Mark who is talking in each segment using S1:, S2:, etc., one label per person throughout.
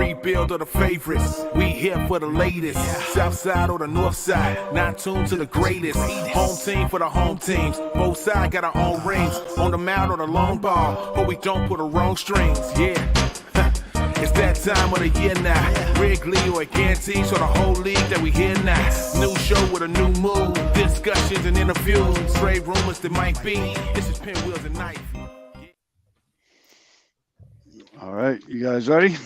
S1: rebuild of the favorites. We here for the latest. South side or the north side, not tuned to the greatest. Home team for the home teams. Both sides got our own rings. On the mound or the long ball, but we don't pull the wrong strings. Yeah. It's that time of the year now. Wrigley or Gantes or the whole league that we hear now. New show with a new mood. Discussions and interviews. Trade rumors that might be. This is Pinwheels and Knife.
S2: All right, you guys ready?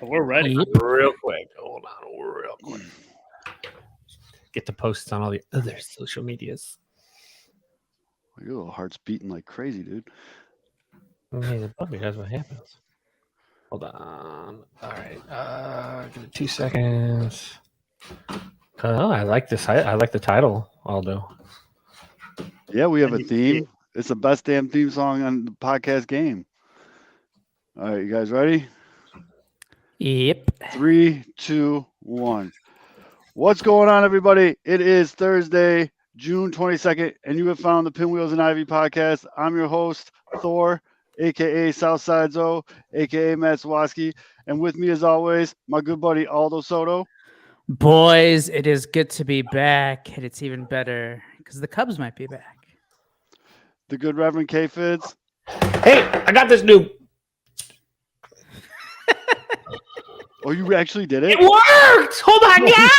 S3: We're ready.
S4: Real quick. Hold on, real quick. Get the posts on all the other social medias.
S2: Your little heart's beating like crazy, dude.
S4: Hey, the puppy, that's what happens. Hold on. All right. Give it 2 seconds. Oh, I like this. I like the title, Aldo.
S2: Yeah, we have a theme. It's the best damn theme song on the podcast game. All right, you guys ready?
S5: Yep.
S2: 3, 2, 1. What's going on, everybody? It is Thursday, June 22nd, and you have found the Pinwheels and Ivy podcast. I'm your host, Thor, a.k.a. Southside Zoe, a.k.a. Matt Swaski. And with me, as always, my good buddy, Aldo Soto.
S5: Boys, it is good to be back, and it's even better because the Cubs might be back.
S2: The good Reverend K. Fids.
S4: Hey, I got this new.
S2: Oh, you actually did it?
S4: It worked! Oh my God!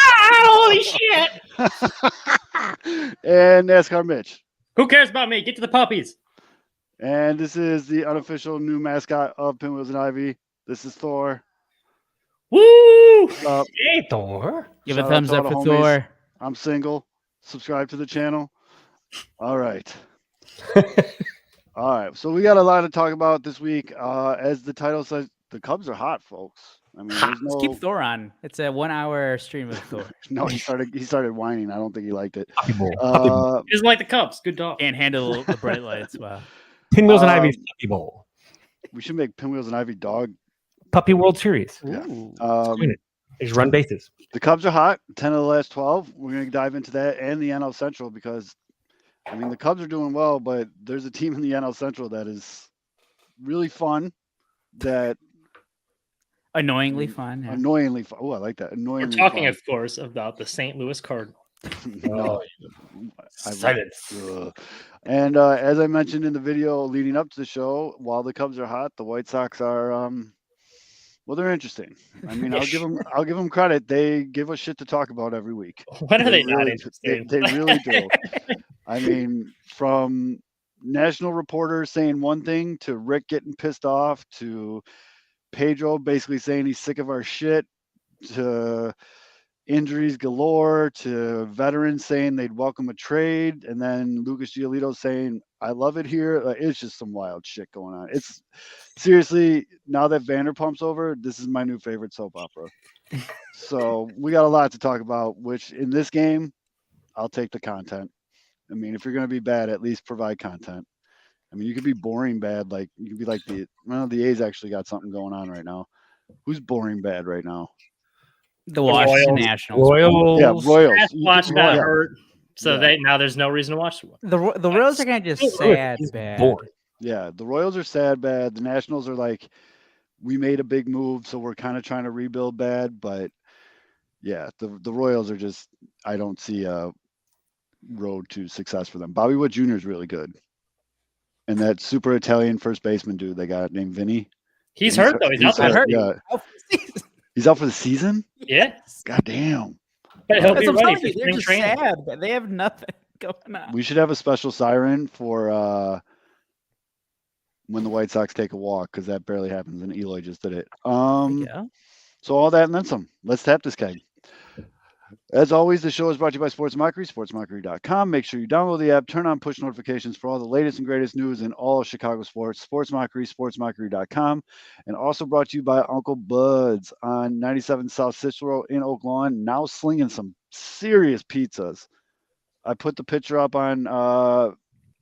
S4: Holy shit!
S2: And NASCAR Mitch.
S3: Who cares about me? Get to the puppies.
S2: And this is the unofficial new mascot of Pinwheels and Ivy. This is Thor.
S3: Woo!
S4: Hey, Thor.
S5: Give
S2: Shout
S5: a
S2: out
S5: thumbs
S2: to all
S5: up
S2: the
S5: for
S2: homies.
S5: Thor.
S2: I'm single. Subscribe to the channel. All right. All right. So we got a lot to talk about this week. As the title says, the Cubs are hot, folks. I mean, there's no.
S5: Let's keep Thor on. It's a 1-hour stream of Thor.
S2: No, he started whining. I don't think he liked it.
S4: Puppy Bowl.
S3: He doesn't like the Cubs. Good dog.
S5: Can't handle the bright lights. Wow.
S4: Pinwheels and Ivy's Puppy Bowl.
S2: We should make Pinwheels and Ivy dog.
S4: Puppy World Series.
S2: Yeah.
S4: They just run bases.
S2: The Cubs are hot. 10 of the last 12. We're going to dive into that and the NL Central because, I mean, the Cubs are doing well, but there's a team in the NL Central that is really fun. That
S5: Annoyingly fun. Yeah.
S2: annoyingly fun. Oh, I like that.
S3: We're
S2: Annoyingly
S3: talking,
S2: fun.
S3: of course, about the St. Louis Cardinals.
S2: No.
S4: Excited.
S2: And as I mentioned in the video leading up to the show, while the Cubs are hot, the White Sox are well, they're interesting. I mean, I'll give them credit. They give us shit to talk about every week.
S3: When are they not
S2: really,
S3: interesting?
S2: They really do. I mean, from national reporters saying one thing to Rick getting pissed off to Pedro basically saying he's sick of our shit to injuries galore to veterans saying they'd welcome a trade, and then Lucas Giolito saying I love it here. It's just some wild shit going on. It's seriously, now that Vanderpump's over, this is my new favorite soap opera. So we got a lot to talk about, which in this game, I'll take the content. I mean, if you're going to be bad, at least provide content. I mean, you could be boring bad. Like you could be like the A's actually got something going on right now. Who's boring bad right now?
S5: The Washington
S3: Royals.
S5: Nationals.
S4: Royals.
S2: Yeah, Royals.
S3: Watch got
S2: Yeah.
S3: hurt, so
S2: Yeah.
S3: now there's no reason to watch the
S5: The Royals are kind of just sad bad.
S4: Boring.
S2: Yeah, the Royals are sad bad. The Nationals are like, we made a big move, so we're kind of trying to rebuild bad. But yeah, the Royals are just, I don't see a road to success for them. Bobby Wood Jr. is really good. And that super Italian first baseman dude they got named Vinny.
S3: He's hurt though. He's out there.
S2: Yeah. He's out for the season?
S3: Yeah,
S2: God damn.
S3: but he'll
S5: That's
S3: be
S5: what I'm
S3: ready
S5: telling
S3: for
S5: you, they're
S3: spring
S5: just
S3: training.
S5: sad, but they have nothing going on.
S2: We should have a special siren for when the White Sox take a walk, because that barely happens, and Eloy just did it.
S5: Yeah.
S2: So all that and then some. Let's tap this keg. As always, the show is brought to you by Sports Mockery, sportsmockery.com. Make sure you download the app, turn on push notifications for all the latest and greatest news in all of Chicago sports. Sports Mockery, sportsmockery.com. And also brought to you by Uncle Bud's on 97 South Cicero in Oak Lawn, now slinging some serious pizzas. I put the picture up on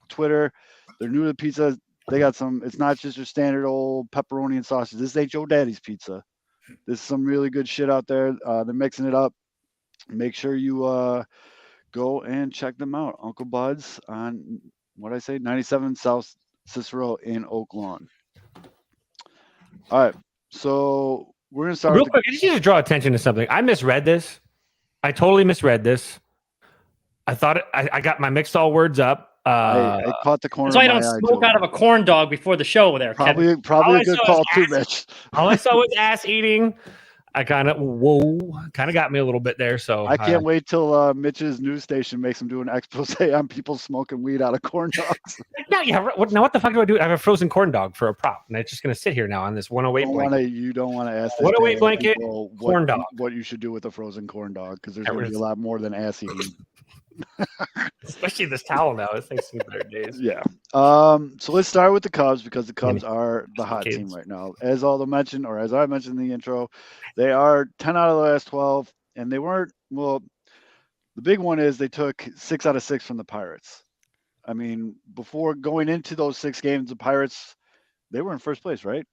S2: Twitter. They're new to pizza. They got some, it's not just your standard old pepperoni and sausage. This ain't Joe Daddy's pizza. There's some really good shit out there. They're mixing it up. Make sure you go and check them out. Uncle Bud's on, 97 South Cicero in Oak Lawn. All right. So We're gonna start
S4: Real
S2: with
S4: quick, I just need to draw attention to something. I misread this. I totally misread this. I thought I got my mixed all words up.
S2: I caught the corner
S3: That's why
S2: of
S3: I
S2: my
S3: don't
S2: eye
S3: smoke
S2: too.
S3: out of a corn dog before the show there, Kevin.
S2: Probably
S4: All
S2: a
S4: I
S2: good
S4: saw
S2: call
S4: is
S2: too,
S4: ass.
S2: Mitch.
S4: All I saw was ass eating. I kind of got me a little bit there. So
S2: I can't wait till Mitch's news station makes him do an expose on people smoking weed out of corn dogs.
S4: No, yeah. What the fuck do I do? I have a frozen corn dog for a prop, and it's just gonna sit here now on this 108 blanket.
S2: You don't want to ask this
S4: 108
S2: panel
S4: blanket,
S2: people
S4: corn dog.
S2: what you should do with a frozen corn dog, because there's
S4: That
S2: going to be a
S4: was-
S2: lot more than ass eating.
S4: Especially this towel now. This thing's seen better days.
S2: Yeah. So let's start with the Cubs, because the Cubs are the hot
S4: Kids.
S2: team right now. As Aldo mentioned, or as I mentioned in the intro, they are 10 out of the last 12, and they weren't, well, the big one is they took 6 out of 6 from the Pirates. I mean, before going into those 6 games, the Pirates, they were in first place, right?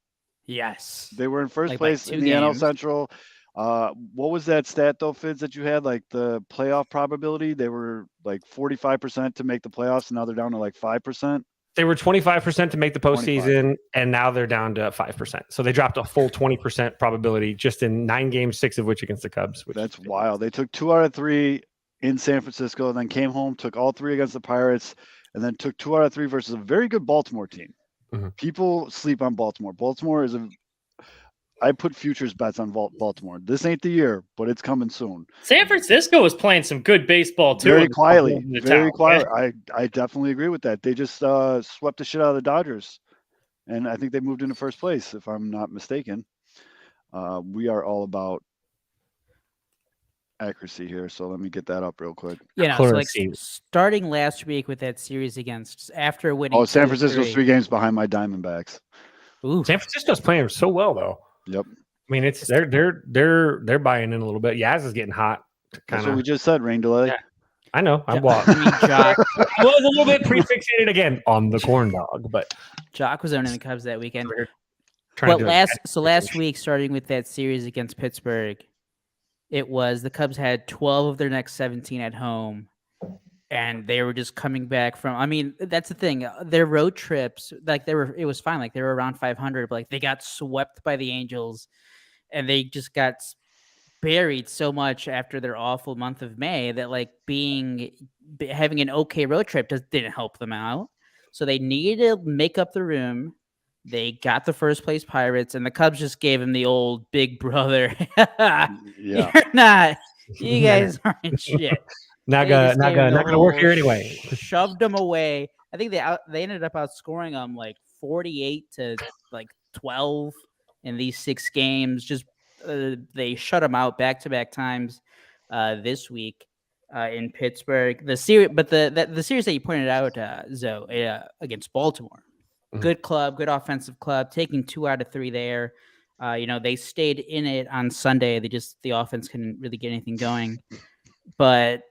S5: Yes.
S2: They were in first
S5: Like by
S2: place
S5: 2
S2: in the NL
S5: games.
S2: Central. What was that stat though, Fitz, that you had? Like the playoff probability, they were like 45% to make the playoffs, and now they're down to like 5%.
S4: They were 25% to make the
S2: 25.
S4: postseason, and now they're down to 5%. So they dropped a full 20% probability just in 9 games, 6 of which against the Cubs. Which
S2: That's wild. They took 2 out of 3 in San Francisco, and then came home, took all 3 against the Pirates, and then took 2 out of 3 versus a very good Baltimore team.
S4: Mhm.
S2: People sleep on Baltimore. Baltimore is I put futures bets on Baltimore. This ain't the year, but it's coming soon.
S3: San Francisco was playing some good baseball too.
S2: Very
S3: in the
S2: quietly.
S3: couple of the
S2: Very
S3: town.
S2: quietly. I definitely agree with that. They just swept the shit out of the Dodgers, and I think they moved into first place, if I'm not mistaken. We are all about accuracy here, so let me get that up real quick.
S5: You know, so like
S4: Accuracy.
S5: starting last week with that series against after winning.
S2: Oh, San
S5: 2-3.
S2: Francisco's 3 games behind my Diamondbacks.
S5: Ooh,
S4: San Francisco's playing so well, though.
S2: Yep.
S4: I mean, it's they're buying in a little bit. Yaz is getting hot.
S2: That's what
S4: Kind
S2: we
S4: of.
S2: just said, rain delay.
S4: Yeah. I know. I'm
S5: I mean, Jock,
S4: I was a little bit prefixated again on the corn dog, but
S5: Jock was owning the Cubs that weekend.
S4: we're trying
S5: Well,
S4: to do
S5: last week, starting with that series against Pittsburgh, it was the Cubs had 12 of their next 17 at home, and they were just coming back from. I mean, that's the thing. Their road trips, like it was fine. Like they were around 500, but like they got swept by the Angels, and they just got buried so much after their awful month of May that like having an okay road trip didn't help them out. So they needed to make up the room. They got the first place Pirates, and the Cubs just gave him the old big brother.
S2: Yeah.
S5: You're not. You guys aren't shit.
S4: not
S5: They just
S4: gonna
S5: gave him the
S4: not gonna work
S5: whole
S4: here anyway.
S5: Shoved them away. I think they ended up outscoring them like 48 to like 12 in these 6 games. Just they shut them out back-to-back times this week in Pittsburgh. The series, but the series that you pointed out, Zoe, against Baltimore.
S4: Mhm.
S5: Good club, good offensive club, taking 2 out of 3 there. They stayed in it on Sunday. The offense couldn't really get anything going. But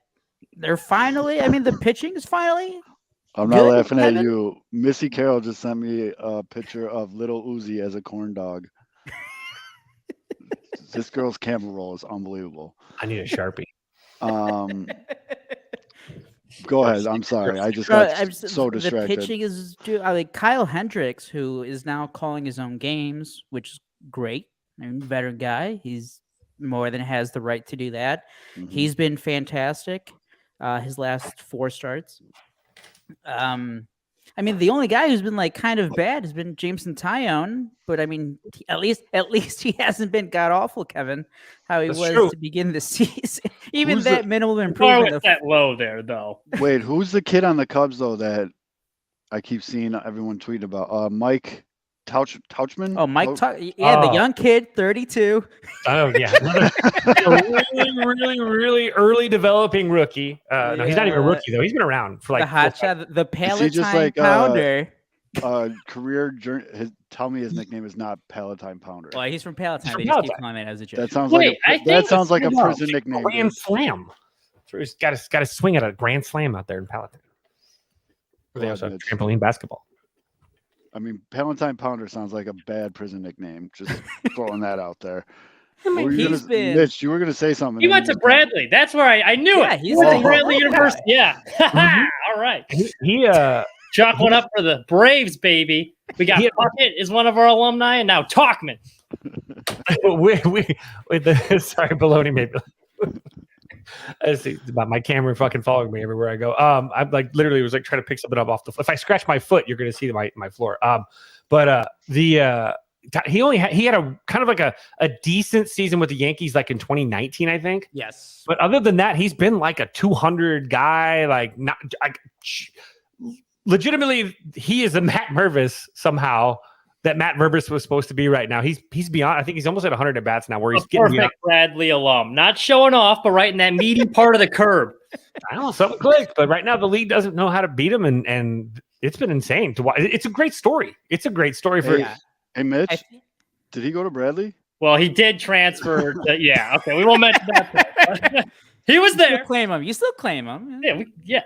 S5: they're finally, I mean, the pitching is finally.
S2: I'm not
S5: Good,
S2: laughing at
S5: Kevin.
S2: you. Missy Carroll just sent me a picture of little Uzi as a corn dog. This girl's camera roll is unbelievable.
S4: I need a Sharpie.
S2: Go ahead. I'm sorry. I just
S5: No,
S2: got so
S5: the
S2: distracted.
S5: pitching is like Kyle Hendricks, who is now calling his own games, which is great. I mean, veteran guy. He's more than has the right to do that.
S2: Mhm.
S5: He's been fantastic. His last 4 starts. I mean, the only guy who's been like kind of bad has been Jameson Tyone, but I mean, at least he hasn't been god awful, Kevin. How he
S4: That's
S5: was
S4: true.
S5: to begin the season. Even
S2: Who's
S5: that minimal
S3: Far
S5: improvement.
S3: with that low there, though.
S2: Wait, who's the kid on the Cubs though that I keep seeing everyone tweet about? Mike Tauchman.
S5: Oh, Mike,
S2: Oh,
S5: the
S4: Oh.
S5: young kid, 32.
S4: Oh yeah, really, really early developing rookie. No, he's not even a
S5: Yeah.
S4: rookie though. He's been around for like
S5: The hot
S4: 4 or 5
S5: shot, the Palatine
S2: just like,
S5: Pounder.
S2: career journey. Tell me his nickname is not Palatine Pounder.
S5: Well, he's from Palatine.
S4: from
S5: They just keep
S4: Palatine.
S5: calling it as a joke.
S2: That sounds
S3: Wait, I
S2: like that
S3: think-
S2: sounds like a
S4: No,
S2: prison nickname.
S4: Grand
S2: dude.
S4: Slam. So he's got to swing at a grand slam out there in Palatine. They
S2: Go
S4: also have
S2: ahead.
S4: trampoline basketball.
S2: I mean, Palatine Pounder sounds like a bad prison nickname. Just throwing that out there.
S5: I
S2: What
S5: mean,
S2: were you
S5: he's
S2: gonna,
S5: been.
S2: Mitch, you were going to say something.
S3: He
S2: then
S3: went
S2: you
S3: to
S2: just-
S3: Bradley. That's where I knew
S5: Yeah,
S3: it.
S5: he's
S3: He went
S2: a-
S3: to Bradley
S5: oh,
S3: University. Yeah.
S4: Mhm.
S3: All right.
S4: He
S3: Chalk went up for the Braves, baby. We got
S4: Yeah.
S3: Puckett is one of our alumni, and now Talkman.
S4: Sorry, baloney maybe. It's about my camera fucking following me everywhere I go. I'm like literally was like trying to pick something up off the. If I scratch my foot, you're gonna see my floor. He had a kind of like a decent season with the Yankees like in 2019, I think.
S5: Yes.
S4: But other than that, he's been like a 200 guy. Like not legitimately, he is the Matt Mervis somehow. That Matt Mervis was supposed to be right now. He's beyond. I think he's almost at 100 at bats now. Where he's getting
S3: perfect Bradley alum, not showing off, but right in that meaty part of the curb.
S4: I don't know, something clicked. But right now, the league doesn't know how to beat him, and it's been insane to watch. It's a great story. It's a great story for.
S2: Hey, Mitch, did he go to Bradley?
S3: Well, he did transfer. Okay, we won't mention that. He was there.
S5: You still claim him.
S3: Yeah,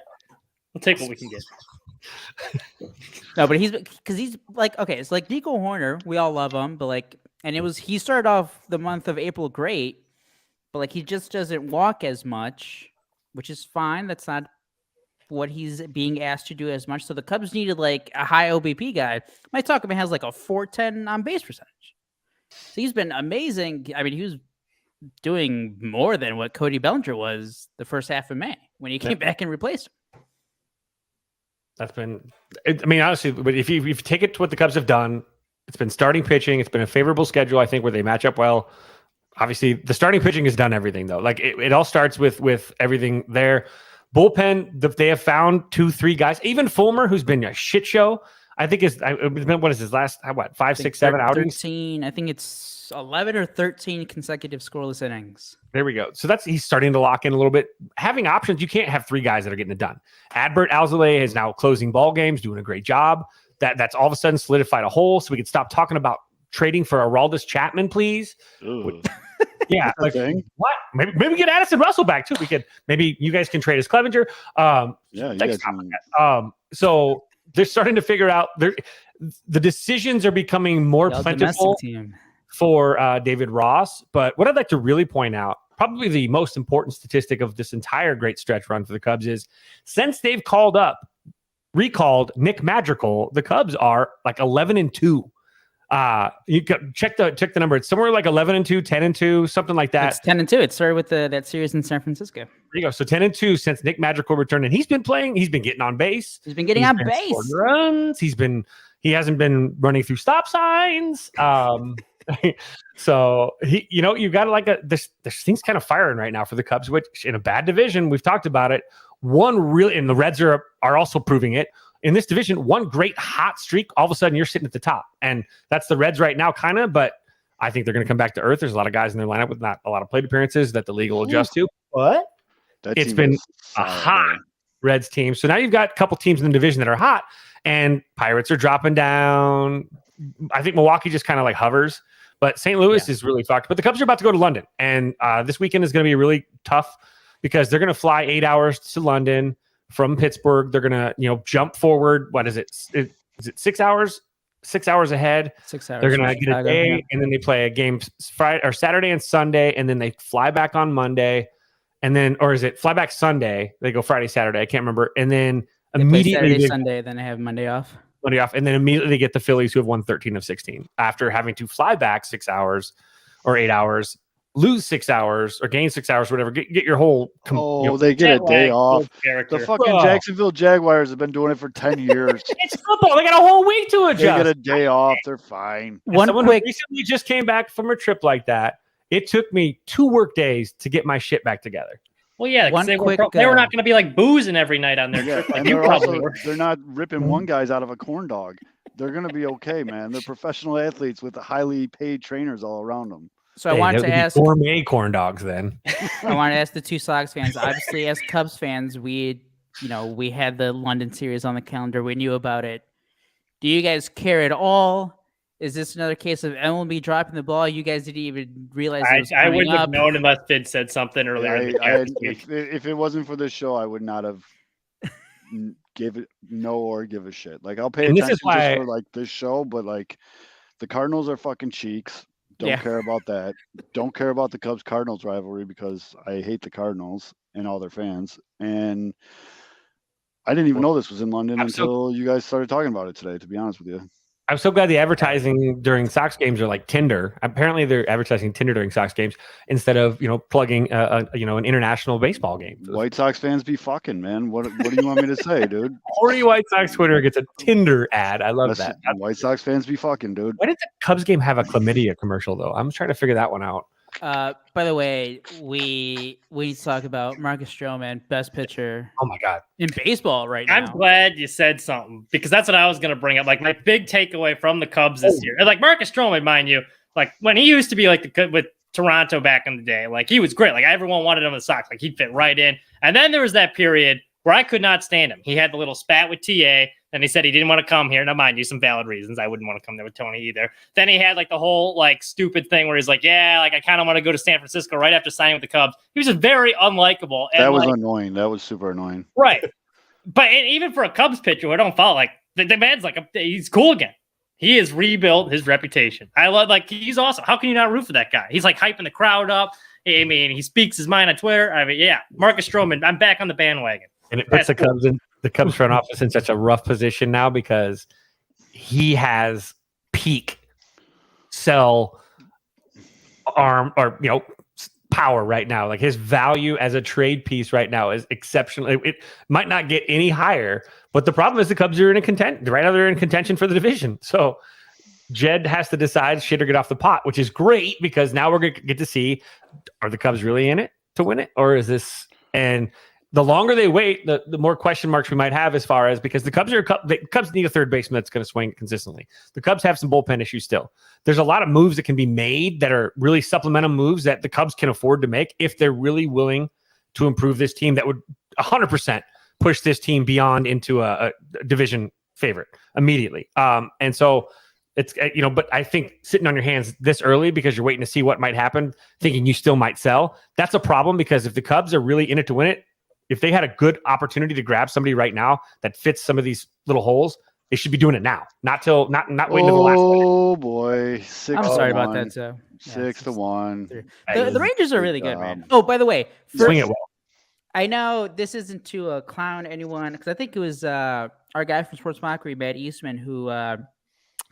S3: we'll take what we can get.
S5: No, but he's like, okay, it's like Nico Horner. We all love him, but like, and he started off the month of April great, but like he just doesn't walk as much, which is fine. That's not what he's being asked to do as much. So the Cubs needed like a high OBP guy. Mike Tauchman has like a 410 on base percentage. So he's been amazing. I mean, he was doing more than what Cody Bellinger was the first half of May when he came back and replaced him.
S4: That's been, I mean, honestly, but if you take it to what the Cubs have done, it's been starting pitching. It's been a favorable schedule, I think, where they match up well. Obviously, the starting pitching has done everything, though. Like, it all starts with everything there. Bullpen, they have found 2-3 guys. Even Fulmer, who's been a shit show, I think what is his last, 5, 6, 7 outings?
S5: 13, I think it's 11 or 13 consecutive scoreless innings.
S4: There we go. So he's starting to lock in a little bit. Having options, you can't have 3 guys that are getting it done. Adbert Alzolay is now closing ball games, doing a great job. That's all of a sudden solidified a hole, so we could stop talking about trading for Aroldis Chapman, please. Yeah, like what? Maybe get Addison Russell back too. Maybe you guys can trade as Clevenger.
S2: You guys can.
S4: So they're starting to figure out the decisions are becoming more plentiful for David Ross. But what I'd like to really point out, probably the most important statistic of this entire great stretch run for the Cubs is since they've recalled Nick Madrigal, the Cubs are like 11-2. You check the number. It's somewhere like 11-2, 10-2, something like that.
S5: It's 10-2. It started with that series in San Francisco.
S4: There you go. So 10-2 since Nick Madrigal returned, and he's been playing. He's been getting on base.
S5: He's been getting on base.
S4: Runs. He hasn't been running through stop signs. So you got to this thing's kind of firing right now for the Cubs, which in a bad division, we've talked about it. And the Reds are also proving it. In this division, one great hot streak, all of a sudden you're sitting at the top. And that's the Reds right now, kind of, but I think they're going to come back to earth. There's a lot of guys in their lineup with not a lot of plate appearances that the league will adjust to. But it's been a hot Reds team. So now you've got a couple teams in the division that are hot, and Pirates are dropping down. I think Milwaukee just kind of like hovers, but St. Louis is really fucked. But the Cubs are about to go to London, and this weekend is going to be really tough because they're going to fly 8 hours to London from Pittsburgh. They're going to, jump forward. What is it? Is it 6 hours? 6 hours ahead.
S5: 6 hours.
S4: They're going to get a day, and then they play a game Friday or Saturday and Sunday, and then they fly back on Monday, and then, or is it fly back Sunday? They go Friday, Saturday. I can't remember. And then immediately
S5: Saturday, Sunday, then they have Monday off,
S4: and then immediately they get the Phillies, who have won 13 of 16 after having to fly back 6 hours or 8 hours. Lose 6 hours or gain 6 hours, whatever. Get your whole.
S2: They get a day off. The fucking Jacksonville Jaguars have been doing it for 10 years.
S4: It's football. They got a whole week to adjust.
S2: They get a day off. They're fine.
S4: Someone who recently just came back from a trip like that. It took me 2 work days to get my shit back together.
S3: Well, yeah, they were not going to be like boozing every night on their trip. Like
S2: they're not ripping one guy's out of a corn dog. They're going to be okay, man. They're professional athletes with highly paid trainers all around them.
S5: So I wanted to ask
S4: gourmet corn dogs. Then
S5: I want to ask the 2 Sox fans. Obviously, as Cubs fans, we had the London series on the calendar. We knew about it. Do you guys care at all? Is this another case of MLB dropping the ball? You guys didn't even realize it was
S3: I wouldn't
S5: up.
S3: have known unless Fid said something earlier.
S2: If it wasn't for this show, I would not have give a shit. Like, I'll pay attention just for like this show, but like the Cardinals are fucking cheeks. Don't care about that. Don't care about the Cubs-Cardinals rivalry because I hate the Cardinals and all their fans. And I didn't even know this was in London until you guys started talking about it today, to be honest with you.
S4: I'm so glad the advertising during Sox games are like Tinder. Apparently, they're advertising Tinder during Sox games instead of plugging an international baseball game.
S2: White Sox fans be fucking, man. What do you want me to say, dude?
S4: Corey White Sox Twitter gets a Tinder ad. I love that.
S2: White Sox fans be fucking, dude.
S4: Why did the Cubs game have a chlamydia commercial though? I'm trying to figure that one out.
S5: By the way, we need to talk about Marcus Stroman, best pitcher
S4: Oh my god.
S5: in baseball right now.
S3: I'm glad you said something because that's what I was going to bring up. Like my big takeaway from the Cubs this year, and like Marcus Stroman, mind you, like when he used to be like with Toronto back in the day, like he was great. Like everyone wanted him in the Sox. Like he'd fit right in. And then there was that period where I could not stand him. He had the little spat with TA. And he said he didn't want to come here. Now, mind you, some valid reasons. I wouldn't want to come there with Tony either. Then he had like the whole like stupid thing where he's like, yeah, like I kind of want to go to San Francisco right after signing with the Cubs. He was just very unlikable. And,
S2: that was annoying. That was super annoying.
S3: Right. But even for a Cubs pitcher who I don't follow, like the man's like, he's cool again. He has rebuilt his reputation. I love, like, he's awesome. How can you not root for that guy? He's like hyping the crowd up. I mean, he speaks his mind on Twitter. I mean, yeah, Marcus Stroman, I'm back on the bandwagon.
S4: And it puts the Cubs front office in such a rough position now because he has peak sell arm or power right now. Like his value as a trade piece right now is exceptional. It might not get any higher, but the problem is the Cubs are in right now. They're in contention for the division. So Jed has to decide shit or get off the pot, which is great because now we're going to get to see, are the Cubs really in it to win it? Or is this, and the longer they wait, the more question marks we might have as far as, because the Cubs need a third baseman that's going to swing consistently. The Cubs have some bullpen issues still. There's a lot of moves that can be made that are really supplemental moves that the Cubs can afford to make if they're really willing to improve this team. That would 100% push this team beyond into a division favorite immediately. And so it's, but I think sitting on your hands this early because you're waiting to see what might happen, thinking you still might sell, that's a problem, because if the Cubs are really in it to win it, if they had a good opportunity to grab somebody right now that fits some of these little holes, they should be doing it now, not waiting until the last minute.
S2: Oh boy,
S5: I'm sorry about that. So
S2: 6-1.
S5: The Rangers are really good, man. Oh, by the way,
S4: swing it well.
S5: I know this isn't to clown anyone, because I think it was our guy from Sports Mockery, Matt Eastman, who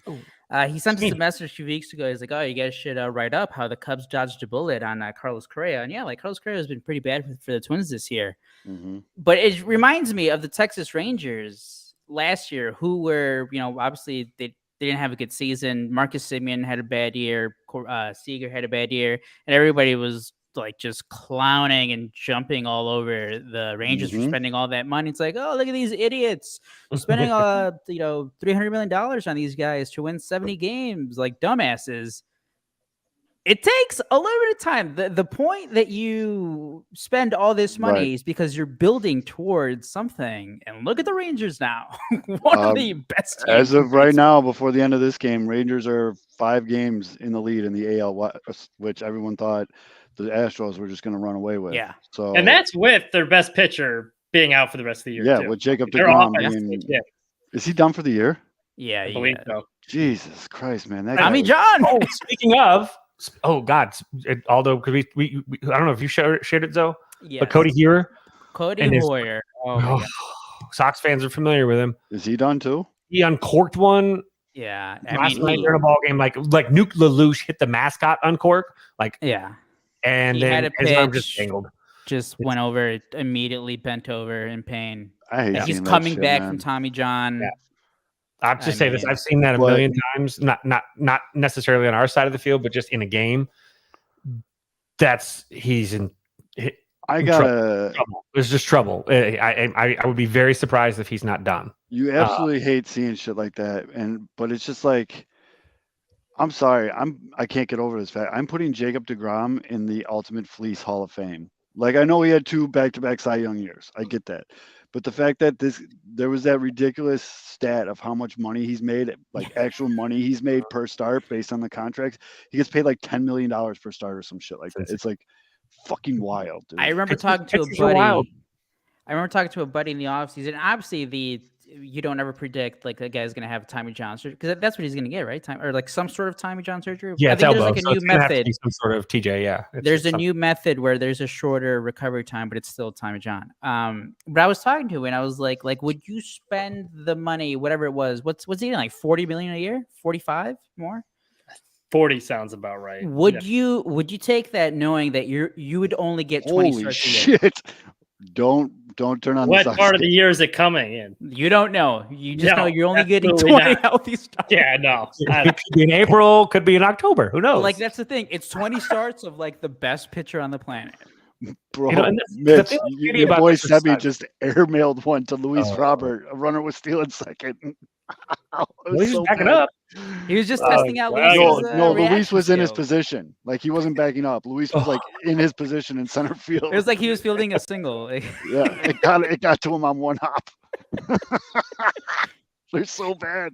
S5: he sent us a message a few weeks ago. He's like, "Oh, you guys should write up how the Cubs dodged a bullet on Carlos Correa." And yeah, like Carlos Correa has been pretty bad for the Twins this year.
S2: Mm-hmm.
S5: But it reminds me of the Texas Rangers last year, who were, obviously they didn't have a good season. Marcus Semien had a bad year. Seager had a bad year, and everybody was like just clowning and jumping all over the Rangers for spending all that money. It's like, oh, look at these idiots spending $300 million on these guys to win 70 games like dumbasses. It takes a little bit of time. The point that you spend all this money is because you're building towards something. And look at the Rangers now. One of the best teams.
S2: As of right now, before the end of this game, Rangers are 5 games in the lead in the AL West, which everyone thought the Astros were just going to run away with.
S5: Yeah.
S2: So,
S3: and that's with their best pitcher being out for the rest of the year.
S2: Yeah,
S3: too.
S2: with Jacob DeGrom. Is he done for the year?
S5: Yeah,
S3: I believe so.
S2: Jesus Christ, man. That
S5: Tommy John.
S4: Oh, speaking of, God, Aldo, could we I don't know if you shared it, Zoe, but Cody Hewer.
S5: Cody Hoyer. Oh, my God.
S4: Sox fans are familiar with him.
S2: Is he done too?
S4: He uncorked one.
S5: Yeah.
S4: Last night during a ball game, like Nuke LaLoosh hit the mascot uncork. And
S5: he
S4: then
S5: had
S4: his arm just dangled.
S5: Just went over, immediately bent over in pain.
S2: I hate
S5: He's
S2: seeing
S5: coming
S2: that
S5: back
S2: shit,
S5: from Tommy John.
S4: Yeah. I'll just say this. I've seen that a million times, not necessarily on our side of the field, but just in a game. He's in trouble. There's just trouble. I would be very surprised if he's not done.
S2: You absolutely hate seeing shit like that. But it's just like, I'm sorry. I can't get over this fact. I'm putting Jacob DeGrom in the Ultimate Fleece Hall of Fame. Like, I know he had 2 back-to-back Cy Young years. I get that. But the fact that there was that ridiculous stat of how much money he's made, like actual money he's made per start based on the contracts. He gets paid like $10 million per start or some shit like that. It's like fucking wild, dude.
S5: I remember talking to a buddy. I remember talking to a buddy in the offseason. Obviously, you don't ever predict like the guy's gonna have Tommy John surgery because that's what he's gonna get, right? Time or like some sort of Tommy John surgery.
S4: Yeah,
S5: I
S4: it's
S5: think
S4: elbow.
S5: there's like a
S4: So
S5: new
S4: it's gonna have to
S5: method.
S4: be some sort of TJ. Yeah,
S5: There's a new method where there's a shorter recovery time, but it's still Tommy John. But I was talking to him and I was like, would you spend the money, whatever it was? What's he like 40 million a year? 45 more?
S3: 40 sounds about right.
S5: Would you take that knowing that you would only get 20
S2: Holy
S5: starts a year?
S2: shit! Don't turn on
S3: What
S2: the Sox
S3: part of the
S2: game.
S3: year is it coming in?
S5: You don't know. You just know
S3: No,
S5: you're only getting
S3: absolutely
S5: 20
S3: not.
S5: healthy starts.
S3: Yeah, no.
S4: It could be in April, could be in October. Who knows?
S5: Like that's the thing. It's 20 starts of like the best pitcher on the planet.
S2: Bro,
S4: and the
S2: Mitch,
S4: thing that's beauty
S2: your
S4: about
S2: boy
S4: this is
S2: Sebi
S4: that-
S2: just airmailed one to Luis
S4: Oh.
S2: Robert. A runner was stealing second. It was
S4: Well, he's
S2: so
S4: backing
S2: bad.
S4: up.
S5: He was just
S3: Oh,
S5: testing out
S3: wow.
S5: Luis's,
S2: No, Luis
S5: reaction
S2: was in his
S5: skills.
S2: position. Like he wasn't backing up. Luis was like in his position in center field.
S5: It was like he was fielding a single. Like,
S2: Yeah, it got to him on one hop. They're so bad.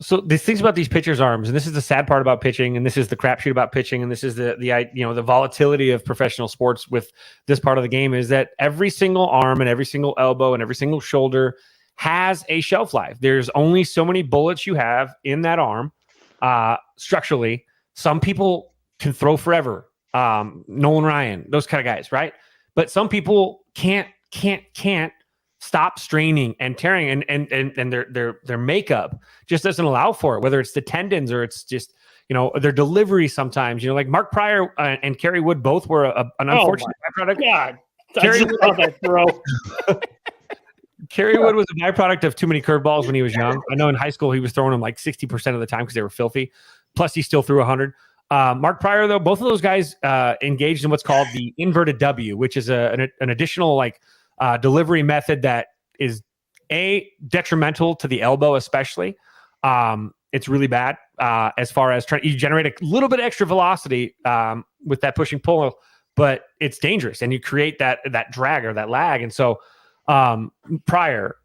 S4: So the things about these pitchers' arms, and this is the sad part about pitching, and this is the crapshoot about pitching, and this is the volatility of professional sports with this part of the game is that every single arm and every single elbow and every single shoulder has a shelf life. There's only so many bullets you have in that arm structurally. Some people can throw forever. Nolan Ryan, those kind of guys, right? But some people can't stop straining and tearing, and their makeup just doesn't allow for it, whether it's the tendons or it's just their delivery sometimes. Like Mark Pryor and Kerry Wood both were an unfortunate byproduct.
S3: God.
S4: Kerry
S3: I just saw that throw.
S4: Kerry Wood was a byproduct of too many curveballs when he was young. I know in high school he was throwing them like 60% of the time because they were filthy. Plus he still threw 100. Mark Pryor, though, both of those guys engaged in what's called the inverted W, which is an additional delivery method that is detrimental to the elbow, especially. It's really bad as far as you generate a little bit extra velocity with that pushing pull, but it's dangerous and you create that drag or that lag. And so Pryor,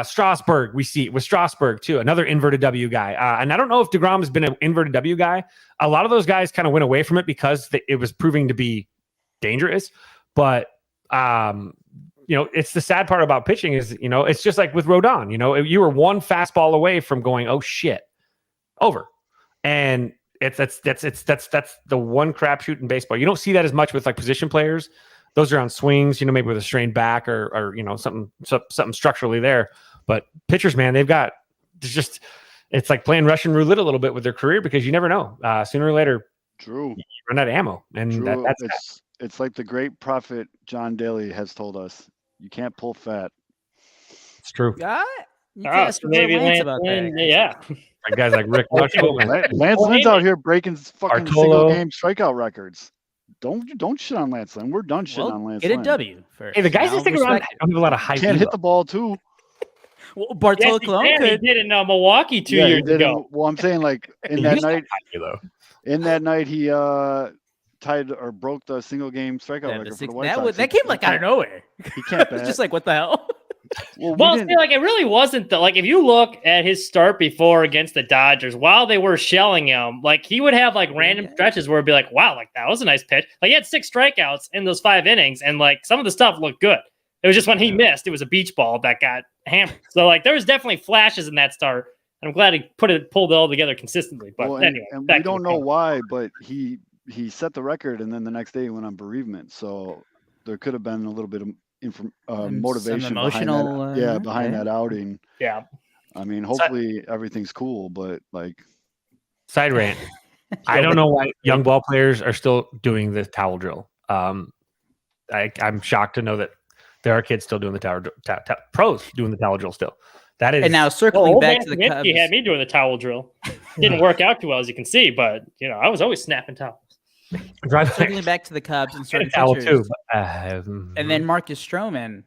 S4: Strasburg, we see it with Strasburg too, another inverted W guy. And I don't know if DeGrom has been an inverted W guy. A lot of those guys kind of went away from it because it was proving to be dangerous. But it's the sad part about pitching is, it's just like with Rodon, you were one fastball away from going, oh shit, over. And that's the one crapshoot in baseball. You don't see that as much with like position players. Those are on swings, maybe with a strained back or something structurally there. But pitchers, man, it's like playing Russian roulette a little bit with their career because you never know. Sooner or later,
S2: True.
S4: you run out of ammo, and
S2: True.
S4: that's
S2: It's like the great prophet John Daly has told us: you can't pull fat.
S4: it's true.
S5: yeah, you can
S3: Oh,
S5: ask
S3: so
S5: Lance
S3: maybe Lance
S5: about
S3: Lynn,
S5: that.
S3: yeah.
S4: Like guys like Rick Luxville and
S2: Lance Lynn's out here breaking fucking
S4: Bartolo.
S2: single game strikeout records. Don't shit on Lance Lynn. We're done shitting on Lance
S5: Get a
S2: Lynn.
S5: W first.
S4: Hey, the guys that
S5: I'll
S4: stick around
S5: respect it.
S4: don't have a lot of high
S2: Can't hit
S4: velo.
S2: the ball too.
S5: Well, Bartolo
S3: Yes, he
S5: Colon
S3: can. He
S5: could.
S3: did it in Milwaukee 2
S2: Yeah, he
S3: years
S2: did.
S3: ago.
S2: Well, I'm saying like in
S4: He
S2: that
S4: used to have
S2: night,
S4: high velo.
S2: he tied or broke the single game strikeout
S5: Yeah,
S2: record for the White Sox.
S5: that came like out of nowhere.
S2: He can't
S5: It's
S2: bat.
S5: just like what the hell?
S2: Well,
S3: Well,
S2: we
S3: see,
S2: didn't,
S3: it really wasn't if you look at his start before against the Dodgers, while they were shelling him, he would have random stretches where it'd be like, wow, that was a nice pitch. He had 6 strikeouts in those 5 innings, and some of the stuff looked good. It was just when he missed, it was a beach ball that got hammered. So there was definitely flashes in that start. And I'm glad he pulled it all together consistently. But anyway,
S2: and
S3: back
S2: we
S3: to
S2: don't
S3: the
S2: know
S3: point.
S2: why, but he set the record, and then the next day he went on bereavement. So there could have been a little bit of
S5: Some
S2: motivation
S5: emotional,
S2: behind that outing.
S3: Yeah.
S2: I mean, hopefully everything's cool, but
S4: Side rant. I don't know why young ball players are still doing the towel drill. I'm shocked to know that there are kids still doing the towel drill, pros doing the towel drill still. That is,
S5: And now circling
S3: Old
S5: back
S3: man
S5: to the
S3: Kaminsky
S5: Cubs.
S3: had me doing the towel drill. Didn't work out too well, as you can see, but I was always snapping towels.
S5: Circling back to the Cubs and starting
S4: towel
S5: pitchers.
S4: too.
S5: And then Marcus Stroman.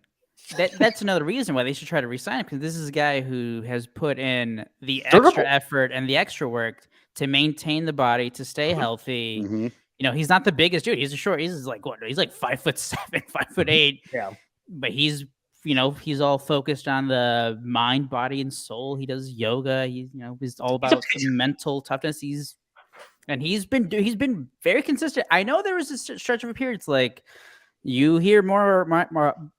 S5: That's another reason why they should try to resign him, because this is a guy who has put in the extra effort and the extra work to maintain the body, to stay healthy.
S2: mhm.
S5: He's not the biggest dude. He's a short. He's like what? He's like 5'7", 5'8".
S3: Yeah.
S5: But he's all focused on the mind, body, and soul. He does yoga. He's all about some mental toughness. He's been very consistent. I know there was a stretch of a period. It's You hear more,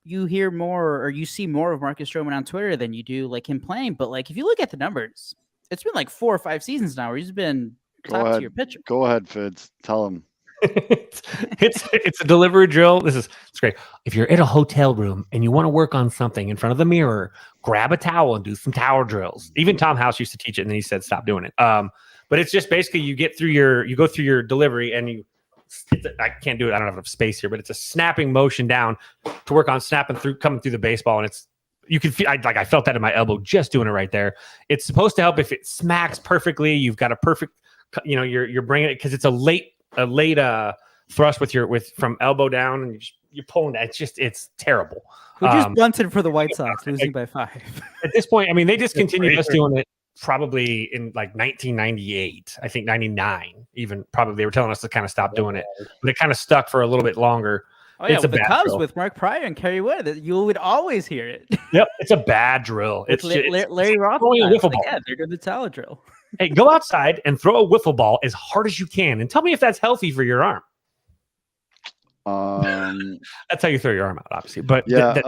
S5: you hear more, or you see more of Marcus Stroman on Twitter than you do like him playing. But like, if you look at the numbers, it's been like 4 or 5 seasons now where he's been top tier pitcher.
S2: Go ahead, Fids. Tell him.
S4: It's a delivery drill. It's great. If you're in a hotel room and you want to work on something in front of the mirror, grab a towel and do some tower drills. Even Tom House used to teach it, and then he said stop doing it. But it's just basically you go through your delivery, and I can't do it. I don't have enough space here, but it's a snapping motion down to work on coming through the baseball, and you can feel I felt that in my elbow just doing it right there. It's supposed to help if it smacks perfectly. You've got a perfect, you're bringing it because it's a late thrust from elbow down, and you're pulling that. It's terrible.
S5: Who just bunted for the White Sox, losing by 5.
S4: At this point, I mean, they discontinued us doing it probably in like 1998, I think 99, even probably they were telling us to kind of stop doing it, but it kind of stuck for a little bit longer.
S5: Oh yeah, the Cubs drill. With Mark Pryor and Kerry Wood, you would always hear it.
S4: Yep, it's a bad drill. It's
S5: Larry Roth. Yeah, they're doing the talent drill.
S4: Hey, go outside and throw a wiffle ball as hard as you can, and tell me if that's healthy for your arm. That's how you throw your arm out, obviously. But
S2: yeah,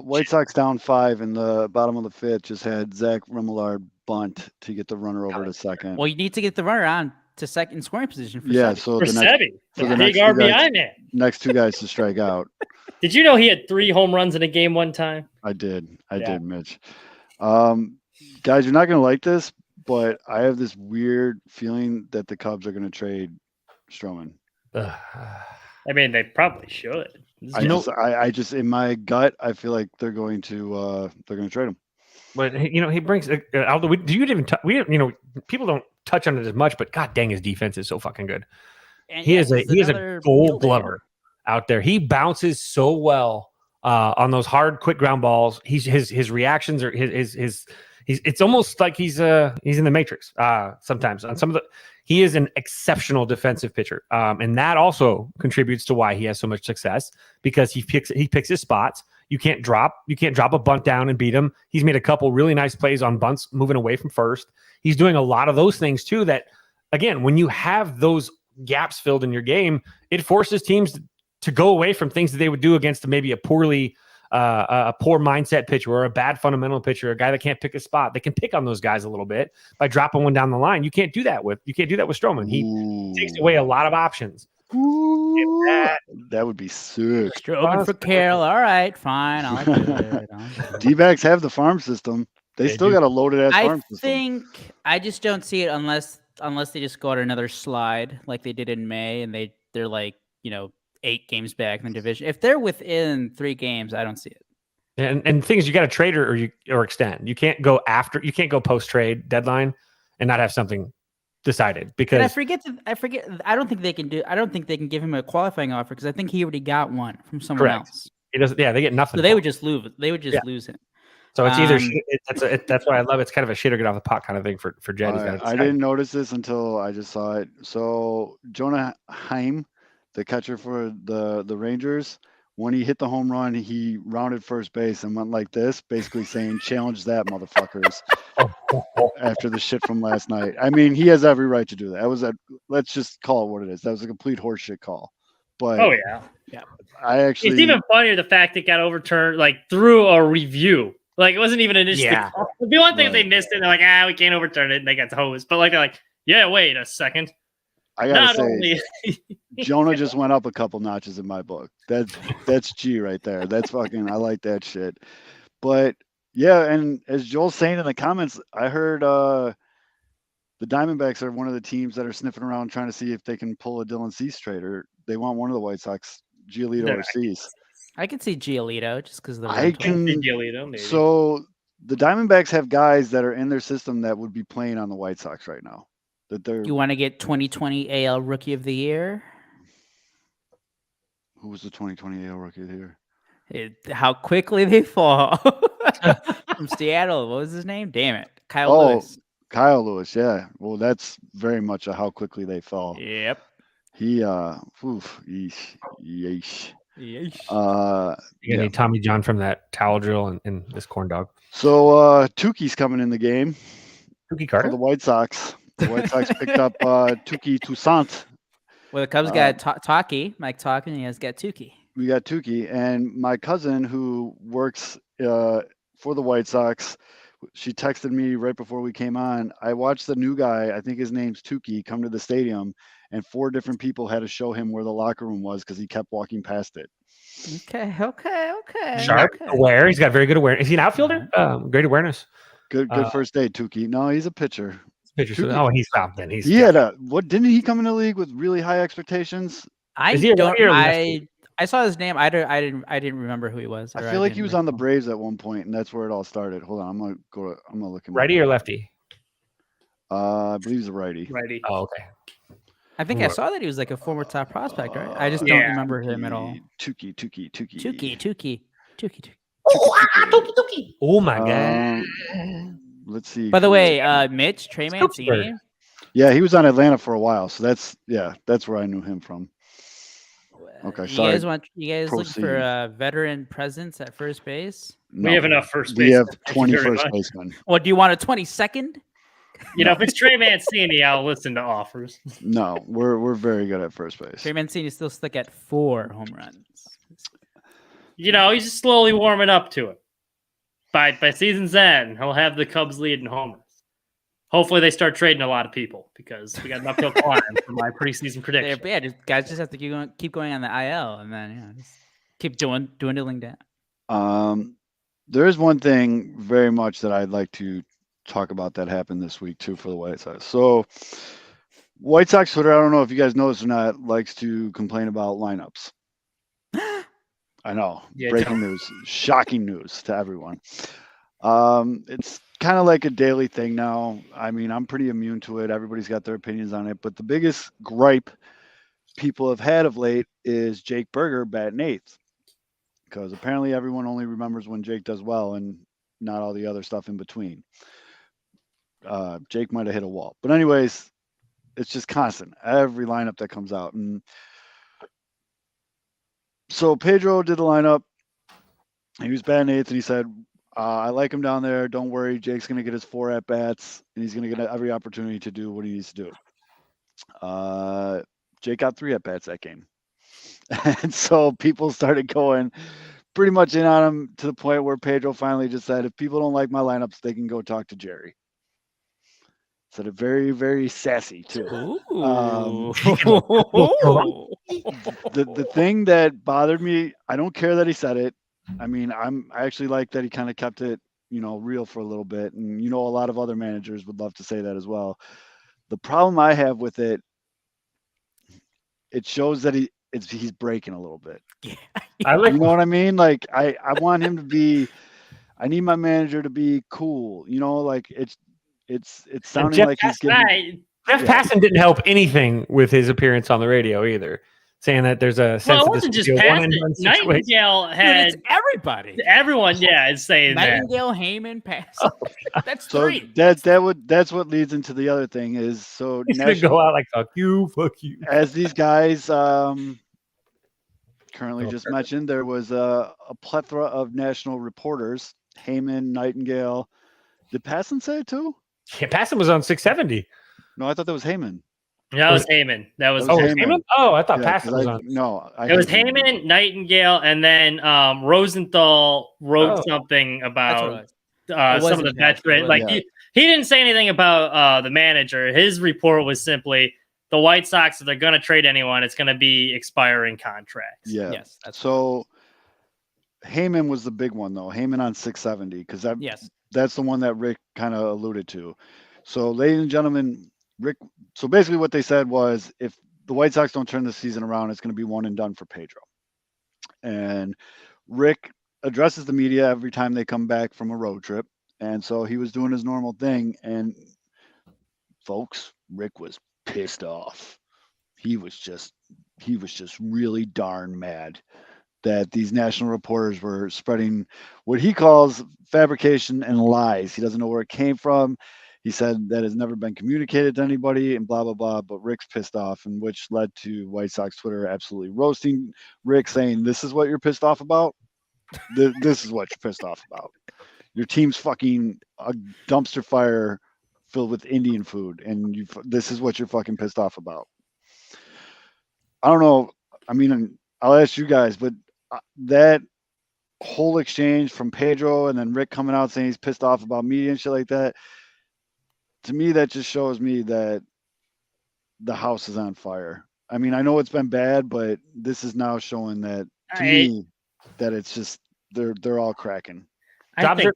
S2: White Sox down 5 in the bottom of the 5th. Just had Zach Remillard bunt to get the runner over to second.
S5: Well, you need to get the runner on to second scoring position for
S2: Sevy.
S5: So
S3: for the big RBI man.
S2: Next 2 guys to strike out.
S3: Did you know he had 3 home runs in a game one time?
S2: I did, Mitch. Guys, you're not going to like this, but I have this weird feeling that the Cubs are going to trade Stroman.
S3: I mean, they probably should.
S2: I just in my gut, I feel like they're going to trade him.
S4: But he brings. Although people don't touch on it as much, but god dang, his defense is so fucking good. And he is a gold glover out there. He bounces so well on those hard, quick ground balls. His reactions are it's almost like he's in the Matrix sometimes on some of the. He is an exceptional defensive pitcher, and that also contributes to why he has so much success because he picks his spots. You can't drop a bunt down and beat him. He's made a couple really nice plays on bunts moving away from first. He's doing a lot of those things too that, again, when you have those gaps filled in your game, it forces teams to go away from things that they would do against maybe a poor mindset pitcher or a bad fundamental pitcher, a guy that can't pick a spot. They can pick on those guys a little bit by dropping one down the line. You can't do that with Stroman. He takes away a lot of options.
S2: That would be sick.
S5: Stroman for Carroll. All right, fine. I'll do it.
S2: D-backs have the farm system. They still got a loaded ass farm system.
S5: I just don't see it unless they just go on another slide like they did in May and they're like 8 games back in the division. If they're within 3 games, I don't see it.
S4: And the thing is, you got to trade or extend. You can't go post trade deadline and not have something decided because
S5: I forget. I don't think they can give him a qualifying offer because I think he already got one from someone else.
S4: He doesn't. Yeah, they get nothing.
S5: So they would just lose. They would just lose him.
S4: So it's either that's why I love it. It's kind of a shit or get off the pot kind of thing for Jed.
S2: I didn't notice this until I just saw it. So Jonah Heim, the catcher for the Rangers, when he hit the home run, he rounded first base and went like this, basically saying, "Challenge that, motherfuckers." After the shit from last night. I mean, he has every right to do that. Let's just call it what it is. That was a complete horseshit call. But
S3: yeah.
S2: It's
S3: even funnier the fact it got overturned like through a review. Like it wasn't even an instant call. It'd be one thing if they missed it. They're like, we can't overturn it, and they got hosed. But they're like, yeah, wait a second.
S2: I gotta say, Jonah just went up a couple notches in my book. That's G right there. That's fucking. I like that shit. But yeah, and as Joel's saying in the comments, I heard the Diamondbacks are one of the teams that are sniffing around trying to see if they can pull a Dylan Cease trade, or they want one of the White Sox, Giolito or Cease.
S5: I can see Giolito just because
S2: I can
S3: see Giolito. Maybe.
S2: So the Diamondbacks have guys that are in their system that would be playing on the White Sox right now.
S5: You want to get 2020 AL Rookie of the Year?
S2: Who was the 2020 AL Rookie of the Year?
S5: How quickly they fall. From Seattle. What was his name? Damn it. Kyle Lewis.
S2: Kyle Lewis, yeah. Well, that's very much a how quickly they fall.
S5: Yep.
S2: He yeesh.
S4: You need Tommy John from that towel drill and this corn dog.
S2: So Tukey's coming in the game.
S4: Tukey Carter?
S2: For the White Sox. The White Sox picked up Touki Toussaint.
S5: Well, the Cubs got Mike Talkin, and he has got Tukey.
S2: We got Tukey, and my cousin who works for the White Sox. She texted me right before we came on. I watched the new guy, I think his name's Tukey, come to the stadium, and 4 different people had to show him where the locker room was because he kept walking past it.
S5: Okay.
S4: Sharp,
S5: okay.
S4: aware. He's got very good awareness. Is he an outfielder? Great awareness.
S2: Good first day, Tukey. No, he's a pitcher.
S4: Pitcher.
S2: Tukey-
S4: Oh, he's out then. He's
S2: He had didn't he come in the league with really high expectations?
S4: Is he a righty or lefty?
S5: I saw his name. I didn't remember who he was.
S2: I feel like he was on the Braves at one point, and that's where it all started. Hold on, I'm gonna look him up.
S4: Righty or lefty?
S2: I believe he's a righty.
S3: Righty.
S4: Oh, okay.
S5: I think I saw that he was like a former top prospect, right? I just don't remember him at all.
S2: Tukey.
S5: Tukey.
S4: Oh my god.
S2: Let's see.
S5: By the way, Mitch, Trey Mancini.
S2: Yeah, he was on Atlanta for a while, so that's where I knew him from. Okay, sorry.
S5: You guys looking for a veteran presence at first base?
S2: No,
S3: We have enough first base.
S2: we have
S3: Thank you
S2: 20
S3: very
S2: first
S3: much.
S2: basemen.
S5: What do you want, a 22nd?
S3: You know, if it's Trey Mancini, I'll listen to offers.
S2: No, we're very good at first base.
S5: Trey Mancini still stuck at 4 home runs.
S3: You know, he's just slowly warming up to it. By season's end, he'll have the Cubs lead in homers. Hopefully, they start trading a lot of people because we got an uphill climb for my preseason prediction.
S5: Yeah, guys just have to keep going on the IL, and then just keep dwindling down.
S2: There is one thing very much that I'd like to talk about that happened this week too for the White Sox. So, White Sox Twitter, I don't know if you guys know this or not, likes to complain about lineups. I know, breaking news, shocking news to everyone. It's kind of like a daily thing now. I mean, I'm pretty immune to it. Everybody's got their opinions on it, but the biggest gripe people have had of late is Jake Berger batting 8th, because apparently everyone only remembers when Jake does well and not all the other stuff in between. Jake might have hit a wall, but anyways, it's just constant. Every lineup that comes out, and so Pedro did the lineup. He was batting 8th, and he said, I like him down there. Don't worry. Jake's going to get his 4 at-bats, and he's going to get every opportunity to do what he needs to do. Jake got 3 at-bats that game. And so people started going pretty much in on him to the point where Pedro finally just said, if people don't like my lineups, they can go talk to Jerry. Said it very, very sassy, too. The thing that bothered me, I don't care that he said it. I mean, I actually like that he kind of kept it, real for a little bit. And, a lot of other managers would love to say that as well. The problem I have with it, it shows that he's breaking a little bit.
S4: I like,
S2: you know what I mean? Like, I want him to be, I need my manager to be cool. Like it's sounding like he's getting.
S4: Jeff Passan didn't help anything with his appearance on the radio either, saying that there's a sense
S3: Well, it
S4: of
S3: wasn't
S4: this
S3: just Passan. Nightingale had
S5: Dude, it's everybody.
S3: everyone. Yeah, is saying
S5: Nightingale, Heyman, Passan. That's
S2: So
S5: 3.
S2: that's what leads into the other thing is so
S4: he's gonna go out like fuck you.
S2: As these guys currently just mentioned, there was a plethora of national reporters. Heyman, Nightingale. Did Passan say it too?
S4: Yeah, Passan was on 670.
S2: No, I thought that was Heyman.
S3: That was Heyman. That was
S4: Heyman? Oh, I thought
S2: Yeah,
S4: Passan was on.
S2: No,
S3: it was Heyman, Nightingale, and then Rosenthal wrote something about some of the veterans. Like he didn't say anything about the manager. His report was simply the White Sox, if they're going to trade anyone, it's going to be expiring contracts.
S2: Yeah.
S5: Yes. That's
S2: So Heyman was the big one though. Heyman on 670 because that's the one that Rick kind of alluded to. So, ladies and gentlemen, Rick. So basically, what they said was, if the White Sox don't turn the season around, it's going to be one and done for Pedro. And Rick addresses the media every time they come back from a road trip, and so he was doing his normal thing. And folks, Rick was pissed off. He was just really darn mad that these national reporters were spreading what he calls fabrication and lies. He doesn't know where it came from. He said that has never been communicated to anybody and blah, blah, blah. But Rick's pissed off, and which led to White Sox Twitter absolutely roasting Rick, saying, this is what you're pissed off about? This is what you're pissed off about. Your team's fucking a dumpster fire filled with Indian food, and this is what you're fucking pissed off about. I don't know. I mean, I'll ask you guys, but that whole exchange from Pedro and then Rick coming out saying he's pissed off about media and shit like that, to me, that just shows me that the house is on fire. I mean, I know it's been bad, but this is now showing that to me that it's just they're all cracking.
S3: I think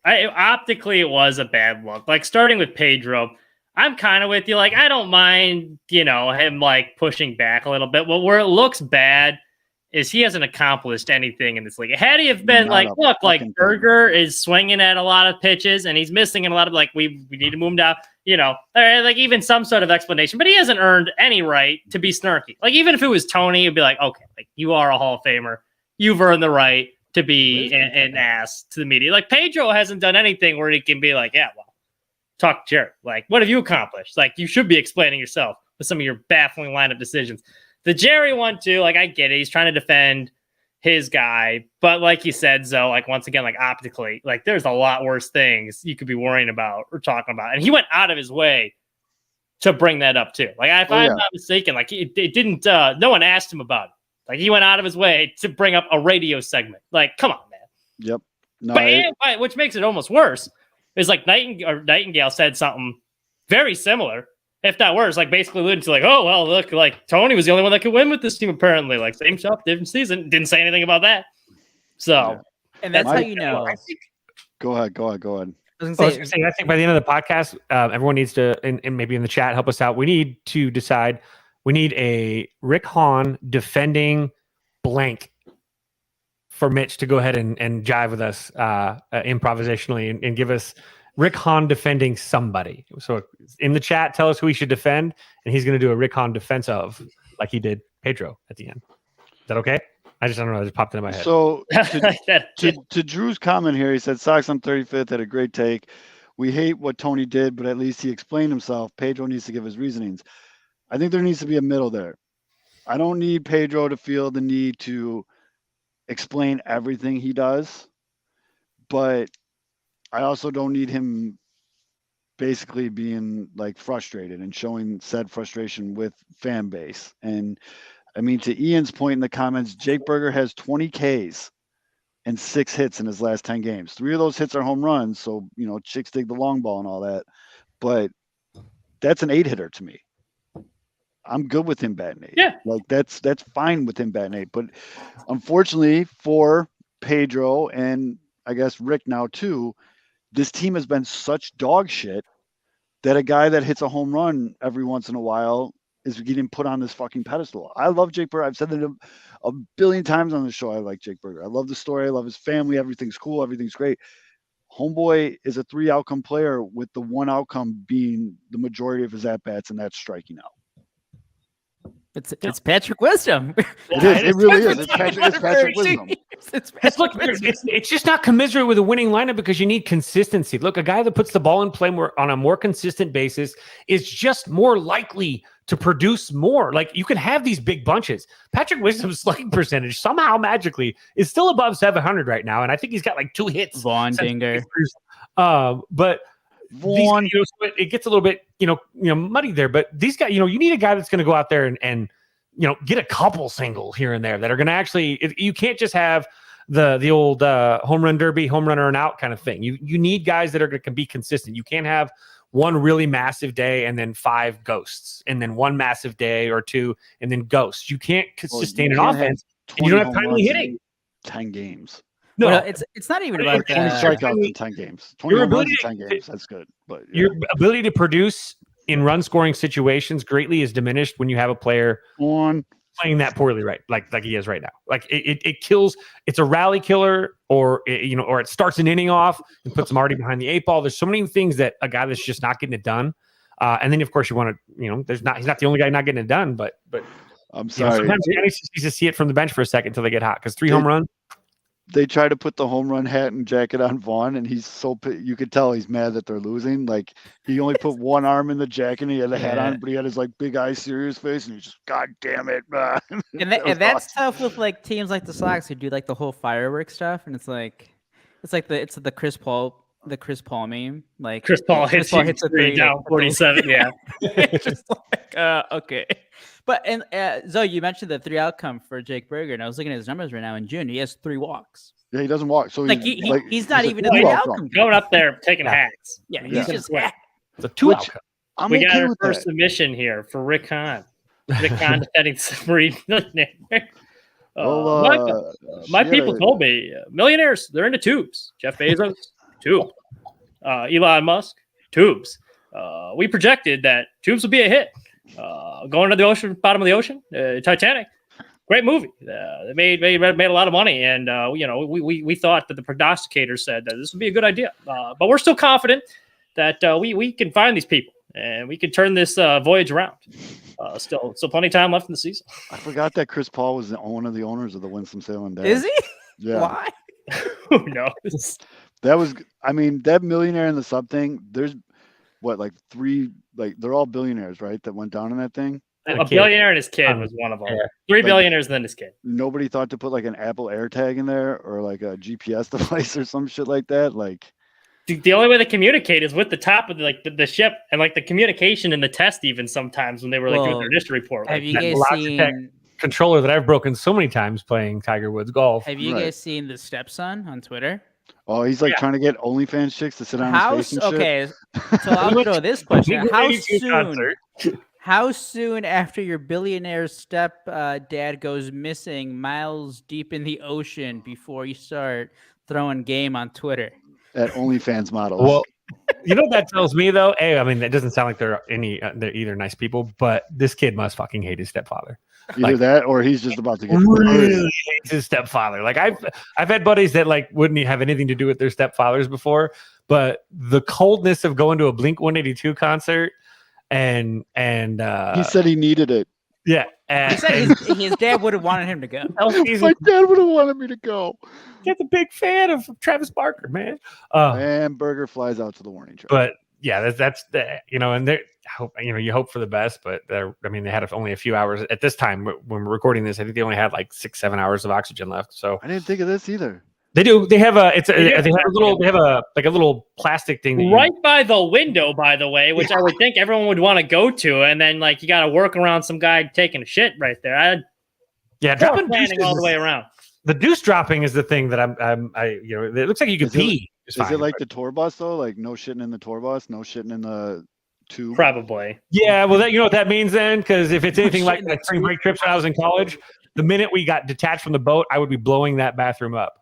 S3: optically it was a bad look. Like starting with Pedro, I'm kind of with you. Like I don't mind, him like pushing back a little bit. Well, where it looks bad is he hasn't accomplished anything in this league. Had he have been like, look, like Berger is swinging at a lot of pitches and he's missing in a lot of we need to move him down, like even some sort of explanation. But he hasn't earned any right to be snarky. Like even if it was Tony, it'd be like, okay, like you are a Hall of Famer, you've earned the right to be an ass to the media. Like Pedro hasn't done anything where he can be like, yeah, well, talk to Jared. Like, what have you accomplished? Like, you should be explaining yourself with some of your baffling lineup decisions. The Jerry one too, like I get it. He's trying to defend his guy, but like you said, Zoe, like once again, like optically, like there's a lot worse things you could be worrying about or talking about. And he went out of his way to bring that up too. Like if I'm not mistaken, like it didn't, no one asked him about it. Like he went out of his way to bring up a radio segment. Like, come on, man.
S2: Yep. No,
S3: but which makes it almost worse is like Nightingale said something very similar, if not worse, like basically alluding to like, oh, well, look, like Tony was the only one that could win with this team, apparently. Like same shop, different season. Didn't say anything about that. So,
S5: and that's how you know.
S2: Go ahead.
S4: I was going to say, I think by the end of the podcast, everyone needs to, and maybe in the chat, help us out. We need to decide. We need a Rick Hahn defending blank for Mitch to go ahead and jive with us improvisationally and give us Rick Hahn defending somebody. So in the chat, tell us who he should defend, and he's going to do a Rick Hahn defense of like he did Pedro at the end. Is that okay? I don't know. It just popped into my head.
S2: So to Drew's comment here, he said, Sox on 35th had a great take. We hate what Tony did, but at least he explained himself. Pedro needs to give his reasonings. I think there needs to be a middle there. I don't need Pedro to feel the need to explain everything he does, but I also don't need him basically being like frustrated and showing said frustration with fan base. And I mean, to Ian's point in the comments, Jake Berger has 20 Ks and 6 hits in his last 10 games. 3 of those hits are home runs. So, chicks dig the long ball and all that, but that's an 8-hitter to me. I'm good with him batting 8.
S3: Yeah.
S2: Like that's fine with him batting 8. But unfortunately for Pedro and I guess Rick now too, this team has been such dog shit that a guy that hits a home run every once in a while is getting put on this fucking pedestal. I love Jake Berger. I've said that a billion times on the show. I like Jake Berger. I love the story. I love his family. Everything's cool. Everything's great. Homeboy is a 3-outcome player with the one outcome being the majority of his at-bats, and that's striking out.
S5: It's Patrick Wisdom.
S2: It is. It really is. It's Patrick Wisdom.
S4: It's just not commensurate with a winning lineup because you need consistency. Look, a guy that puts the ball in play on a more consistent basis is just more likely to produce more. Like you can have these big bunches. Patrick Wisdom's slugging percentage somehow magically is still above 700 right now, and I think he's got like 2 hits.
S5: Vaughn Dinger.
S4: But Vaughn, it gets a little bit, muddy there. But these guys, you need a guy that's going to go out there and get a couple singles here and there that are going to actually. You can't just have the old home run derby, home runner and out kind of thing. You need guys that are going to be consistent. You can't have one really massive day and then 5 ghosts, and then one massive day or 2 and then ghosts. You can't sustain an offense. And you don't have timely hitting.
S2: 10 games.
S5: No, well, it's not even about
S2: 20 strikeouts in 10 games. 20 home runs in 10 games. That's good. But
S4: your ability to produce in run scoring situations greatly is diminished when you have a player playing that poorly, right? Like he is right now. Like it kills. It's a rally killer, or it starts an inning off and puts them already behind the 8 ball. There's so many things that a guy that's just not getting it done. And then of course you want to, he's not the only guy not getting it done, but
S2: I'm sorry.
S4: Sometimes you need to see it from the bench for a second until they get hot because 3 home runs.
S2: They try to put the home run hat and jacket on Vaughn, and he's you could tell he's mad that they're losing. Like he only put one arm in the jacket and he had the hat on, but he had his like big eye serious face, and he's just, God damn it, man.
S5: And that's tough with like teams like the Sox who do like the whole fireworks stuff, and it's the Chris Paul the Chris Paul meme. Like
S3: Chris Paul hits you
S5: hits a
S3: three,
S5: three,
S3: down
S5: like,
S3: 47. Yeah.
S5: it's just like okay. But and Zoe, you mentioned the 3 outcome for Jake Berger, and I was looking at his numbers right now. In June, he has 3 walks.
S2: Yeah, he doesn't walk. So
S5: Like he's not even a
S2: two
S5: 3
S2: outcome.
S5: outcome.
S3: Going up there taking hacks.
S5: Yeah,
S2: Yeah.
S5: he's just
S4: It's a 2
S2: Which-
S4: outcome.
S2: I'm
S3: We got
S2: okay
S3: our
S2: with
S3: first
S2: that.
S3: submission here for Rick Hahn. Rick Hahn defending submarine millionaire. My
S2: she
S3: people
S2: had a-
S3: told me millionaires, they're into tubes. Jeff Bezos, tube. Elon Musk, tubes. We projected that tubes would be a hit. Going to the ocean, bottom of the ocean, Titanic. Great movie. They made a lot of money, and we thought that the prognosticators said that this would be a good idea. But we're still confident that we can find these people and we can turn this voyage around. Still plenty of time left in the season.
S2: I forgot that Chris Paul was one of the owners of the Winston-Salem Dash.
S5: Is he?
S2: Yeah.
S5: Why?
S3: Who knows?
S2: That was, I mean, that millionaire in the sub thing, there's what, like 3, like they're all billionaires, right? That went down in that thing.
S3: A
S4: kid.
S3: billionaire and his kid was one of them.
S4: Yeah.
S3: 3
S2: Like-
S3: billionaires and then his kid.
S2: Nobody thought to put like an Apple AirTag in there or like a GPS device or some shit like that. Like,
S3: The only way they communicate is with the top of the ship, and like the communication in the test, even sometimes when they were like doing
S5: Well,
S3: their history report.
S5: Have
S3: like,
S5: you
S4: that
S5: guys
S4: Logitech
S5: seen?
S4: Controller that I've broken so many times playing Tiger Woods golf.
S5: Have you
S2: Right.
S5: guys seen the stepson on Twitter?
S2: oh, he's like
S3: Yeah.
S2: trying to get OnlyFans chicks to sit on
S5: How
S2: his face and shit.
S5: okay? So I'll throw this question: How
S4: 82
S5: soon?
S4: concert.
S5: How soon after your billionaire step dad goes missing, miles deep in the ocean, before you start throwing game on Twitter?
S2: At OnlyFans models.
S4: Well, you know what that tells me though? Hey, I mean, that doesn't sound like they're either nice people, but this kid must fucking hate his stepfather.
S2: either
S4: like-
S2: that or he's just about to get
S4: Really hates his stepfather. Like I've had buddies that like wouldn't have anything to do with their stepfathers before, but the coldness of going to a Blink 182 concert and
S2: He said he needed it.
S4: yeah,
S5: He
S4: and,
S5: said his dad would have wanted him to go.
S4: he's
S2: My dad would have wanted me to go.
S4: a big fan of Travis Barker, man.
S2: And Burger flies out to the warning track.
S4: But yeah, that's and they hope you hope for the best, but I mean they had only a few hours at this time when we're recording this. I think they only had like 6-7 hours of oxygen left. So
S2: I didn't think of this either.
S4: they do. They have a
S3: They do.
S4: little plastic thing that you-
S3: right by the window, by the way, which I would think everyone would want to go to, and then like you got to work around some guy taking a shit right there.
S4: yeah dropping
S3: Planning all the way around.
S4: The deuce dropping is the thing that it looks like you can
S2: Is it-
S4: pee. just
S2: Is
S4: fine,
S2: it like
S4: but-
S2: the tour bus though? Like no shitting in the tour bus, no shitting in the tube.
S3: Probably.
S4: Yeah, well, that you know what that means then, because if it's anything like
S5: Shit in
S4: that
S5: the
S4: spring break trips when I was in college, the minute we got detached from the boat, I would be blowing that bathroom up,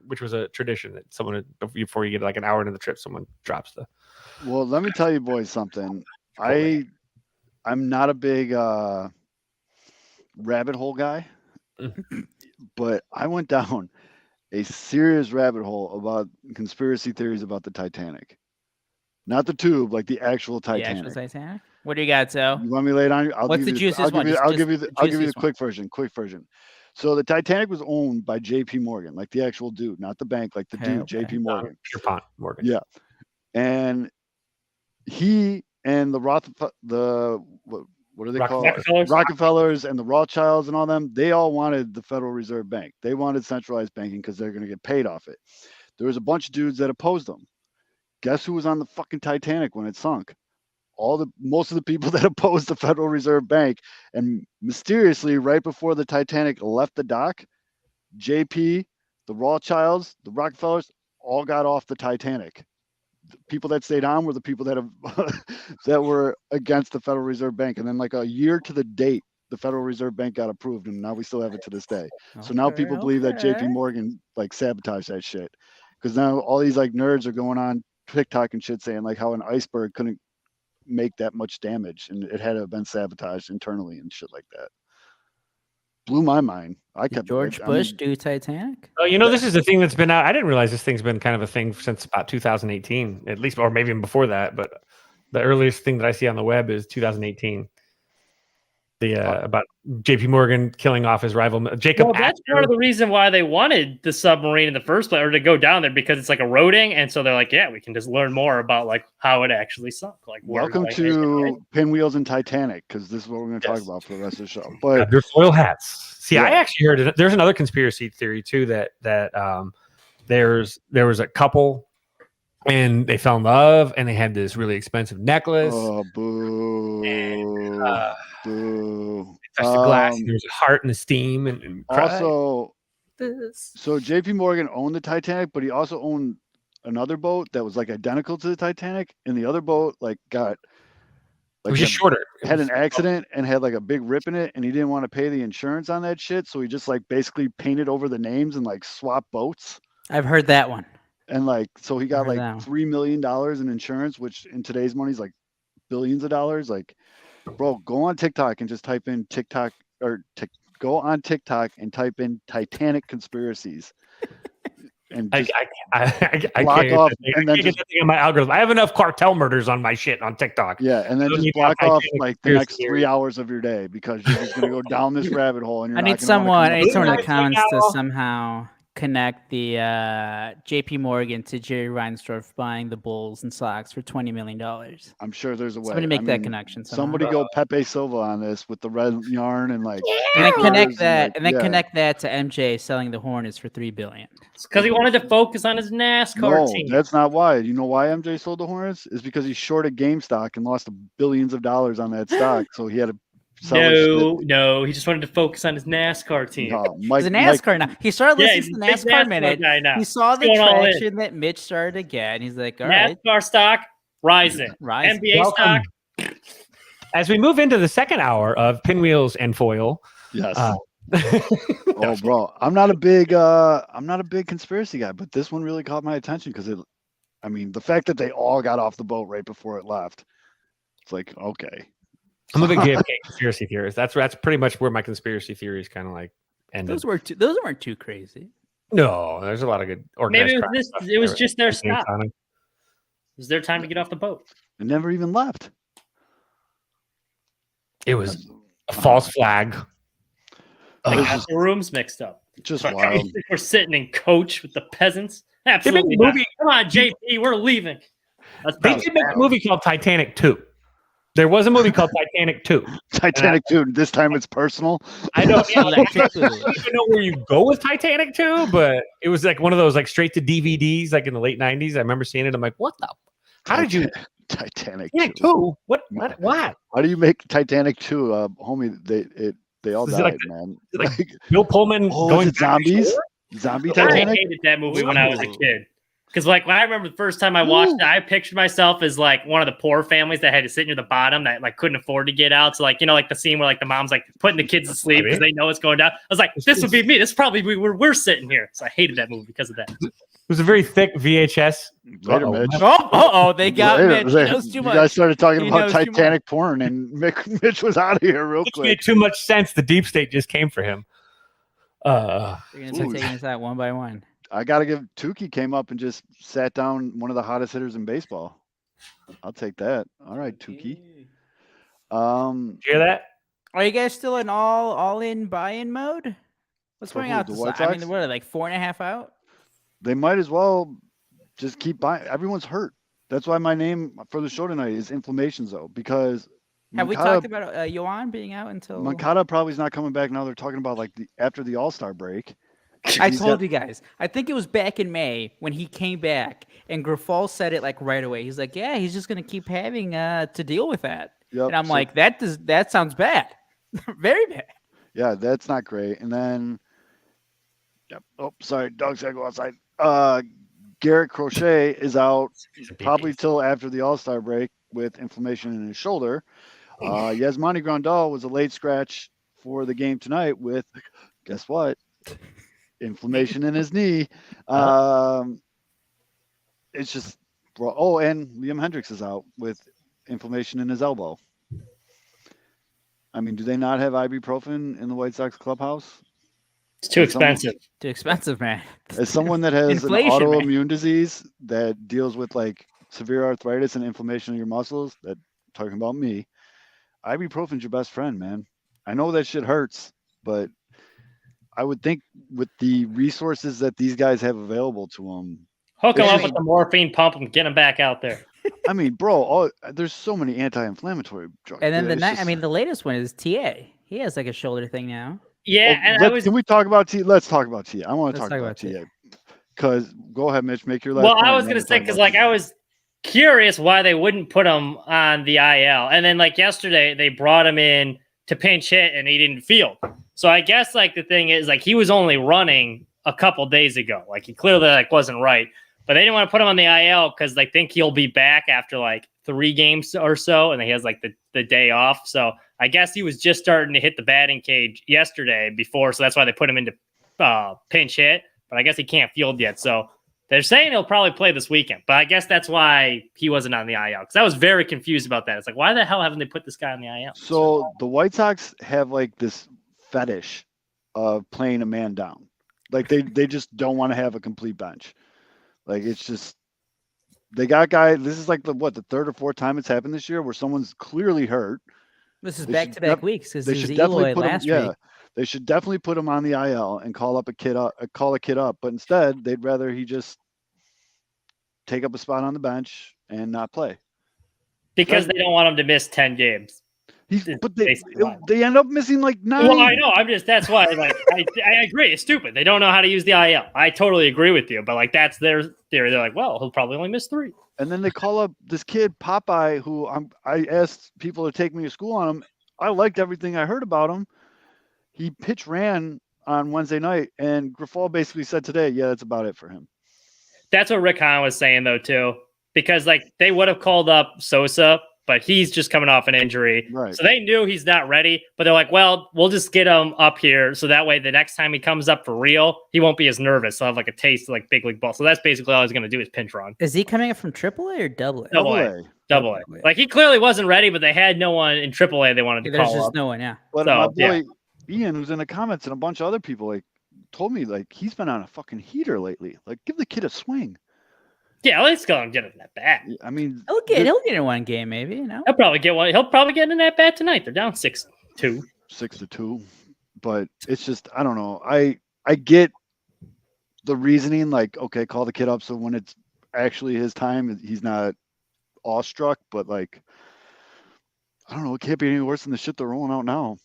S4: which was a tradition that someone before you get like an hour into the trip, someone drops the.
S2: Well, let me tell you boys something. I'm not a big rabbit hole guy, but I went down a serious rabbit hole about conspiracy theories about the Titanic. Not the tube, like the actual
S5: The
S2: Titanic.
S5: actual Titanic. What do you got, so?
S2: You want me to lay it on you? I'll
S5: What's
S2: give
S5: the
S2: you
S5: juiciest one?
S2: I'll
S5: Just
S2: give you the
S5: the
S2: I'll give you the
S5: juiciest
S2: quick version. So the Titanic was owned by J.P. Morgan, like the actual dude, not the bank, like the
S5: Okay,
S2: dude,
S5: okay.
S2: J.P. Morgan.
S4: Pierpont Morgan.
S2: Yeah. And he and the what are they called?
S3: Rockefellers?
S2: Rockefellers and the Rothschilds and all them, they all wanted the Federal Reserve Bank. They wanted centralized banking because they're going to get paid off it. There was a bunch of dudes that opposed them. Guess who was on the fucking Titanic when it sunk? Most of the people that opposed the Federal Reserve Bank. And mysteriously, right before the Titanic left the dock, JP, the Rothschilds, the Rockefellers, all got off the Titanic. The people that stayed on were the people that that were against the Federal Reserve Bank. And then like a year to the date, the Federal Reserve Bank got approved, and now we still have it to this day. So now people believe that JP Morgan like sabotaged that shit. Because now all these like nerds are going on TikTok and shit saying like how an iceberg couldn't make that much damage and it had to have been sabotaged internally and shit like that. Blew my mind. I
S5: Did
S2: kept
S5: George
S2: I
S5: Bush
S2: mean,
S5: do Titanic?
S4: Oh, this is the thing that's been out. I didn't realize this thing's been kind of a thing since about 2018, at least, or maybe even before that. But the earliest thing that I see on the web is 2018. About J.P. Morgan killing off his rival Jacob.
S3: Well, that's part of the reason why they wanted the submarine in the first place, or to go down there, because it's like eroding, and so they're like, yeah, we can just learn more about like how it actually sunk. Like,
S2: welcome to Pinwheels and Titanic, because this is what we're going to talk about for the rest of the show. But
S4: their foil hats. See,
S2: Yeah.
S4: I actually heard it. There's another conspiracy theory too that there was a couple and they fell in love, and they had this really expensive necklace.
S2: Oh, boo. Boo.
S4: They touched the glass, and there was a heart and a steam, and cried.
S2: Also,
S4: This.
S2: so JP Morgan owned the Titanic, but he also owned another boat that was like identical to the Titanic, and the other boat like got
S4: It was just shorter.
S2: had an accident and had like a big rip in it, and he didn't want to pay the insurance on that shit, so he just like basically painted over the names and like swapped boats.
S5: I've heard that one.
S2: And like, so he got
S5: Heard
S2: like
S5: that one.
S2: $3 million in insurance, which in today's money is like billions of dollars. Like, bro, go on TikTok and just type in TikTok go on TikTok and type in Titanic conspiracies. And just
S4: I
S2: block
S4: can't,
S2: off
S4: I
S2: and then
S4: can't
S2: just,
S4: get that thing on my algorithm. I have enough cartel murders on my shit on TikTok.
S2: yeah, and then
S4: don't
S2: just
S4: need
S2: block
S4: that
S2: off
S4: Titanic
S2: like the next
S4: conspiracy
S2: 3 hours of your day because you're just gonna go down this rabbit hole and you're
S5: I
S2: not
S5: need
S2: gonna
S5: someone.
S2: wanna
S5: I
S2: come
S5: need
S2: up
S5: someone in
S2: with
S5: the
S2: it.
S5: comments to
S4: now.
S5: somehow connect the JP Morgan to Jerry Reinsdorf buying the Bulls and Sox for $20 million.
S2: I'm sure there's a way.
S5: Somebody make that connection. Somehow.
S2: Somebody go Pepe Silva on this with the red yarn and like
S5: And then connect
S2: stickers
S5: that,
S2: like,
S5: and then
S2: yeah.
S5: connect that to MJ selling the Hornets for $3 billion.
S3: It's because he wanted to focus on his NASCAR
S2: No,
S3: team.
S2: that's not why. You know why MJ sold the Hornets? Is because he shorted GameStop and lost billions of dollars on that stock. So he had to sell his shit.
S3: No, he just wanted to focus on his NASCAR team.
S2: No,
S5: He's
S2: Mike,
S5: a NASCAR now. He started
S3: Yeah,
S5: listening
S3: he's
S5: to
S3: a big
S5: NASCAR
S3: NASCAR
S5: Minute.
S3: guy now.
S5: He saw the
S3: He's going all in.
S5: traction that Mitch started to get, and he's like, "All right,
S3: NASCAR stock rising.
S5: rise."
S3: NBA
S4: Welcome.
S3: stock.
S4: As we move into the second hour of Pinwheels and Foil,
S2: yes.
S4: uh,
S2: Oh, bro, I'm not a big conspiracy guy, but this one really caught my attention because the fact that they all got off the boat right before it left, it's like, okay.
S4: I'm a big JFK conspiracy theorist. That's pretty much where my conspiracy theories kind of like ended.
S5: Those weren't too crazy.
S4: No, there's a lot of good
S3: Maybe
S4: organized
S3: it was,
S4: crime
S3: it was
S4: stuff.
S3: just their
S4: Everything's
S3: stop.
S4: on
S3: It was their time to get off the boat.
S2: It never even left.
S4: It was a false flag.
S3: They
S2: It's
S3: got
S2: just,
S3: the rooms mixed up.
S2: just
S3: Sorry,
S2: wild.
S3: we're sitting in coach with the peasants.
S4: They made
S3: Absolutely
S4: a
S3: not.
S4: movie.
S3: Come on, JP, we're leaving. That's
S4: They
S3: probably
S4: did make a movie called Titanic 2. There was a movie called Titanic 2.
S2: Titanic 2. This time it's personal.
S4: I know. I
S5: Electric
S4: don't even know where you go with Titanic 2, but it was like one of those like straight to DVDs, like in the late 90s. I remember seeing it. I'm like, what the? How did you?
S2: Titanic
S4: Titanic
S2: 2?
S4: 2? What?
S2: How do you make Titanic 2? Homie, they all
S4: Is it
S2: died,
S4: like
S2: man.
S4: like Bill Pullman
S2: Oh,
S4: going
S2: is it
S4: back to
S2: zombies?
S4: shore?
S2: Zombie
S3: I
S2: Titanic?
S3: hated that movie when I was a kid. Because, like, when I remember the first time I watched it, I pictured myself as, like, one of the poor families that had to sit near the bottom that, like, couldn't afford to get out. So, like, you know, like the scene where, like, the mom's, like, putting the kids to sleep because they know it's going down. I was like, this would be me. This is probably where we're sitting here. So I hated that movie because of that.
S4: It was a very thick VHS.
S2: Later,
S4: Uh-oh.
S2: Mitch.
S5: Oh, they got
S2: Later,
S5: Mitch.
S2: later.
S5: He knows too
S2: You
S5: much.
S2: guys started talking
S5: He
S2: about
S5: knows too much.
S2: Titanic porn, and Mitch was out of here real
S4: Which
S2: quick.
S4: made too much sense. The deep state just came for him.
S5: We're gonna start
S2: Ooh.
S5: taking this out one by one.
S2: I got to give Tukey came up and just sat down one of the hottest hitters in baseball. I'll take that. All right, Tukey.
S4: Did you hear that?
S5: Are you guys still in all in buy-in mode? What's
S2: For
S5: going
S2: who,
S5: out?
S2: the
S5: this
S2: White
S5: I mean,
S2: Sox?
S5: what are they, like 4.5 out?
S2: They might as well just keep buying. Everyone's hurt. That's why my name for the show tonight is Inflammation Zone, because
S5: Have we
S2: Moncada-
S5: talked about Yoan being out until?
S2: Moncada probably is not coming back now. They're talking about like after the All-Star break.
S5: I
S2: He's
S5: told
S2: got-
S5: you guys. I think it was back in May when he came back, and Grafal said it like right away. He's like, "Yeah, he's just gonna keep having to deal with that."
S2: Yep,
S5: And I'm
S2: so-
S5: like, that sounds bad, very bad.
S2: Yeah, that's not great. And then, yep. Oh, sorry, dog's gotta go outside. Garrett Crochet is out probably till after the All-Star break with inflammation in his shoulder. Yasmani Grandal was a late scratch for the game tonight with, guess what? Inflammation in his knee. It's just, bro. Oh, and Liam Hendricks is out with inflammation in his elbow. I mean, do they not have ibuprofen in the White Sox clubhouse?
S3: It's too expensive.
S5: Too expensive, man.
S2: As someone that has
S5: Inflation,
S2: an
S5: man.
S2: autoimmune disease that deals with like severe arthritis and inflammation in your muscles, that talking about me, ibuprofen's your best friend, man. I know that shit hurts, but I would think with the resources that these guys have available to them,
S3: Hook him
S2: This
S3: up
S2: is-
S3: with the morphine pump and get him back out there.
S2: I mean, bro, there's so many anti-inflammatory drugs.
S5: And then
S2: dude, it's just-
S5: the latest one is TA. He has like a shoulder thing now.
S3: Yeah, and I was
S2: Can we talk about T? Let's talk about T. I want to
S5: Let's
S2: talk
S5: talk
S2: about
S5: about
S2: T. Because go ahead, Mitch, make your last
S3: Well,
S2: point.
S3: I was
S2: and
S3: gonna
S2: then
S3: say
S2: we'll talk
S3: because
S2: about
S3: like I was curious why they wouldn't put him on the IL, and then like yesterday they brought him in to pinch hit and he didn't field. So I guess like the thing is like he was only running a couple days ago. Like he clearly like wasn't right, but they didn't want to put him on the IL because they think he'll be back after like 3 games or so, and he has like the day off. So I guess he was just starting to hit the batting cage yesterday before, so that's why they put him into pinch hit. But I guess he can't field yet, so they're saying he'll probably play this weekend. But I guess that's why he wasn't on the IL because I was very confused about that. It's like, why the hell haven't they put this guy on the IL?
S2: So the White Sox have like this fetish of playing a man down. Like they just don't want to have a complete bench. Like it's just they got guys. This is like the third or fourth time it's happened this year where someone's clearly hurt.
S5: This is
S2: They
S5: back
S2: should
S5: to back
S2: def-
S5: weeks because
S2: They
S5: it was
S2: should definitely
S5: Eloy
S2: put him.
S5: last
S2: Yeah,
S5: week.
S2: they should definitely put him on the IL and call up a kid up. Call a kid up. But instead, they'd rather he just take up a spot on the bench and not play.
S3: Because they don't want him to miss 10 games.
S2: But
S3: basically why.
S2: they end up missing like 9.
S3: Well, I know. That's why like I agree. It's stupid. They don't know how to use the IL. I totally agree with you. But like that's their theory. They're like, well, he'll probably only miss 3.
S2: And then they call up this kid Popeye, who I asked people to take me to school on him. I liked everything I heard about him. He pitch ran on Wednesday night, and Grifol basically said today, yeah, that's about it for him.
S3: That's what Rick Hahn was saying though too, because like they would have called up Sosa, but he's just coming off an injury.
S2: Right.
S3: So they knew he's not ready, but they're like, well, we'll just get him up here so that way the next time he comes up for real, he won't be as nervous. He'll have like a taste of like big league ball. So that's basically all he's going to do is pinch run.
S5: Is he coming up from AAA or AA?
S3: Double A. Like he clearly wasn't ready, but they had no one in AAA they wanted to
S5: There's
S3: call
S5: just
S3: up.
S5: no one, yeah.
S2: But
S3: So,
S2: my boy Ian, who's in the comments, and a bunch of other people like told me like he's been on a fucking heater lately. Like give the kid a swing.
S3: Yeah, let's go and get him that bat.
S2: I mean,
S5: He'll get in one game, maybe. You know,
S3: He'll probably get one. He'll probably get in that bat tonight. They're down 6-2.
S2: 6-2, but it's just I don't know. I get the reasoning, like okay, call the kid up so when it's actually his time, he's not awestruck. But like, I don't know. It can't be any worse than the shit they're rolling out now.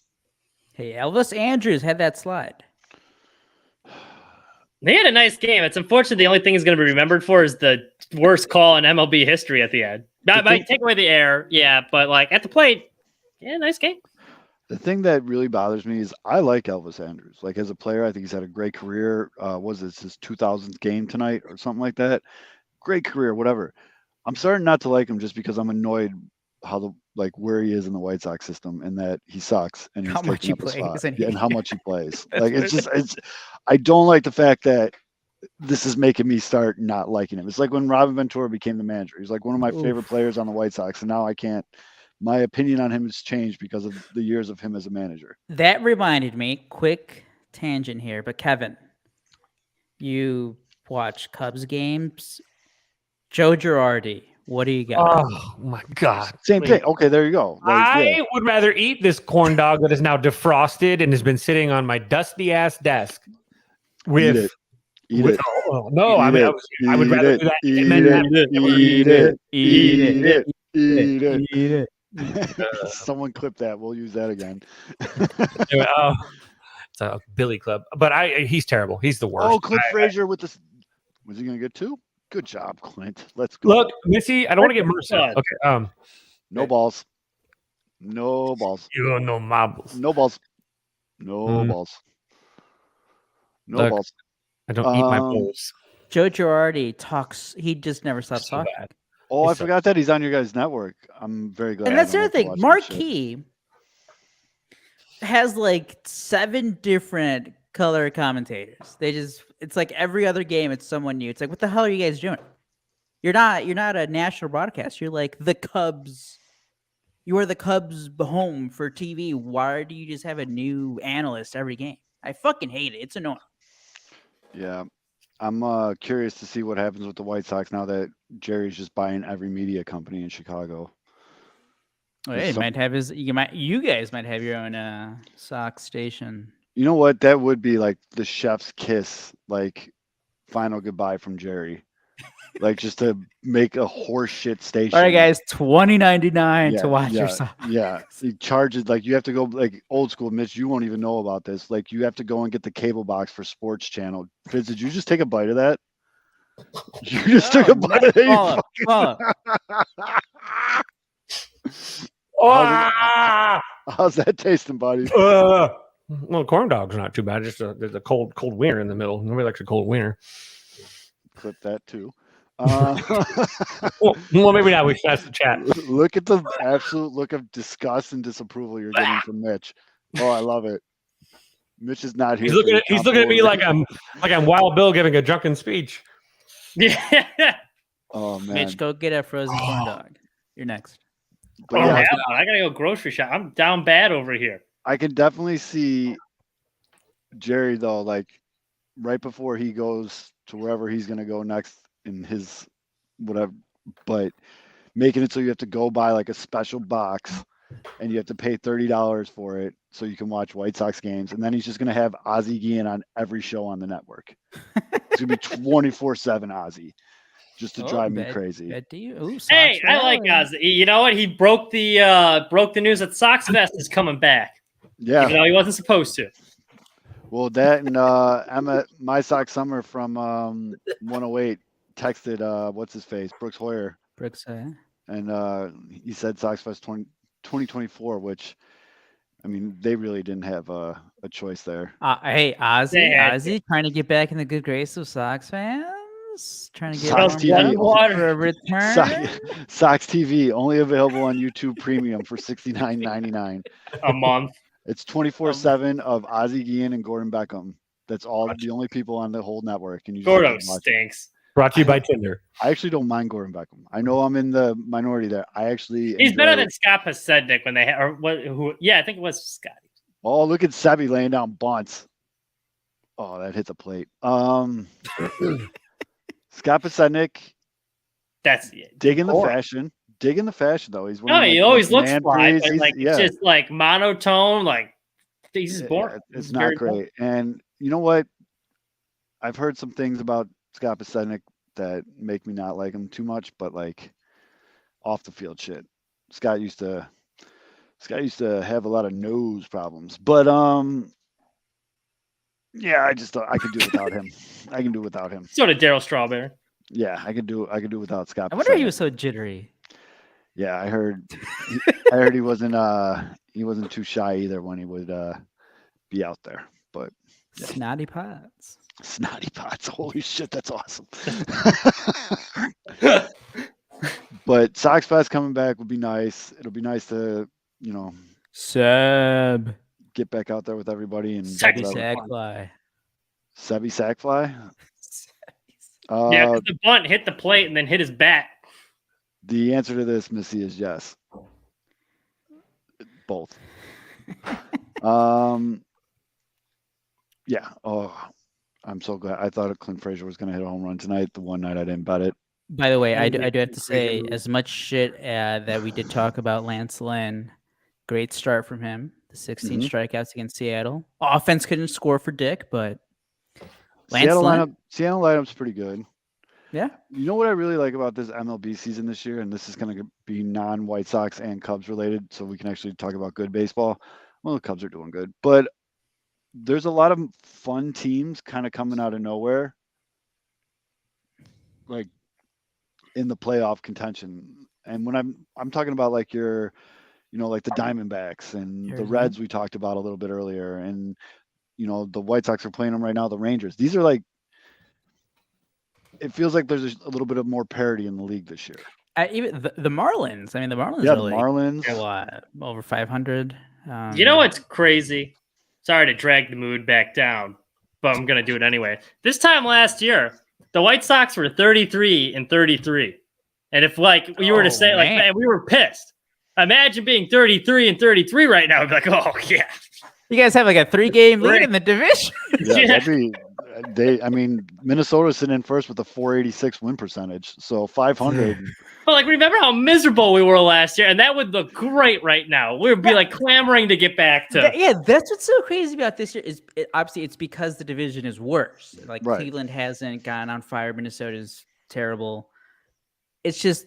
S5: hey, Elvis Andrews had that slide.
S3: They had a nice game. It's unfortunate the only thing he's going to be remembered for is the worst call in MLB history at the end. That might take away the air, yeah, but like at the plate, yeah, nice game.
S2: The thing that really bothers me is I like Elvis Andrews. Like as a player, I think he's had a great career. Was this his 2000th game tonight or something like that? Great career, whatever. I'm starting not to like him just because I'm annoyed how where he is in the White Sox system and that he sucks and he's
S5: How much
S2: taking
S5: he
S2: up a
S5: plays
S2: spot.
S5: and
S2: And how much he plays. Like it's I don't like the fact that this is making me start not liking him. It's like when Robin Ventura became the manager. He's like one of my favorite players on the White Sox, and now I can't. My opinion on him has changed because of the years of him as a manager.
S5: That reminded me, quick tangent here, but Kevin, you watch Cubs games. Joe Girardi, what do you got?
S4: Oh my god!
S2: Same thing. Okay, there you go.
S4: I would rather eat this corn dog that is now defrosted and has been sitting on my dusty ass desk. With
S2: Eat it.
S4: Oh, no, I mean, I would rather do that.
S2: Eat it. Someone clip that. We'll use that again.
S4: It's a Billy Club, but he's terrible. He's the worst.
S2: Oh, Clint Frazier with this. Was he going to get 2? Good job, Clint. Let's go.
S4: Look, Missy, I don't want to get Mercer. Okay.
S2: No balls. No balls.
S4: You no marbles.
S2: No balls. No balls. No
S4: Look,
S2: balls.
S4: I don't eat my balls.
S5: Joe Girardi talks. He just never stops talking.
S4: Bad.
S2: Oh, I forgot that he's on your guys' network. I'm very glad.
S5: And that's the other thing. Marquee has like 7 different color commentators. It's like every other game, it's someone new. It's like, what the hell are you guys doing? You're not a national broadcast. You're like the Cubs. You are the Cubs home for TV. Why do you just have a new analyst every game? I fucking hate it. It's annoying.
S2: Yeah. I'm curious to see what happens with the White Sox now that Jerry's just buying every media company in Chicago.
S5: Well, you guys might have your own Sox station.
S2: You know what? That would be like the chef's kiss, like final goodbye from Jerry. Like just to make a horseshit station.
S5: All right, guys, $20.99 to watch your Sox.
S2: Yeah, he charges like you have to go like old school. Mitch, you won't even know about this. Like you have to go and get the cable box for Sports Channel. Fitz, did you just take a bite of that? You just took a bite of
S5: Follow, follow.
S2: How's that tasting, buddy?
S4: Well, corn dog's not too bad. Just there's a cold wiener in the middle. Nobody likes a cold wiener.
S2: Clip that too.
S4: Well, maybe not. We should ask the chat.
S2: Look at the absolute look of disgust and disapproval you're getting from Mitch. Oh, I love it. Mitch is not here.
S4: He's looking at me like I'm Wild Bill giving a drunken speech.
S3: Yeah.
S2: Oh man,
S5: Mitch, go get a frozen corn dog. You're next.
S2: But
S3: Oh,
S2: yeah,
S3: hell no, I gotta go grocery shop. I'm down bad over here.
S2: I can definitely see Jerry though, like right before he goes to wherever he's gonna go next in his whatever, but making it so you have to go buy like a special box and you have to pay $30 for it so you can watch White Sox games, and then he's just gonna have Ozzie Guillen on every show on the network. It's gonna be 24/7 Ozzie, just to drive me crazy.
S3: Hey, I like Ozzy. You know what? He broke the news that Sox Fest is coming back.
S2: Yeah.
S3: Even though he wasn't supposed to.
S2: Well, that and Emma, my Sox Summer from 108 texted what's his face, Brooks Hoyer, and he said Sox Fest 2024, which I mean they really didn't have a choice there.
S5: Hey, Ozzy trying to get back in the good grace of Sox fans, trying to get
S2: Sox TV
S5: for a return.
S2: Sox TV only available on YouTube Premium for $69.99
S3: a month.
S2: It's 24/7 of Ozzie Guillen and Gordon Beckham. That's all the only people on the whole network. And you
S3: Gordo stinks.
S4: Brought to you by Tinder.
S2: I actually don't mind Gordon Beckham. I know I'm in the minority there.
S3: He's better than Scott Pasednik when they I think it was Scotty.
S2: Oh, look at Sebi laying down bunts. Oh, that hit the plate. Scott Pasednik.
S3: That's it.
S2: Digging the fashion. Digging the fashion though. He's
S3: he always looks fly, but
S2: it's
S3: just like monotone, like he's just boring.
S2: It's not great. Boring. And you know what? I've heard some things about Scott Pasednik that make me not like him too much, but like off the field shit. Scott used to have a lot of nose problems. But yeah, I just thought I could do without him. I can do without him.
S3: So did Darryl Strawberry.
S2: Yeah, I could do without Scott.
S5: I wonder he was so jittery.
S2: Yeah, I heard he wasn't too shy either when he would be out there. But
S5: yeah. Snotty Pots.
S2: Holy shit, that's awesome. But Sox Fest coming back would be nice. It'll be nice to,
S5: Seb
S2: get back out there with everybody and
S5: Sebby Sackfly.
S2: Sebby Sackfly?
S3: Yeah, because the bunt hit the plate and then hit his bat.
S2: The answer to this, Missy, is yes. Both. Yeah. Oh, I'm so glad. I thought Clint Frazier was going to hit a home run tonight. The one night I didn't bet it.
S5: By the way, I do have to say, as much shit that we did talk about Lance Lynn, great start from him. The 16 strikeouts against Seattle. Offense couldn't score for Dick, but
S2: Seattle lineup's pretty good.
S5: Yeah.
S2: You know what I really like about this MLB season this year, and this is going to be non-White Sox and Cubs related, so we can actually talk about good baseball. Well, the Cubs are doing good, but there's a lot of fun teams kind of coming out of nowhere, like in the playoff contention. And when I'm talking about like your, like the Diamondbacks and the Reds we talked about a little bit earlier, and the White Sox are playing them right now. The Rangers. These are like. It feels like there's a little bit of more parity in the league this year.
S5: Even the Marlins. I mean, the Marlins.
S2: Yeah,
S5: really,
S2: the Marlins.
S5: A lot over 500.
S3: You know what's crazy? Sorry to drag the mood back down, but I'm gonna do it anyway. This time last year, the White Sox were 33-33, and if like you were to say like, man, we were pissed. Imagine being 33-33 right now. I'd be like, oh yeah.
S5: You guys have like a 3-game lead in the division.
S2: Yeah. Minnesota's sitting in first with a 486 win percentage, so 500.
S3: But like, remember how miserable we were last year, and that would look great right now. We would be like clamoring to get back to.
S5: Yeah, that's what's so crazy about this year is obviously it's because the division is worse. Like Cleveland hasn't gone on fire, Minnesota's terrible. It's just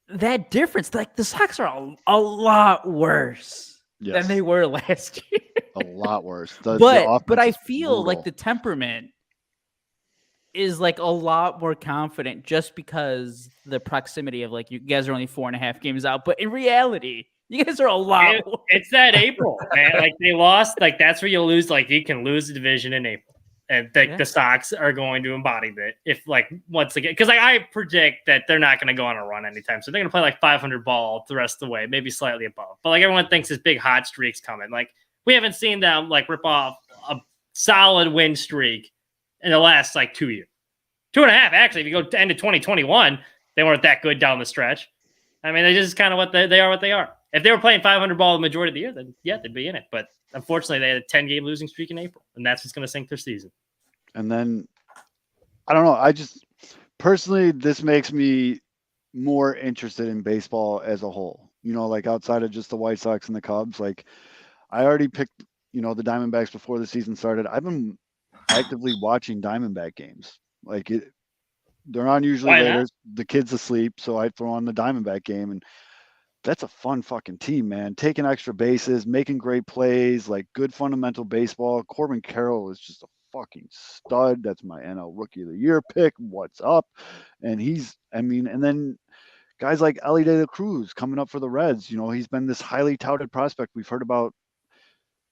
S5: that difference. Like the Sox are a lot worse than they were last year.
S2: A lot worse.
S5: But I feel like the temperament is like a lot more confident just because the proximity of like you guys are only 4.5 games out, but in reality, you guys are a lot.
S3: It's that April, man. Like they lost. Like that's where you'll lose. Like you can lose the division in April, and the Sox are going to embody that. If like once again, because like I predict that they're not going to go on a run anytime, so they're going to play like 500 ball the rest of the way, maybe slightly above. But like everyone thinks this big hot streak's coming. Like we haven't seen them like rip off a solid win streak in the last like 2 years, 2.5 actually. If you go to end of 2021, they weren't that good down the stretch. I mean, they just kind of what they are. What they are. If they were playing 500 ball the majority of the year, then yeah, they'd be in it. But unfortunately, they had a 10-game losing streak in April, and that's what's going to sink their season.
S2: And then, I don't know. I just personally, this makes me more interested in baseball as a whole. You know, like outside of just the White Sox and the Cubs. Like, I already picked, the Diamondbacks before the season started. I've been actively watching Diamondback games. Like, they're on usually later. The kid's asleep, so I throw on the Diamondback game, and that's a fun fucking team, man. Taking extra bases, making great plays, like good fundamental baseball. Corbin Carroll is just a fucking stud. That's my NL Rookie of the Year pick. What's up? And and then guys like Ellie De La Cruz coming up for the Reds. He's been this highly touted prospect we've heard about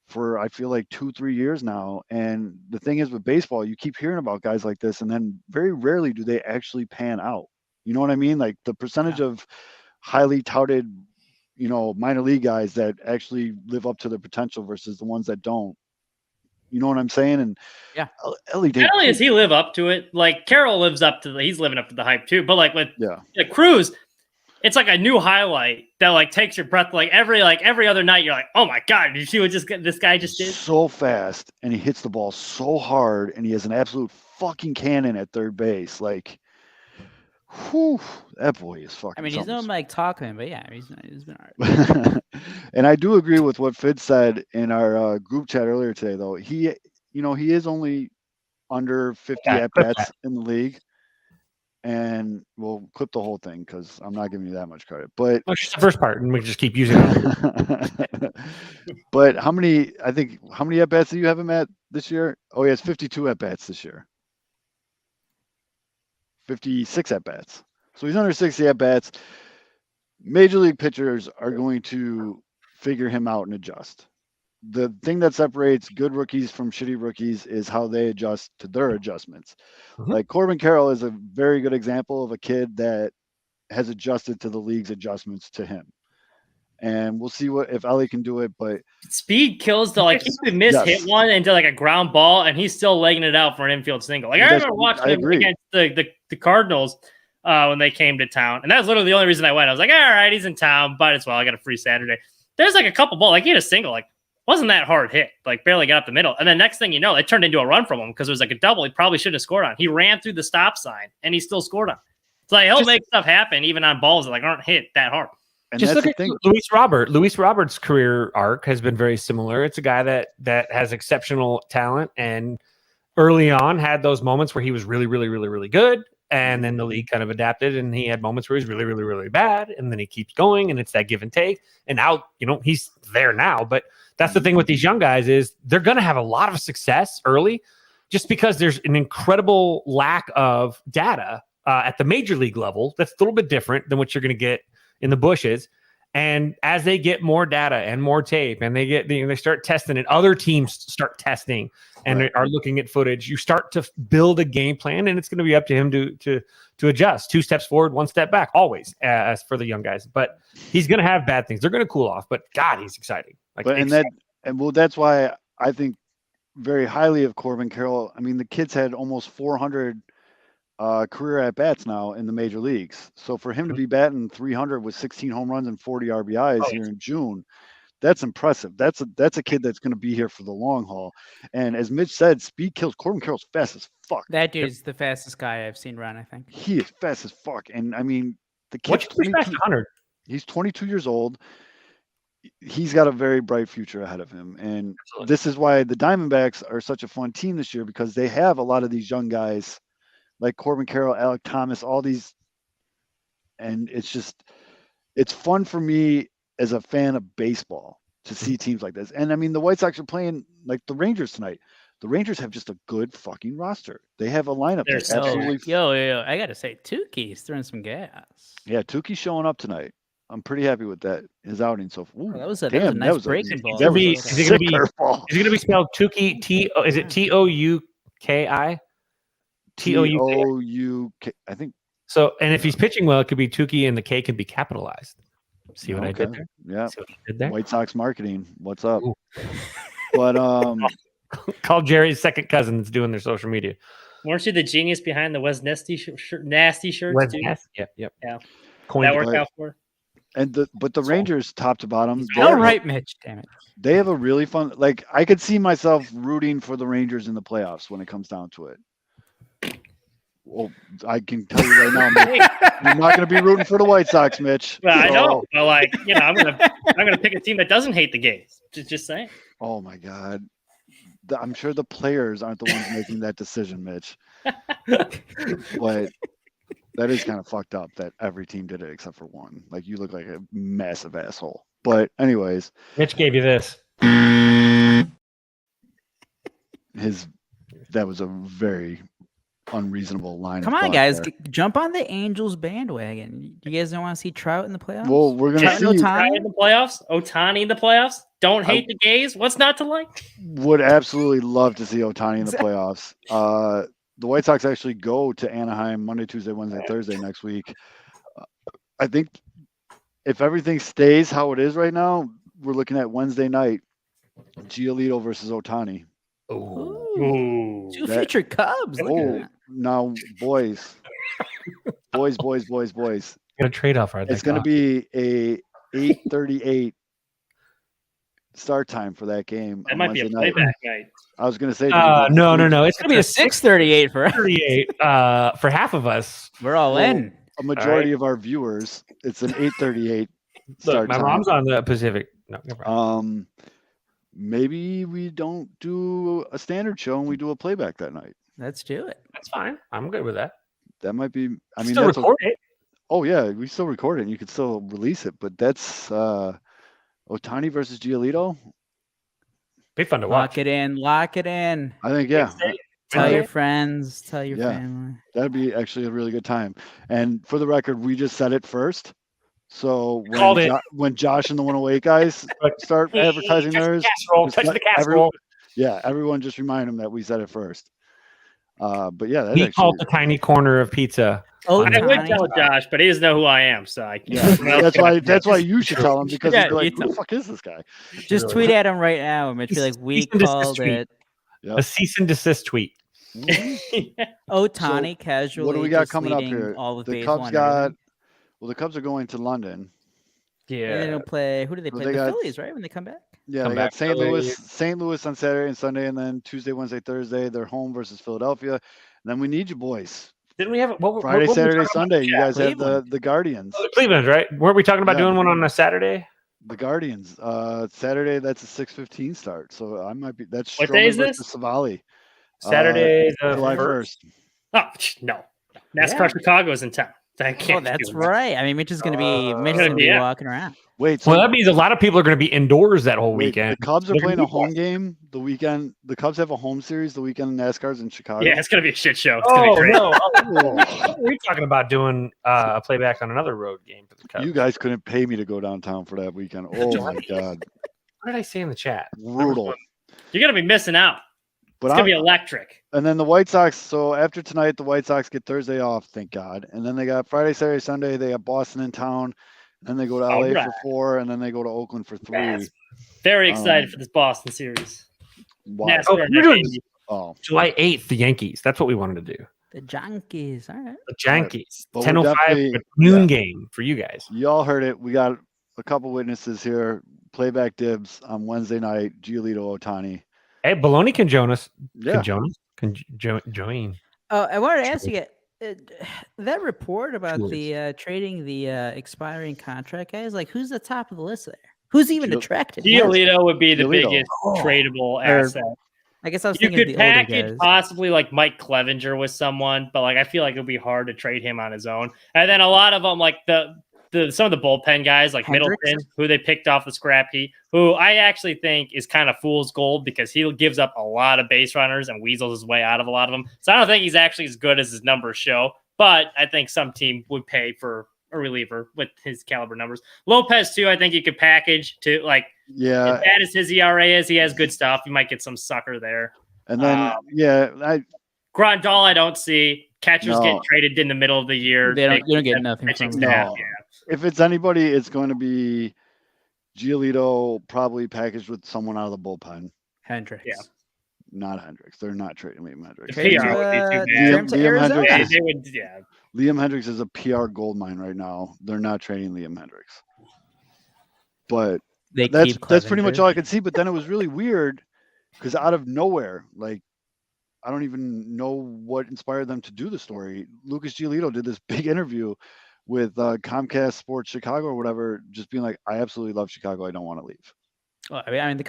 S2: for, I feel like 2-3 years now. And the thing is with baseball, you keep hearing about guys like this, and then very rarely do they actually pan out. You know what I mean? Like the percentage of highly touted, minor league guys that actually live up to their potential versus the ones that don't. You know what I'm saying? And
S5: yeah,
S2: Ellie
S3: not only does he live up to it, like Carroll lives up to he's living up to the hype too. But like with Cruz, it's like a new highlight that like takes your breath. Like every other night, you're like, oh my god, did you see what this guy just did?
S2: So fast, and he hits the ball so hard, and he has an absolute fucking cannon at third base. Like, whew, that boy is fucking.
S5: I mean, he's no Mike Talkman, but yeah, he's been all
S2: right. And I do agree with what Fid said in our group chat earlier today, though. He is only under 50 at bats in the league, and we'll clip the whole thing because I'm not giving you that much credit. But
S4: just the first part, and we can just keep using it.
S2: But how many at bats do you have him at this year? Oh, he has 52 at bats this year. 56 at bats. So he's under 60 at bats. Major league pitchers are going to figure him out and adjust. The thing that separates good rookies from shitty rookies is how they adjust to their adjustments. Mm-hmm. Like Corbin Carroll is a very good example of a kid that has adjusted to the league's adjustments to him. And we'll see if Ellie can do it, but
S3: speed kills the he could hit one into like a ground ball and he's still legging it out for an infield single. Like I remember watching him against the Cardinals when they came to town. And that was literally the only reason I went. I was like, all right, he's in town, but as well, I got a free Saturday. There's like a couple balls, like he had a single, like wasn't that hard hit, like barely got up the middle. And then next thing you know, it turned into a run from him because it was like a double he probably shouldn't have scored on. He ran through the stop sign and he still scored on. So like he'll make stuff happen even on balls that like aren't hit that hard.
S2: And
S4: just
S2: look
S4: at Luis Robert. Luis Robert's career arc has been very similar. It's a guy that has exceptional talent and early on had those moments where he was really, really, really, really good. And then the league kind of adapted and he had moments where he's really, really, really bad. And then he keeps going and it's that give and take. And now, he's there now. But that's the thing with these young guys is they're going to have a lot of success early just because there's an incredible lack of data at the major league level. That's a little bit different than what you're going to get in the bushes. And as they get more data and more tape and they start testing it, other teams start testing and are looking at footage, you start to build a game plan and it's going to be up to him to adjust 2 steps forward, 1 step back, always as for the young guys. But he's going to have bad things. They're going to cool off, but God, he's exciting.
S2: That's why I think very highly of Corbin Carroll. I mean, the kid's had almost 400 career at bats now in the major leagues. So for him to be batting 300 with 16 home runs and 40 RBIs here in June, that's impressive. That's a kid that's going to be here for the long haul. And as Mitch said, speed kills. Corbin Carroll's fast as fuck.
S5: That dude's the fastest guy I've seen run, I think.
S2: He is fast as fuck. And I mean, the kid's 100. He's 22 years old. He's got a very bright future ahead of him. And this is why the Diamondbacks are such a fun team this year, because they have a lot of these young guys like Corbin Carroll, Alec Thomas, all these. And it's fun for me as a fan of baseball to see teams like this. And I mean, the White Sox are playing like the Rangers tonight. The Rangers have just a good fucking roster. They have a lineup
S3: They're
S2: that
S3: so
S2: absolutely.
S5: Yo, I gotta say, Tukey's throwing some gas.
S2: Yeah, Tukey's showing up tonight. I'm pretty happy with that. His outing so far.
S5: Oh, that was a nice breaking ball.
S2: That was a
S4: Is it gonna be?
S2: sick curveball.
S4: Is it going to be spelled Tukey? Is it Touki?
S2: Touki. I think.
S4: So, and if he's pitching well, it could be Tukey, and the K could be capitalized. See what I did there?
S2: Yeah.
S4: See what I did there?
S2: White Sox marketing. What's up?
S4: Ooh.
S2: But
S4: Call Jerry's second cousin that's doing their social media.
S3: Weren't you the genius behind the Wes Nasty nasty shirts?
S4: Wes
S3: Dude?
S4: Ness? Yep.
S3: Yeah.
S4: Coined
S3: That
S4: it.
S3: worked out for.
S2: and the Rangers top to bottom.
S5: All right, Mitch. Damn it.
S2: They have a really fun. Like I could see myself rooting for the Rangers in the playoffs when it comes down to it. Well, I can tell you right now, Mitch, you're not going to be rooting for the White Sox, Mitch.
S3: Well, I
S2: So-
S3: know, but like I'm gonna pick a team that doesn't hate the gays. Just saying.
S2: Oh my God. I'm sure the players aren't the ones making that decision, Mitch. But that is kind of fucked up that every team did it except for one. Like you look like a massive asshole. But anyways,
S4: Mitch gave you this.
S2: that was a very unreasonable line.
S5: Come
S2: of
S5: on,
S2: thought
S5: guys.
S2: there.
S5: Jump on the Angels bandwagon. You guys don't want to see Trout in the playoffs?
S2: Well, we're gonna
S5: Trout and
S2: see.
S5: Ohtani?
S3: Otani in the playoffs. Otani in the playoffs. Don't hate the gays. What's not to like?
S2: Would absolutely love to see Ohtani in the
S5: Exactly.
S2: playoffs. The White Sox actually go to Anaheim Monday, Tuesday, Wednesday, Thursday next week. I think if everything stays how it is right now, we're looking at Wednesday night, Giolito versus Ohtani.
S4: Oh,
S5: Ooh. Two
S2: That-
S5: future Cubs. Look at that.
S2: Now, boys. boys.
S4: got a trade off right
S2: It's going to be a 8:38 start time for that game.
S3: That
S2: on
S3: might be a
S2: Wednesday night.
S3: playback night.
S2: I was going to say.
S4: no. It's
S5: It's gonna be a 6:38 for us.
S4: 6:38 for half of us.
S5: We're all
S2: Well,
S5: in.
S2: a majority of our viewers. It's an 8:38
S4: Look,
S2: start
S4: my
S2: time.
S4: mom's on the Pacific. No problem.
S2: Maybe we don't do a standard show and we do a playback that night.
S5: Let's do it.
S4: That's fine. I'm good with that.
S2: That might be. I mean,
S4: Still
S2: that's
S4: record it.
S2: oh yeah, we still record it. And you could still release it, but that's Ohtani versus Giolito.
S4: Be fun to
S5: Lock
S4: watch.
S5: it in. Lock it in.
S2: I think yeah,
S5: Tell your
S4: Wednesday?
S5: friends. Tell your
S2: Yeah.
S5: family.
S2: that'd be actually a really good time. And for the record, we just said it first. So
S4: Called it.
S2: When Josh and the 108 guys start advertising
S4: Touch the
S2: theirs,
S4: casserole.
S2: just
S4: Touch
S2: let
S4: the casserole.
S2: everyone just remind them that we said it first. But yeah, that's
S4: He
S2: actually
S4: called the tiny corner of pizza.
S5: Oh,
S3: I would
S5: Ohtani.
S3: tell Josh, but he doesn't know who I am, so I can't.
S2: yeah. That's why you should tell him because
S5: Yeah,
S2: he'd be like,
S5: you
S2: who the
S5: tell-
S2: fuck is this guy?
S5: Just tweet at him right now, Mitch. Be like, we
S4: Cease and desist
S2: Oh,
S5: called
S4: tweet.
S5: it
S2: Yep.
S4: A cease and desist tweet.
S5: Ohtani casually.
S2: What do we got
S5: just
S2: coming up
S5: leading
S2: here?
S5: All of
S2: The
S5: baseball
S2: Cubs
S5: and
S2: got.
S5: everything.
S2: Well, the Cubs are going to London.
S5: And they don't play. Who do they
S2: So
S5: play?
S2: they
S5: The
S2: got-
S5: Phillies, right? When they come back.
S2: Yeah,
S4: Come
S2: they got
S4: back
S2: St.
S4: Philly.
S2: Louis on Saturday and Sunday, and then Tuesday, Wednesday, Thursday they're home versus Philadelphia. And then we need you boys.
S4: Didn't we have what,
S2: Friday,
S4: what were we
S2: Saturday,
S4: talking
S2: Sunday. You guys have
S5: Cleveland.
S2: the Guardians.
S4: about? Cleveland, right? Weren't we talking about
S2: Yeah.
S4: doing one on a Saturday?
S2: The Guardians. Saturday, that's a 6:15 start. So I might be. That's
S3: What day is
S2: Stroman
S3: this?
S2: versus Savali.
S4: Saturday, the
S2: July
S4: 1st.
S2: 1st.
S3: Oh no, NASCAR
S5: Yeah.
S3: Chicago's in town. I can't.
S5: Oh, that's
S3: do that.
S5: right. I mean, Mitch is gonna be. Mitch is gonna be
S3: yeah.
S5: walking around.
S2: Wait, so
S4: Well, that means a lot of people are going to be indoors that whole
S2: wait,
S4: weekend.
S2: the Cubs are
S4: They're
S2: playing
S4: gonna
S2: a
S4: be
S2: home game the weekend. The Cubs have a home series the weekend. NASCAR's in Chicago.
S3: Yeah, it's gonna be a shit show. It's gonna be
S4: Oh
S3: great.
S4: no!
S2: Oh,
S4: We're talking about doing a playback on another road game for the Cubs.
S2: you guys couldn't pay me to go downtown for that weekend. Oh my god,
S4: What did I say in the chat?
S2: brutal.
S3: You're gonna be missing out.
S2: But
S3: It's gonna be electric.
S2: and then the White Sox. So after tonight, the White Sox get Thursday off, thank God. And then they got Friday, Saturday, Sunday. They got Boston in town. Then they go to LA
S3: Alright.
S2: for 4, and then they go to Oakland for 3.
S3: Yes. Very excited
S2: Um,
S3: for this Boston series.
S2: Wow.
S3: NASCAR
S4: Oh,
S3: next
S4: we're doing-
S3: week.
S2: Oh,
S4: July 8th, the Yankees. That's what we wanted to do.
S5: The Junkies. All right.
S4: The Yankees.
S2: But we're
S4: 10:05
S2: definitely-
S4: noon
S2: yeah.
S4: game for you guys.
S2: y'all heard it. We got a couple witnesses here. Playback dibs on Wednesday night. Giolito Ohtani.
S4: Hey, Baloney can join us.
S2: Yeah.
S4: Can join us. Can join.
S5: Oh, I wanted to ask you that report about
S4: Sure.
S5: the trading the expiring contract guys. Like, who's the top of the list there? Who's even
S2: Gio-
S5: attracted?
S3: Giolito would be the
S2: Giolito.
S3: biggest
S5: Oh.
S3: tradable
S5: Or-
S3: asset.
S5: I guess I was
S3: You
S5: thinking of
S3: could
S5: the older
S3: package
S5: guys.
S3: possibly like Mike Clevenger with someone, but like I feel like it would be hard to trade him on his own. And then a lot of them, like the some of the bullpen guys like
S5: Hendricks?
S3: Middleton, who they picked off the scrap heap, who I actually think is kind of fool's gold because he gives up a lot of base runners and weasels his way out of a lot of them. So I don't think he's actually as good as his numbers show, but I think some team would pay for a reliever with his caliber numbers. Lopez too, I think you could package to like as bad as his ERA is, he has good stuff. You might get some sucker there.
S2: And then
S3: Grandal, I don't see. Catchers get traded in the middle of the year.
S5: You don't get nothing from them.
S2: No. If it's anybody, it's going to be Giolito, probably packaged with someone out of the bullpen.
S5: Hendricks.
S3: Yeah.
S2: Not Hendricks. They're not trading Liam Hendricks. Liam Hendricks is a PR gold mine right now. They're not trading Liam Hendricks. But that's pretty much all I could see. But then it was really weird because out of nowhere, like, I don't even know what inspired them to do the story. Lucas Giolito did this big interview with Comcast Sports Chicago or whatever, just being like, I absolutely love Chicago. I don't want to leave.
S5: Well, I mean,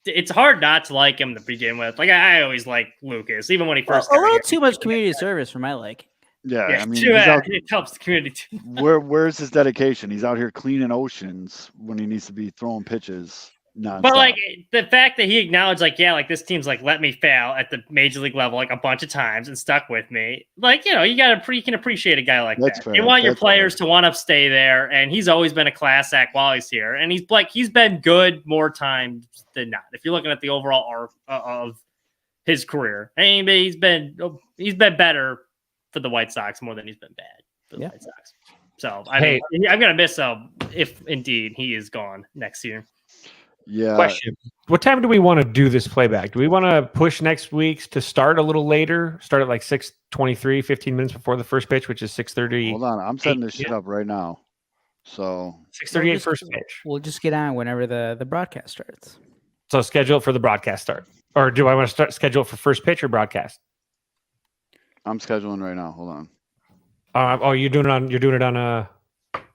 S3: it's hard not to like him to begin with. Like I always like Lucas, even when he first.
S5: A little too much community service for my liking.
S2: Yeah, I mean,
S3: it helps the community too.
S2: Where's his dedication? He's out here cleaning oceans when he needs to be throwing pitches. Nonstop.
S3: But like the fact that he acknowledged, like, yeah, like this team's like let me fail at the major league level like a bunch of times and stuck with me. Like, you know, you can appreciate a guy like that.
S2: Fair.
S3: You want your players to want to stay there, and he's always been a class act while he's here, and he's been good more times than not. If you're looking at the overall arc of his career, I mean, he's been better for the White Sox more than he's been bad for the White Sox. So I'm gonna miss him if indeed he is gone next year.
S2: Yeah.
S4: Question: what time do we want to do this playback? Do we want to push next week's to start a little later? Start at like 6:23, 15 minutes before the first pitch, which is 6:30.
S2: Hold on, I'm setting this shit up right now. So
S4: 6:38 first pitch.
S5: We'll just get on whenever the broadcast starts.
S4: So schedule it for the broadcast start, or do I want to schedule it for first pitch or broadcast?
S2: I'm scheduling right now. Hold on.
S4: You're doing it on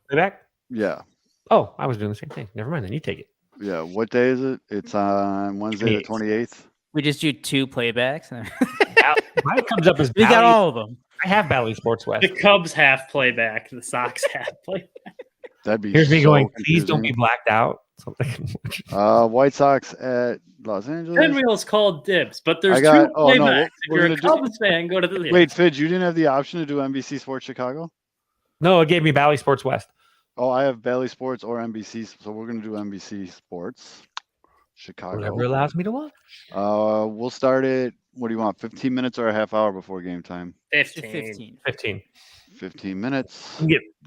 S4: playback?
S2: Yeah.
S4: Oh, I was doing the same thing. Never mind. Then you take it.
S2: Yeah, what day is it? It's on Wednesday the 28th.
S5: We just do 2 playbacks.
S4: Mine comes up as
S5: we got all of them.
S4: I have Bally Sports West.
S3: The Cubs half playback, the Sox half playback.
S2: That'd be
S4: Here's me
S2: so
S4: going,
S2: confusing.
S4: please don't be blacked out.
S2: White Sox at Los Angeles.
S3: Pinwheel's called dibs, but there's 2
S2: Oh, no,
S3: playbacks. If
S2: we're
S3: you're a Cubs fan, go to the
S2: Wait, Fidge, you didn't have the option to do NBC Sports Chicago?
S4: No, it gave me Bally Sports West.
S2: Oh, I have Bally Sports or NBC, so we're going to do NBC Sports Chicago.
S4: Whatever allows me to watch.
S2: We'll start it. What do you want? 15 minutes or a half hour before game time?
S3: 15.
S2: 15 minutes.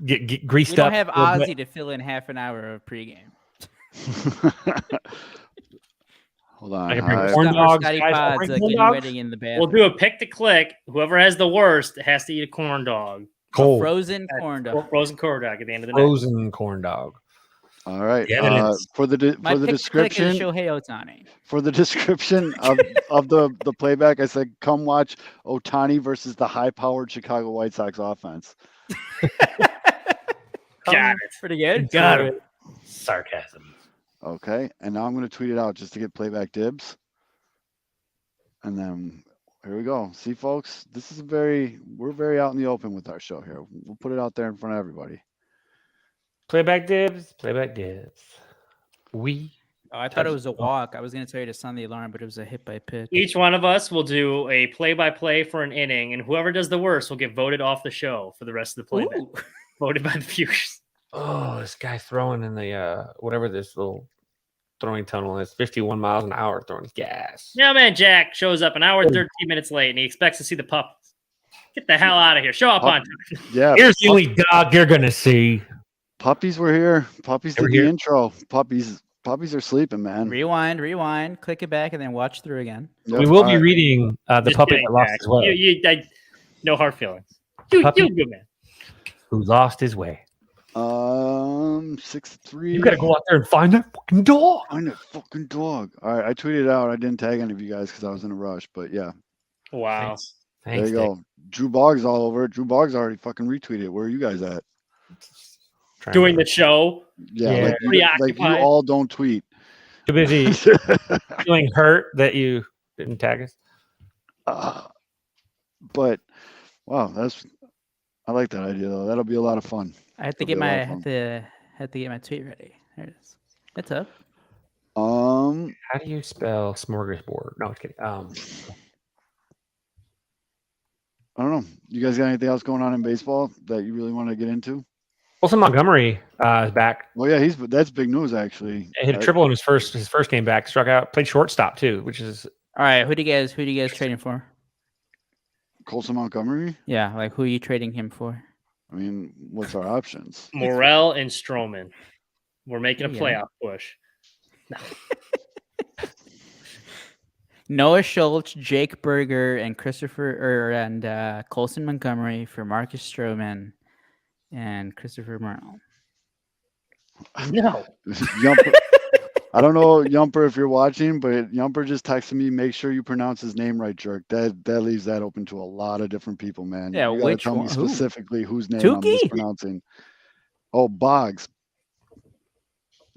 S4: Get greased
S5: we
S4: up.
S5: don't have Ozzy to fill in half an hour of pregame.
S2: Hold on.
S4: I can bring corn dogs.
S5: In the
S3: we'll do a pick to click. Whoever has the worst has to eat a corn dog.
S4: Cold.
S5: Frozen corn dog.
S3: Frozen corn dog at the end of the night.
S4: Frozen corn dog.
S2: All right.
S4: Yeah,
S2: for the description,
S5: Shohei Ohtani.
S2: For the description of the playback, I said, "Come watch Ohtani versus the high-powered Chicago White Sox offense."
S3: Got it.
S5: Pretty good.
S4: Got it. Sarcasm.
S2: Okay, and now I'm going to tweet it out just to get playback dibs. And then here we go. See, folks, we're very out in the open with our show here. We'll put it out there in front of everybody.
S4: Playback dibs. Playback dibs.
S5: I thought it was a walk. I was going to tell you to sound the alarm, but it was a hit by pitch.
S3: Each one of us will do a play-by-play for an inning, and whoever does the worst will get voted off the show for the rest of the playback. Voted by the viewers.
S4: Oh, this guy throwing in the whatever this little throwing tunnel is, 51 miles an hour throwing his gas.
S3: Yeah, man, Jack shows up an hour and 13 minutes late, and he expects to see the puppies. Get the hell out of here. Show up on time.
S2: Yeah.
S4: Here's the only dog you're going to see.
S2: Puppies were here. Puppies did the intro. Puppies are sleeping, man.
S5: Rewind, click it back, and then watch through again.
S4: Yep. We will be reading the puppy that lost his way.
S3: No hard feelings. You good man.
S4: Who lost his way.
S2: 6'3".
S4: You got to go out there and find that fucking dog.
S2: Find that fucking dog. All right, I tweeted it out. I didn't tag any of you guys because I was in a rush, but yeah.
S3: Wow.
S2: Thanks, there you go. Drew Boggs all over it. Drew Boggs already fucking retweeted it. Where are you guys at?
S3: Doing the show.
S2: Yeah. Like you all don't tweet.
S4: Too busy feeling hurt that you didn't tag us.
S2: But wow, I like that idea though. That'll be a lot of fun.
S5: I have to
S2: That'll
S5: get
S2: be a lot
S5: my
S2: of fun.
S5: have to get my tweet ready. There it is. It's up.
S4: How do you spell smorgasbord? No, I'm kidding.
S2: I don't know. You guys got anything else going on in baseball that you really want to get into?
S4: Wilson Montgomery is back.
S2: Well, yeah, that's big news actually.
S4: He hit a triple in his first game back. Struck out. Played shortstop too, which is
S5: All right, who do you guys trading for?
S2: Colson Montgomery.
S5: Yeah, like who are you trading him for?
S2: I mean, what's our options?
S3: Morel and Stroman. We're making a
S5: Yeah.
S3: playoff push.
S5: Noah Schultz, Jake Berger, and Colson Montgomery for Marcus Stroman and Christopher Morel.
S3: No.
S2: Yumper, I don't know, Yumper, if you're watching, but Yumper just texted me. Make sure you pronounce his name right, jerk. That leaves that open to a lot of different people, man.
S5: Yeah,
S2: you gotta
S5: which
S2: tell me
S5: one? Who?
S2: specifically whose name I'm
S5: Tukey?
S2: mispronouncing. Oh, Boggs.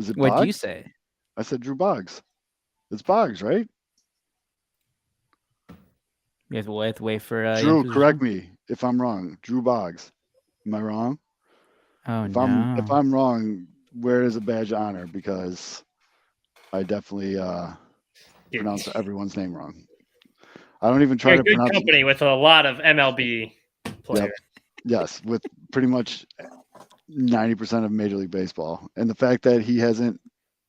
S2: Is it
S5: What'd
S2: Boggs?
S5: you say?
S2: I said Drew Boggs. It's Boggs, right?
S5: You have to wait for
S2: Drew,
S5: Yumper's
S2: correct
S5: response?
S2: me if I'm wrong. Drew Boggs. Am I wrong?
S5: Oh
S2: If
S5: no.
S2: I'm wrong, where is a badge of honor? Because I definitely pronounce everyone's name wrong. I don't even try
S3: You're
S2: to
S3: good
S2: pronounce.
S3: company with a lot of MLB players.
S2: Yes, with pretty much 90% of Major League Baseball, and the fact that he hasn't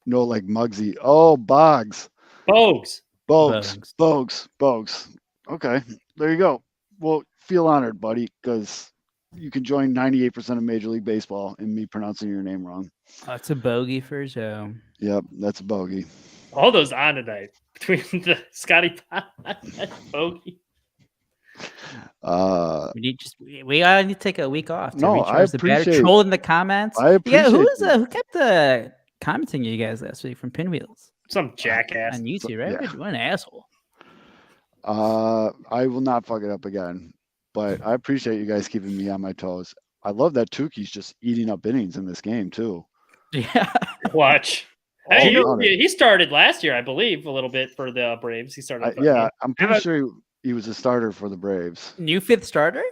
S2: like Muggsy. Oh, Boggs.
S3: Bogues.
S2: Bogues. Okay, there you go. Well, feel honored, buddy, because you can join 98% of Major League Baseball in me pronouncing your name wrong.
S5: That's a bogey for Joe.
S2: Yep, that's a bogey.
S3: All those on tonight between the Scotty and Bogey.
S5: We gotta need to take a week off. To
S2: No,
S5: recharge the battery. Troll in the comments.
S2: I appreciate
S5: who kept commenting you guys last week from Pinwheels
S3: Some jackass.
S5: on YouTube, right?
S2: Yeah.
S5: What an asshole.
S2: I will not fuck it up again, but I appreciate you guys keeping me on my toes. I love that Tukey's just eating up innings in this game too.
S5: Yeah.
S3: Watch.
S2: Oh,
S3: Hey,
S2: got it.
S3: he started last year, I believe, a little bit for the Braves. He started.
S2: I'm pretty sure he was a starter for the Braves.
S5: New fifth starter?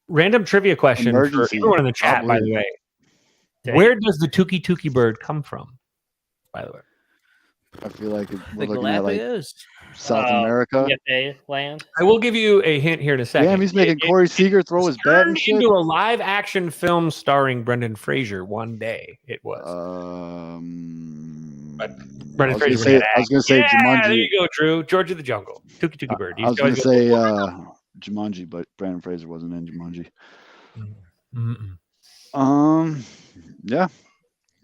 S4: random trivia question for
S2: Emergency.
S4: everyone in the chat, by the way.
S3: Dang.
S4: Where does the Tukey bird come from? By the way.
S2: I feel like
S5: The
S2: we're looking at like
S5: Galapagos.
S2: South America.
S3: PFA land.
S4: I will give you a hint here in a second.
S2: Damn, he's making Corey Seager throw his bat and
S4: Turned
S2: shit.
S4: into a live action film starring Brendan Fraser one day. It was. But Brendan
S2: I was
S4: Fraser.
S2: gonna say
S4: yeah,
S2: Jumanji.
S4: there you go, Drew. George of the Jungle. Tukey bird.
S2: I was gonna say Jumanji, but Brandon Fraser wasn't in Jumanji.
S4: Mm-mm.
S2: Yeah.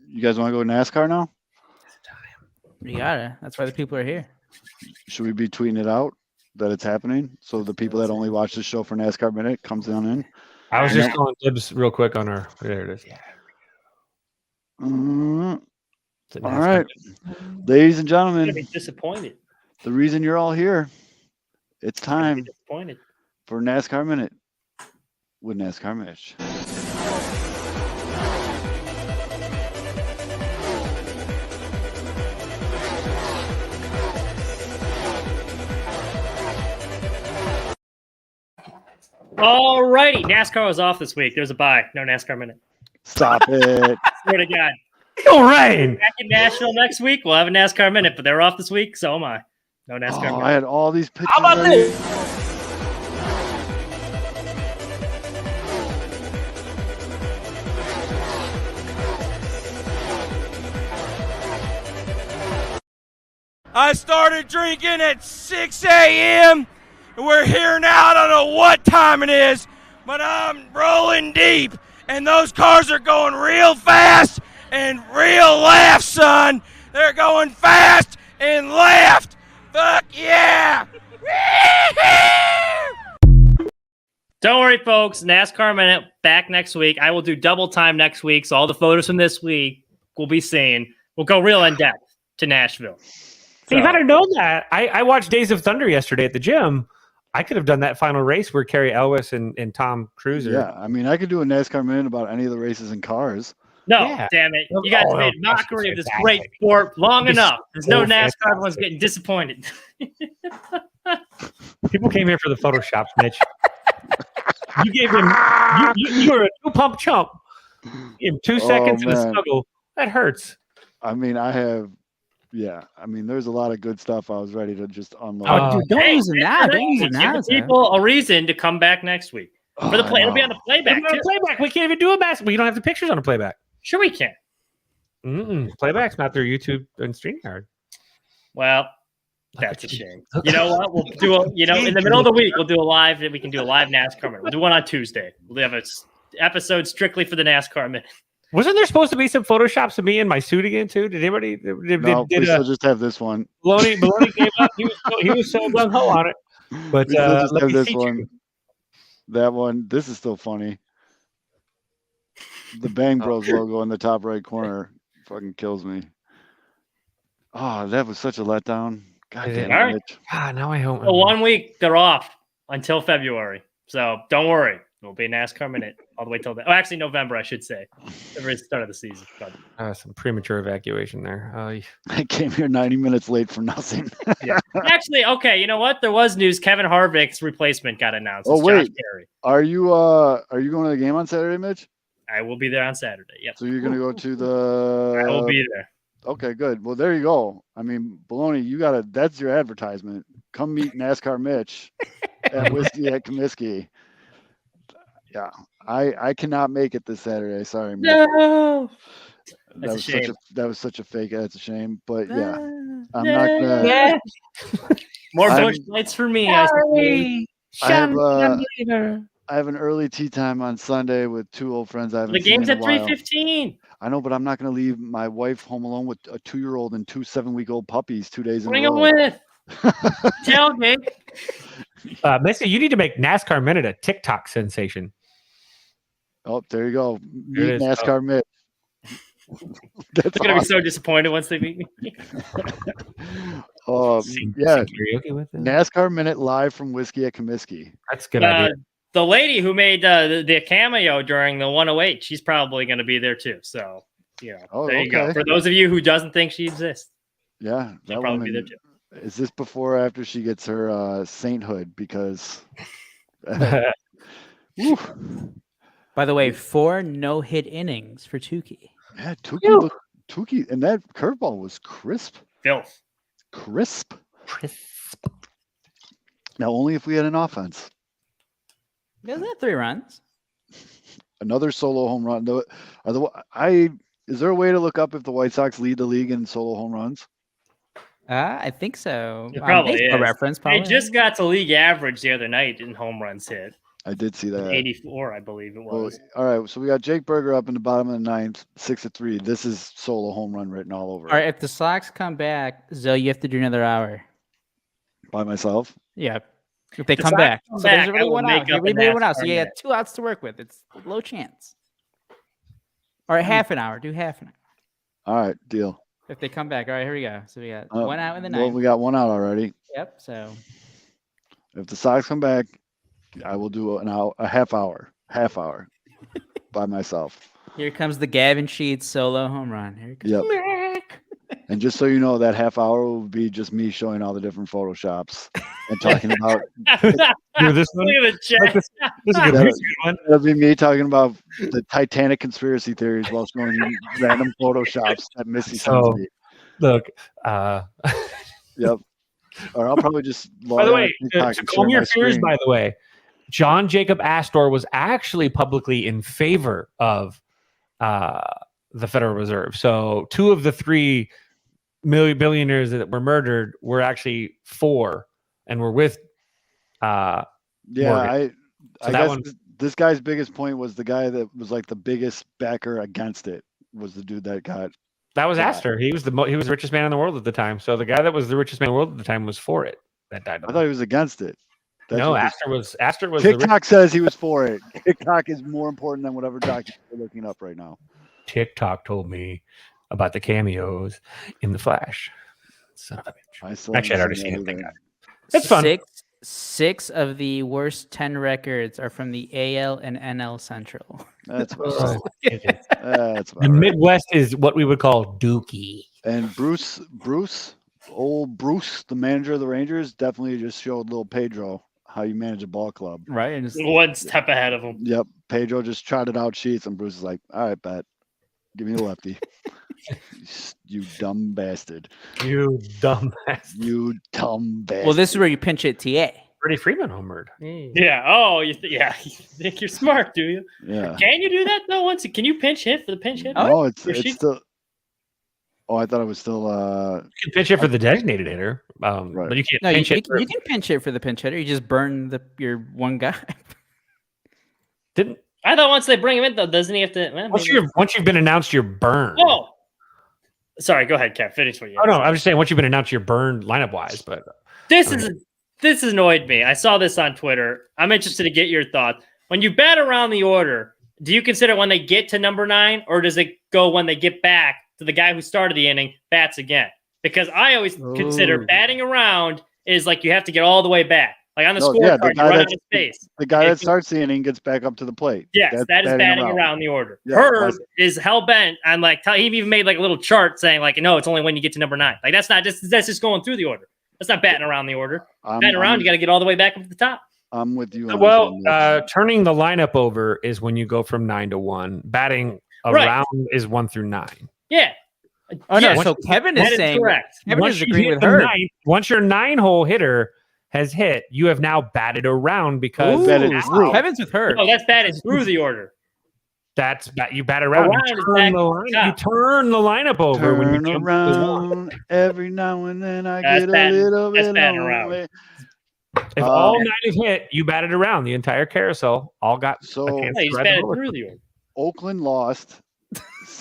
S2: You guys want to go NASCAR now?
S5: You gotta. That's why the people are here.
S2: Should we be tweeting it out that it's happening so the people that only watch the show for NASCAR Minute comes on in?
S4: I was just calling dibs real quick on our. There it is. Yeah. It's a
S2: All
S4: NASCAR
S2: right,
S4: minute.
S2: ladies and
S3: I'm gonna be
S2: gentlemen,
S3: disappointed.
S2: the reason you're all here, it's
S3: I'm gonna be
S2: time
S3: disappointed.
S2: for NASCAR Minute with NASCAR Mitch.
S3: Alrighty, NASCAR was off this week. There's a bye. No NASCAR minute.
S2: Stop it.
S3: Swear to God.
S4: All right.
S3: Back in Nashville next week, we'll have a NASCAR minute, but they're off this week, so am I. No NASCAR
S2: Oh,
S3: minute.
S2: I had all these pictures.
S4: How about
S2: ready.
S4: this?
S6: I started drinking at 6 a.m. and we're here now. I don't know what time it is, but I'm rolling deep. And those cars are going real fast and real left, son. They're going fast and left. Fuck yeah.
S3: Don't worry, folks. NASCAR minute back next week. I will do double time next week, so all the photos from this week will be seen. We'll go real in depth to Nashville.
S4: You gotta know that. I watched Days of Thunder yesterday at the gym. I could have done that final race where Kerry Elwes and Tom Cruise are.
S2: Yeah, I mean, I could do a NASCAR Minute about any of the races in cars.
S3: No,
S4: Yeah.
S3: damn it. You guys
S4: Oh,
S3: made
S4: no,
S3: mockery of this
S4: that's
S3: great
S4: fantastic.
S3: sport long
S4: It's
S3: enough. There's no
S4: so
S3: NASCAR one's
S4: fantastic.
S3: getting disappointed.
S4: People came here for the Photoshop, Mitch. You gave him You're a 2-pump chump. In 2 seconds in a
S2: man.
S4: snuggle. That hurts.
S2: I mean, there's a lot of good stuff I was ready to just unload.
S4: Oh,
S5: Dude, don't use it now. Don't use it now.
S3: Give people a reason to come back next week for the play. It'll be on the playback.
S4: On
S3: Too.
S4: playback. We can't even do a mass. We don't have the pictures on the playback.
S3: Sure, we can.
S4: Playback's not their YouTube and StreamYard.
S3: Well, that's a shame. You know what? We'll do in the middle of the week. We'll do a live. We can do a live NASCAR minute. We'll do one on Tuesday. We'll have an episode strictly for the NASCAR minute.
S4: Wasn't there supposed to be some photoshops of me in my suit again too? Did anybody?
S2: No, we still just have this one.
S4: Baloney gave up. He was so gung ho on it. But
S2: We still just
S4: let
S2: have
S4: me
S2: this
S4: see
S2: one.
S4: you.
S2: That one. This is still funny. The Bang Bros logo in the top right corner fucking kills me. Oh, that was such a letdown. God
S4: Is it?
S2: damn
S3: All right.
S2: it.
S4: God, now I hope.
S3: So 1 week they're off until February. So don't worry. It'll be a NASCAR minute all the way till then. Oh, actually November, I should say. The very start of the season. But,
S4: Some premature evacuation there.
S2: I came here 90 minutes late for nothing.
S3: yeah. Actually, okay, you know what? There was news. Kevin Harvick's replacement got announced.
S2: Oh,
S3: It's
S2: wait.
S3: Josh Berry.
S2: Are you going to the game on Saturday, Mitch?
S3: I will be there on Saturday. Yep.
S2: So you're going to go to the
S3: I will be there.
S2: Okay, good. Well, there you go. I mean, Baloney, that's your advertisement. Come meet NASCAR Mitch at Whiskey at Comiskey. Yeah. I cannot make it this Saturday. Sorry, Mitch.
S3: No.
S2: That was
S3: That's a shame.
S2: that was such a fake. That's a shame. But yeah, I'm
S3: Yeah.
S2: not gonna.
S3: Yeah. More
S2: I'm-
S3: Busch Lights for me. I suppose.
S2: I have an early tea time on Sunday with two old friends I haven't
S3: The
S2: seen
S3: game's
S2: in a
S3: at
S2: while.
S3: 3:15.
S2: I know, but I'm not going to leave my wife home alone with a 2-year-old and 2 7-week-old puppies 2 days
S3: Bring
S2: in a
S3: them
S2: row.
S3: with. Tailgate.
S4: Missy, you need to make NASCAR Minute a TikTok sensation.
S2: Oh, there you go.
S4: There it
S2: Meet
S4: is.
S2: NASCAR Mitch. That's
S3: They're gonna be
S2: awesome.
S3: so disappointed once they meet me.
S4: Sing
S2: Yeah,
S4: karaoke with them.
S2: NASCAR Minute live from Whiskey at Comiskey.
S4: That's a good idea.
S3: The lady who made the cameo during the 108, she's probably going to be there too. So,
S2: Oh,
S3: there you go.
S2: okay.
S3: For those of you who doesn't think she exists,
S2: Yeah,
S3: she'll
S2: that
S3: probably be there
S2: woman.
S3: too.
S2: Is this before or after she gets her sainthood? Because Woo.
S5: By the way, 4 no-hit innings for Tukey.
S2: Yeah, Tukey, and that curveball was crisp.
S3: Filth.
S2: Crisp. Now, only if we had an offense.
S5: Is that 3 runs?
S2: Another solo home run. Is there a way to look up if the White Sox lead the league in solo home runs?
S5: I think so.
S3: It probably
S5: Baseball
S3: is.
S5: Reference,
S3: They
S5: probably.
S3: just got to league average the other night in home runs hit.
S2: I did see that.
S3: 84, I believe it
S2: Well,
S3: was.
S2: all right, so we got Jake Berger up in the bottom of the ninth, 6-3. This is solo home run written all over.
S5: All right, if the Sox come back, Zoe, you have to do another hour.
S2: By myself.
S5: Yeah. If they
S3: The
S5: come
S3: Sox
S5: back.
S3: come
S5: So there's
S3: back, I
S5: already
S3: will
S5: one
S3: make
S5: out. You
S3: up a
S5: already made one out. So
S3: NASCAR
S5: you had
S3: minute.
S5: 2 outs to work with. It's low chance. All right, half an hour. Do half an hour.
S2: All right, deal.
S5: If they come back. All right, here we go. So we got 1 out in the
S2: Well,
S5: ninth.
S2: we got 1 out already.
S5: Yep. So
S2: If the Sox come back, I will do a half hour by myself.
S5: here comes the Gavin Sheets solo home run. Here it comes.
S2: Yep. And just so you know, that half hour will be just me showing all the different Photoshops and talking about.
S4: Do this one.
S3: Look at the chat.
S4: This is a good,
S2: Yeah.
S4: this is a good one.
S2: It'll be me talking about the Titanic conspiracy theories while showing you random Photoshops that Missy sends
S4: So-
S2: me.
S4: Look,
S2: Yep. Or I'll probably just.
S4: by the
S2: log on
S4: way,
S2: TikTok
S4: to
S2: and
S4: calm
S2: share
S4: your
S2: my
S4: fears,
S2: screen.
S4: by the way, John Jacob Astor was actually publicly in favor of the Federal Reserve. So 2 of the 3 billionaires that were murdered were actually for and were with.
S2: Yeah,
S4: Morgan. So
S2: I
S4: that
S2: guess
S4: one-
S2: this guy's biggest point was the guy that was like the biggest backer against it was the dude that got.
S4: That was
S2: Yeah.
S4: Astor. He was the richest man in the world at the time. So the guy that was the richest man in the world at the time was for it. That died.
S2: I thought he was against it. That's
S4: No,
S2: what this-
S4: Astor was the
S2: TikTok says he was for it. TikTok is more important than whatever document we're looking up right now.
S4: TikTok told me about the cameos in the Flash. Son of a bitch.
S2: I still
S4: Actually, I'd
S2: haven't
S4: already seen it.
S2: that
S4: Thank
S2: either.
S4: God. That's fun.
S5: Six of the worst 10 records are from the AL and NL Central.
S2: That's about
S4: Oh,
S2: right.
S4: goodness.
S2: That's about
S4: The
S2: right.
S4: Midwest is what we would call dookie.
S2: And old Bruce, the manager of the Rangers, definitely just showed little Pedro how you manage a ball club.
S5: Right. And just,
S3: One step ahead of him.
S2: Yep. Pedro just trotted out sheets, and Bruce is like, "All right, bet, give me the lefty." You dumb bastard.
S4: You dumbass.
S2: You dumb bastard.
S5: well, this is where you pinch hit TA.
S4: Freddie Freeman homered.
S3: Yeah. Oh, you think you're smart, do you?
S2: Yeah.
S3: Can you do that though? Can you pinch hit for the pinch hit?
S2: Oh, it's
S3: Sheets?
S2: still. Oh, I thought it was still.
S4: You can pinch it for the designated hitter,
S2: Right.
S4: but you can't
S5: No,
S4: pinch
S5: you
S4: it. for-
S5: can pinch hit for the pinch hitter. You just burn your one guy.
S4: Didn't
S3: I thought once they bring him in though, doesn't he have to? Well, maybe-
S4: once you've been announced, you're burned.
S3: Oh, sorry. Go ahead, Kev. Finish what you.
S4: Oh no, I'm just saying once you've been announced, you're burned lineup wise. But
S3: This annoyed me. I saw this on Twitter. I'm interested to get your thoughts. When you bat around the order, do you consider when they get to number 9, or does it go when they get back to the guy who started the inning bats again? Because I always consider
S5: Ooh.
S3: batting around is like you have to get all the way back. Like on the
S2: No, yeah, the
S3: scorecard, you
S2: guy
S3: run out
S2: that's-
S3: of space.
S2: the guy
S3: If
S2: that starts the inning gets back up to the plate.
S3: Yes,
S2: That's
S3: that is batting around the order. Herb is hell bent on like he even made like a little chart saying like no, it's only when you get to number 9. Like that's just going through the order. That's not batting around the order. Batting around, you got to get all the way back up to the top.
S2: I'm with you. On
S4: well,
S2: this one, Mitch.
S4: turning the lineup over is when you go from 9 to 1. Batting
S3: Right.
S4: around is 1 through 9.
S3: Yeah.
S5: Oh no!
S3: Yes,
S5: So Kevin
S3: that
S5: is
S3: is
S5: saying
S3: correct.
S5: Kevin
S4: Once
S5: is
S4: you
S5: agreeing
S4: hit
S5: with
S4: the
S5: her.
S4: once your 9-hole hitter has hit, you have now batted around because
S5: Ooh,
S2: Batted through.
S5: Kevin's with her.
S3: No, that's batted through the order.
S4: you bat around.
S3: Around
S4: You
S3: is
S4: turn,
S3: back
S4: the
S3: to
S4: line,
S3: the
S4: you
S3: top.
S4: turn the lineup over when you
S2: Turn
S4: jump to the 1.
S2: around every now and then. I
S3: That's
S2: get
S3: batting-
S2: a little
S3: that's
S2: bit
S3: batting around.
S2: lonely.
S4: If all 9 is hit, you batted around the entire carousel. All got a
S2: So
S4: chance
S3: No, you
S4: to
S3: just
S4: ride the
S3: batted
S4: roller
S3: through
S4: coaster.
S3: the order.
S2: Oakland lost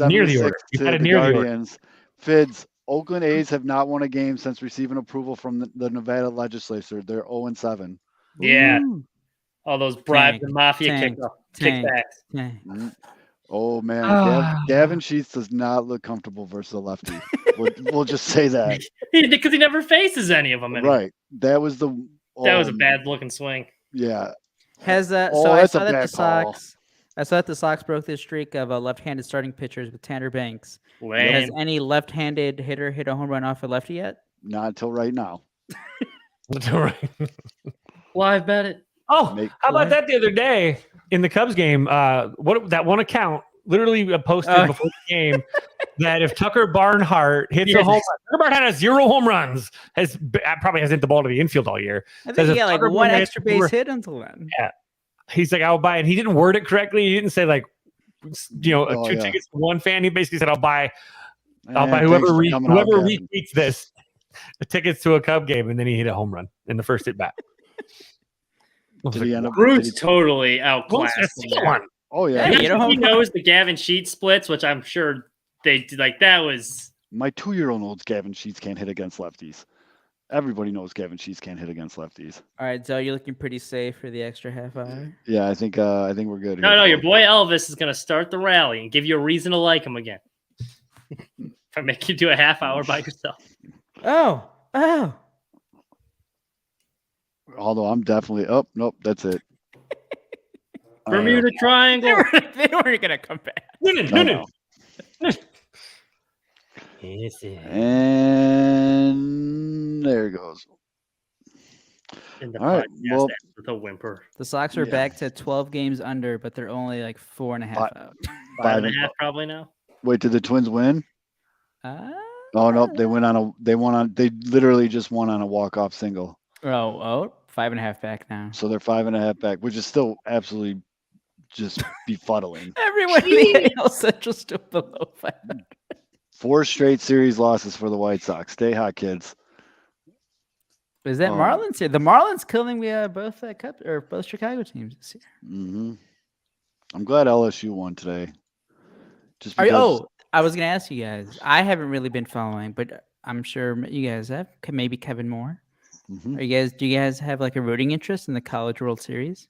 S4: Near the
S2: 76
S4: order. You
S2: to
S4: batted
S2: the
S4: near the order.
S2: Guardians. Fids, Oakland A's have not won a game since receiving approval from the Nevada legislature. They're 0-7.
S3: Yeah.
S5: Ooh.
S3: All those bribes
S5: Tank,
S3: and mafia
S5: tank, tank.
S3: kickbacks.
S5: Yeah.
S2: Oh man,
S4: Ah.
S2: Gavin Sheets does not look comfortable versus a lefty. We'll just say that.
S3: Because he never faces any of them anymore.
S2: Right. That was the.
S3: That was a bad looking swing.
S2: Yeah.
S5: Has so
S2: Oh,
S5: I
S2: that's a
S5: saw that
S2: bad
S5: the Sox. I saw that the Sox broke their streak of left-handed starting pitchers with Tanner Banks. Has
S3: Lame.
S5: any left-handed hitter hit a home run off a lefty yet?
S2: Not until right now.
S3: Live bet it.
S4: Oh,
S2: Make-
S4: how about that the other day in the Cubs game? What that one account literally posted before the game that if Tucker Barnhart hits a home run, Tucker Barnhart has 0 home runs, probably hasn't hit the ball to the infield all year.
S5: I
S4: Says
S5: think he
S4: if
S5: got like
S4: Tucker
S5: one
S4: Barnhart
S5: extra
S4: hits a home
S5: base hit until then.
S4: He's like, I'll buy it. He didn't word it correctly. He didn't say like,
S2: Oh,
S4: two
S2: yeah.
S4: tickets to one fan. He basically said, I'll buy
S2: Man,
S4: whoever
S2: thanks for coming out,
S4: whoever
S2: Gavin.
S4: retweets this the tickets to a Cub game, and then he hit a home run in the first at bat.
S2: Did he end up?
S3: Bruce
S2: did he-
S3: totally outclassed him.
S4: one.
S2: Oh yeah.
S5: Hey, you know
S3: He
S5: how-
S3: knows the Gavin Sheet splits, which I'm sure they did. Like that was.
S2: My 2-year-old knows Gavin Sheets can't hit against lefties. Everybody knows Gavin Sheets can't hit against lefties.
S5: All right, Zoe, you're looking pretty safe for the extra half hour.
S2: Yeah, I think we're good.
S3: No,
S2: here,
S3: no, your
S2: folks.
S3: boy Elvis is gonna start the rally and give you a reason to like him again. If I make you do a half hour by yourself.
S5: Oh.
S2: Although I'm definitely. Oh nope, that's it.
S3: Bermuda Triangle.
S5: They weren't gonna come back.
S2: No. And there it goes.
S3: In the
S2: All right,
S3: podcast
S2: well-
S3: with a whimper.
S5: The Sox are
S2: Yeah.
S5: back to 12 games under, but they're only like 4.5 out.
S3: 5.5 probably now.
S2: Wait, did the Twins win?
S5: Uh,
S2: Oh nope, they won on. They literally just won on a walk-off single.
S5: oh, 5.5 back now.
S2: So they're 5.5 back, which is still absolutely just befuddling.
S5: Everyone in the AL Central still below 500.
S2: 4 straight series losses for the White Sox. Stay hot, kids.
S5: Is that
S2: Oh.
S5: Marlins here? The Marlins killing both Cup or both Chicago teams this year.
S2: I'm glad LSU won today. Just
S5: Are
S2: because.
S5: you, I was gonna ask you guys. I haven't really been following, but I'm sure you guys have. Maybe Kevin Moore.
S2: Mhm.
S5: Do you guys have like a rooting interest in the College World Series?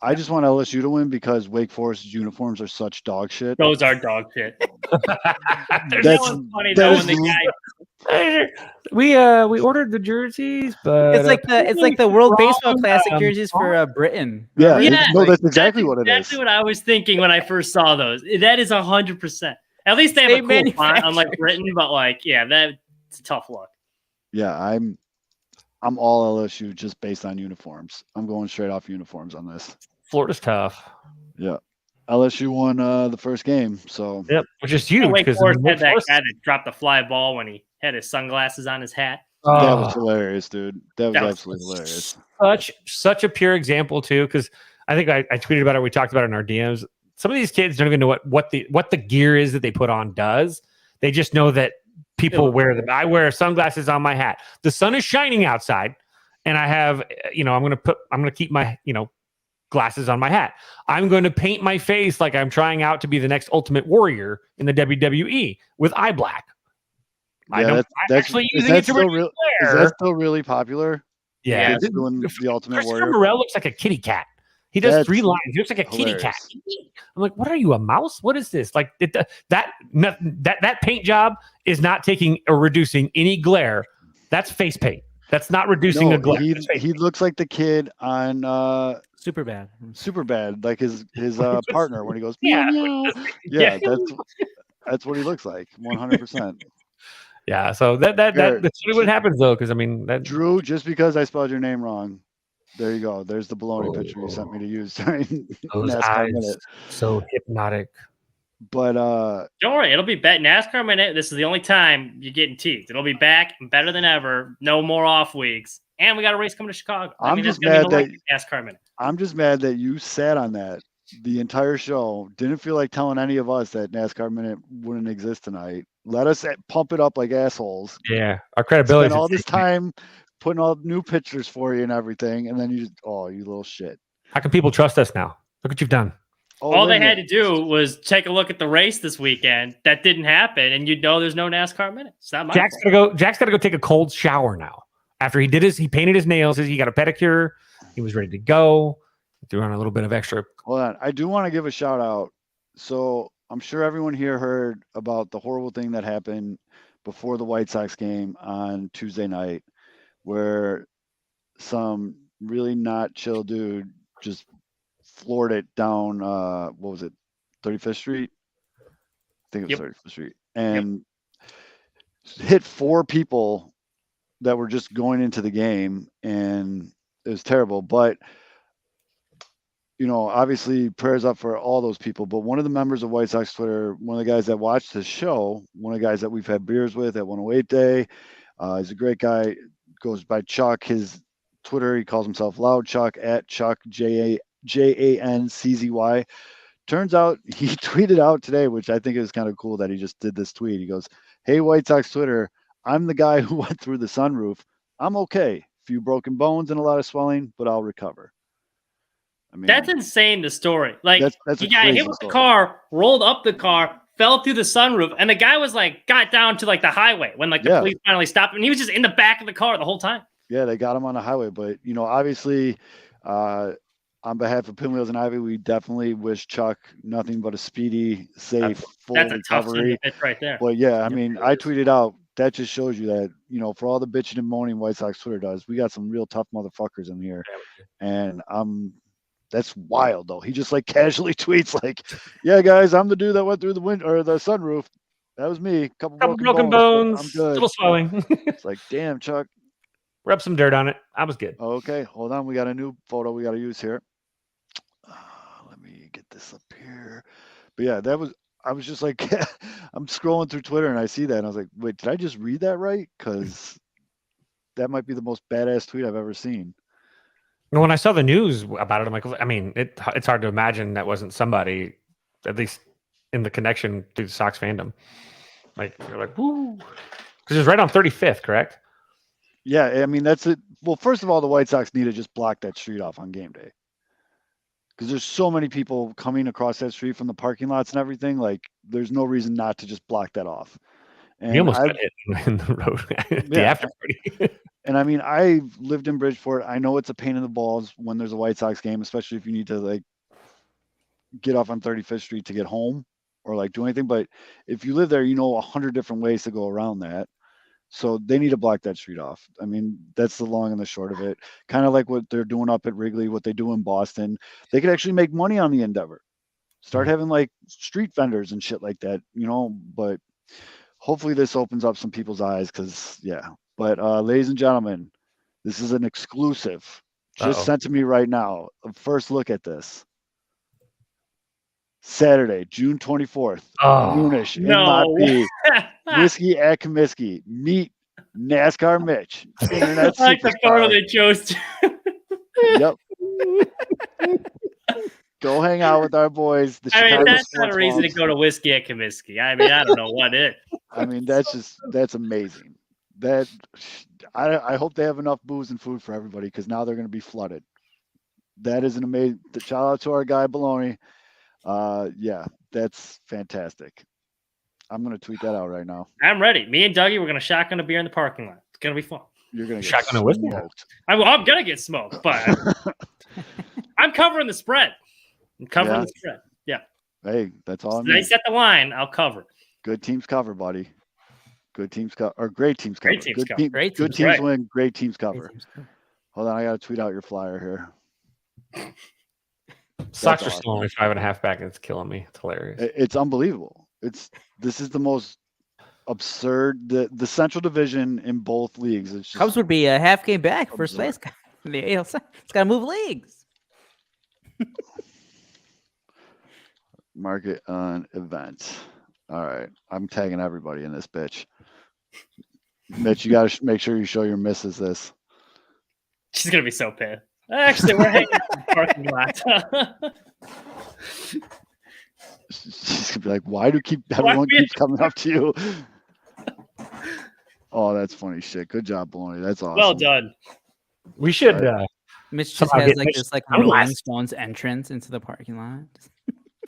S2: I just want LSU to win because Wake Forest's uniforms are such dog shit.
S3: Those are dog shit. There's
S2: That's-
S3: no one funny
S2: that
S3: though
S2: is
S3: when the guy
S4: We ordered the jerseys, but
S5: It's like the World
S4: wrong,
S5: Baseball Classic
S4: um,
S5: jerseys for Britain.
S2: Yeah,
S3: Yeah,
S2: no,
S5: like,
S2: that's exactly what it is.
S3: Exactly what I was thinking when I first saw those. That is 100%. At least they have
S5: Same
S3: a cool font, unlike
S5: manufacturer.
S3: Britain, but like, yeah, that's a tough look.
S2: Yeah, I'm all LSU just based on uniforms. I'm going straight off uniforms on this.
S4: Florida's tough.
S2: Yeah. LSU won the first game, so
S4: Yep, which is
S3: And
S4: huge
S3: Wake
S4: because
S3: Forest had that guy that dropped the fly ball when he had his sunglasses on his hat.
S2: that was hilarious, dude. That was
S3: That was
S2: absolutely hilarious.
S4: Such a pure example too, because I think I tweeted about it. We talked about it in our DMs. Some of these kids don't even know what the gear is that they put on does. They just know that people wear them. I wear sunglasses on my hat. The sun is shining outside, and I have I'm gonna keep my glasses on my hat. I'm going to paint my face like I'm trying out to be the next Ultimate Warrior in the WWE with eye black.
S2: Yeah, is that still really popular?
S4: Yeah,
S2: Kids doing the Ultimate
S4: Christopher
S2: Warrior.
S4: Morel looks like a kitty cat. He does
S2: That's
S4: 3 lines. He looks like a kitty cat. I'm like, what are you, a mouse? What is this? Like that paint job is not taking or reducing any glare. That's face paint. That's not reducing a glare.
S2: He looks like the kid on
S5: Superbad,
S2: like his partner when he goes meow meow. Yeah, that's what he looks like. 100%.
S4: Yeah, so that's what happens though, because I mean,
S2: Drew, just because I spelled your name wrong, there you go. There's the baloney picture you sent me to use during
S4: those
S2: NASCAR
S4: eyes,
S2: Minute.
S4: so hypnotic.
S2: But
S3: don't worry, it'll be back. NASCAR Minute. This is the only time you're getting teased. It'll be back and better than ever. No more off weeks, and we got a race coming to Chicago.
S2: I'm just mad that NASCAR Minute. I'm just mad that you sat on that the entire show. Didn't feel like telling any of us that NASCAR Minute wouldn't exist tonight. Let us pump it up like assholes.
S4: Yeah, our credibility.
S2: Spend all this time putting all new pictures for you and everything, and then you little shit.
S4: How can people trust us now? Look what you've done.
S3: All they had to do was take a look at the race this weekend. That didn't happen, and there's no NASCAR Minute. It's not my fault.
S4: Jack's got to go take a cold shower now. After he painted his nails, he got a pedicure. He was ready to go. He threw on a little bit of extra.
S2: Hold on, I do want to give a shout out. So I'm sure everyone here heard about the horrible thing that happened before the White Sox game on Tuesday night, where some really not chill dude just floored it down, what was it, 35th Street? I think it was 35th Street. And hit 4 people that were just going into the game, and it was terrible. But obviously prayers up for all those people. But one of the members of White Sox Twitter, one of the guys that watched the show, one of the guys that we've had beers with at 108 Day, he's a great guy, goes by Chuck. His Twitter, he calls himself Loud Chuck, at Chuck, JANCZY. Turns out he tweeted out today, which I think is kind of cool that he just did this tweet. He goes, "Hey, White Sox Twitter, I'm the guy who went through the sunroof. I'm okay. Few broken bones and a lot of swelling, but I'll recover." I mean,
S3: that's insane. The story, like,
S2: that's
S3: he got hit with the car, rolled up the car, fell through the sunroof, and the guy was like, got down to like the highway when like the police finally stopped him, and he was just in the back of the car the whole time.
S2: Yeah, they got him on the highway, but obviously, on behalf of Pinwheels and Ivy, we definitely wish Chuck nothing but a speedy, safe, full recovery.
S3: Tough right there.
S2: But yeah, I mean, I tweeted out, that just shows you that, for all the bitching and moaning White Sox Twitter does, we got some real tough motherfuckers in here. And that's wild though. He just like casually tweets like, "Yeah, guys, I'm the dude that went through the sunroof. That was me. Couple broken bones. I'm good.
S4: Little swelling."
S2: It's like, damn, Chuck.
S4: Rub some dirt on it. I was good.
S2: Okay, hold on. We got a new photo we got to use here. Let me get this up here. But yeah, I was just like, I'm scrolling through Twitter and I see that and I was like, wait, did I just read that right? Because that might be the most badass tweet I've ever seen.
S4: When I saw the news about it, I'm like, I mean, it's hard to imagine that wasn't somebody, at least in the connection to the Sox fandom. Like, you're like, woo. Because it was right on 35th, correct?
S2: Yeah, I mean, that's it. Well, first of all, the White Sox need to just block that street off on game day. Because there's so many people coming across that street from the parking lots and everything. Like, there's no reason not to just block that off. And
S4: you almost got hit in the road. The after party.
S2: And I mean, I've lived in Bridgeport. I know it's a pain in the balls when there's a White Sox game, especially if you need to like get off on 35th Street to get home or like do anything. But if you live there, 100 different ways to go around that. So they need to block that street off. I mean, that's the long and the short of it. Kind of like what they're doing up at Wrigley, what they do in Boston. They could actually make money on the endeavor. Start having like street vendors and shit like that, but hopefully this opens up some people's eyes because, yeah. But ladies and gentlemen, This is an exclusive. Just
S4: Uh-oh.
S2: sent to me right now. First look at this. Saturday, June 24th,
S4: Oh.
S2: noonish in
S3: No.
S2: Lot B. Whiskey at Comiskey. Meet NASCAR Mitch, internet
S3: I like the photo
S2: superstar.
S3: they chose. To.
S2: Yep. Go hang out with our boys. The
S3: I mean,
S2: Chicago
S3: that's not
S2: Sports
S3: a reason to
S2: Moms.
S3: go to Whiskey at Comiskey. I mean, I don't know what is.
S2: I mean, that's amazing. That I hope they have enough booze and food for everybody because now they're going to be flooded. That is an amazing. Shout out to our guy Baloney. Yeah, that's fantastic. I'm going to tweet that out right now.
S3: I'm ready. Me and Dougie, we're gonna shotgun a beer in the parking lot. It's gonna be fun.
S2: You're going to get
S4: Shotgun a whiskey?
S2: smoked.
S3: I'm gonna get smoked, but I'm covering the spread. I'm covering
S2: Yeah.
S3: the spread. Yeah.
S2: Hey, that's all I
S3: They
S2: mean.
S3: set the line. I'll cover.
S2: Good teams cover, buddy. Good teams cover, or great teams cover.
S3: Great teams
S2: good
S3: cover.
S5: Great
S2: good
S5: teams,
S2: teams
S3: right.
S2: win. Great teams cover. Hold on, I got to tweet out your flyer here.
S4: Sox are
S2: awesome.
S4: still only 5.5 back, and it's killing me. It's hilarious.
S2: It's unbelievable. This is the most absurd. The Central Division in both leagues. It's just,
S5: Cubs would be a half game back, first
S2: Absurd.
S5: place. It's got to move leagues.
S2: market on event. All right, I'm tagging everybody in this bitch. Mitch, you got to make sure you show your missus this.
S3: She's gonna be so pissed. Actually, we're hanging out in the parking lot.
S2: She's gonna be like, "Why do everyone
S3: we-
S2: keeps coming up to you?" Oh, that's funny shit. Good job, Baloney. That's awesome.
S3: Well done.
S4: We should.
S5: Mitch just
S4: Somehow
S5: has
S4: get
S5: like
S4: Mitch
S5: this like
S4: sunglasses.
S5: Rolling Stones entrance into the parking lot.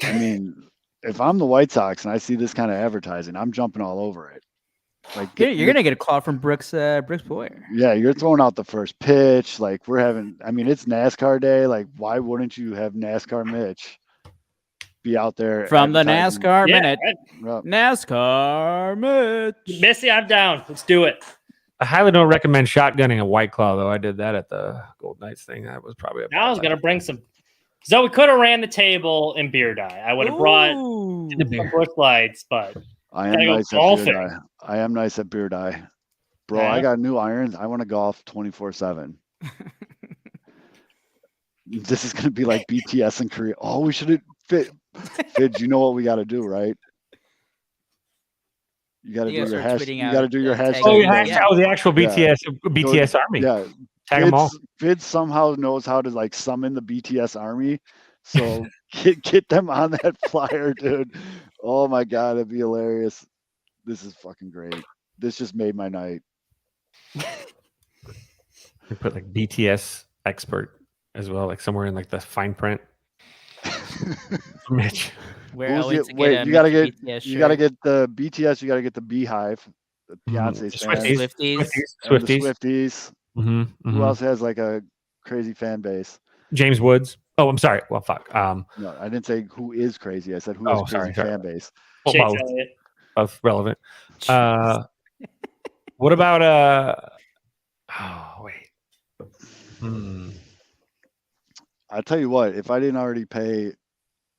S2: I mean, if I'm the White Sox and I see this kind of advertising, I'm jumping all over it. Like
S5: You're gonna get a call from Brooks Boyer.
S2: Yeah, you're throwing out the first pitch. Like we're having. I mean, it's NASCAR day. Like, why wouldn't you have NASCAR Mitch be out there
S5: From the
S2: advertising?
S5: NASCAR
S3: Yeah,
S5: minute.
S2: Yep.
S5: NASCAR Mitch.
S3: Missy, I'm down. Let's do it.
S4: I highly don't recommend shotgunning a White Claw, though. I did that at the Gold Knights thing. That was probably a
S3: I was gonna bring some. So we could have ran the table in beer dye. I would have brought
S5: Ooh.
S3: the Busch Lights, but
S2: I am
S3: Gotta go
S2: nice at beer
S3: golfing.
S2: dye. I am nice at beer dye. Bro,
S3: Yeah.
S2: I got new irons. I want to golf 24/7. This is gonna be like BTS in Korea. Oh, we should fit. Fidge, you know what we got to do, right? You got to
S5: You
S2: do
S5: gotta
S2: your
S5: start
S2: hashtag.
S5: tweeting
S2: You
S5: out,
S2: got to do your
S5: tag
S2: hashtag.
S4: Oh,
S5: Yeah.
S4: yeah,
S5: Yeah.
S4: oh, the actual BTS Army.
S2: Yeah,
S4: Tag them all.
S2: Fidge somehow knows how to like summon the BTS army. So get them on that flyer, dude. Oh my god, it'd be hilarious. This is fucking great. This just made my night.
S4: They put like BTS expert as well, like somewhere in like the fine print. Mitch.
S5: Where
S2: Who's
S5: I went
S2: the-
S5: to
S2: wait,
S5: get a
S2: you gotta
S5: Mitch
S2: get
S5: BTS
S2: you gotta
S5: shirt.
S2: get the BTS. You gotta get the Beehive, the Beyonce fan,
S4: Swifties.
S5: Swifties.
S2: and the
S4: Swifties.
S2: Swifties.
S4: Mm-hmm,
S2: Who else has like a crazy fan base?
S4: James Woods. Oh, I'm sorry. Well, fuck.
S2: No, I didn't say who is crazy. I said who has
S4: Oh,
S2: crazy
S4: sorry.
S2: fan base.
S4: Well,
S3: Chase
S4: both,
S3: Elliott.
S4: both relevant. What about Oh wait.
S2: I tell you what, if I didn't already pay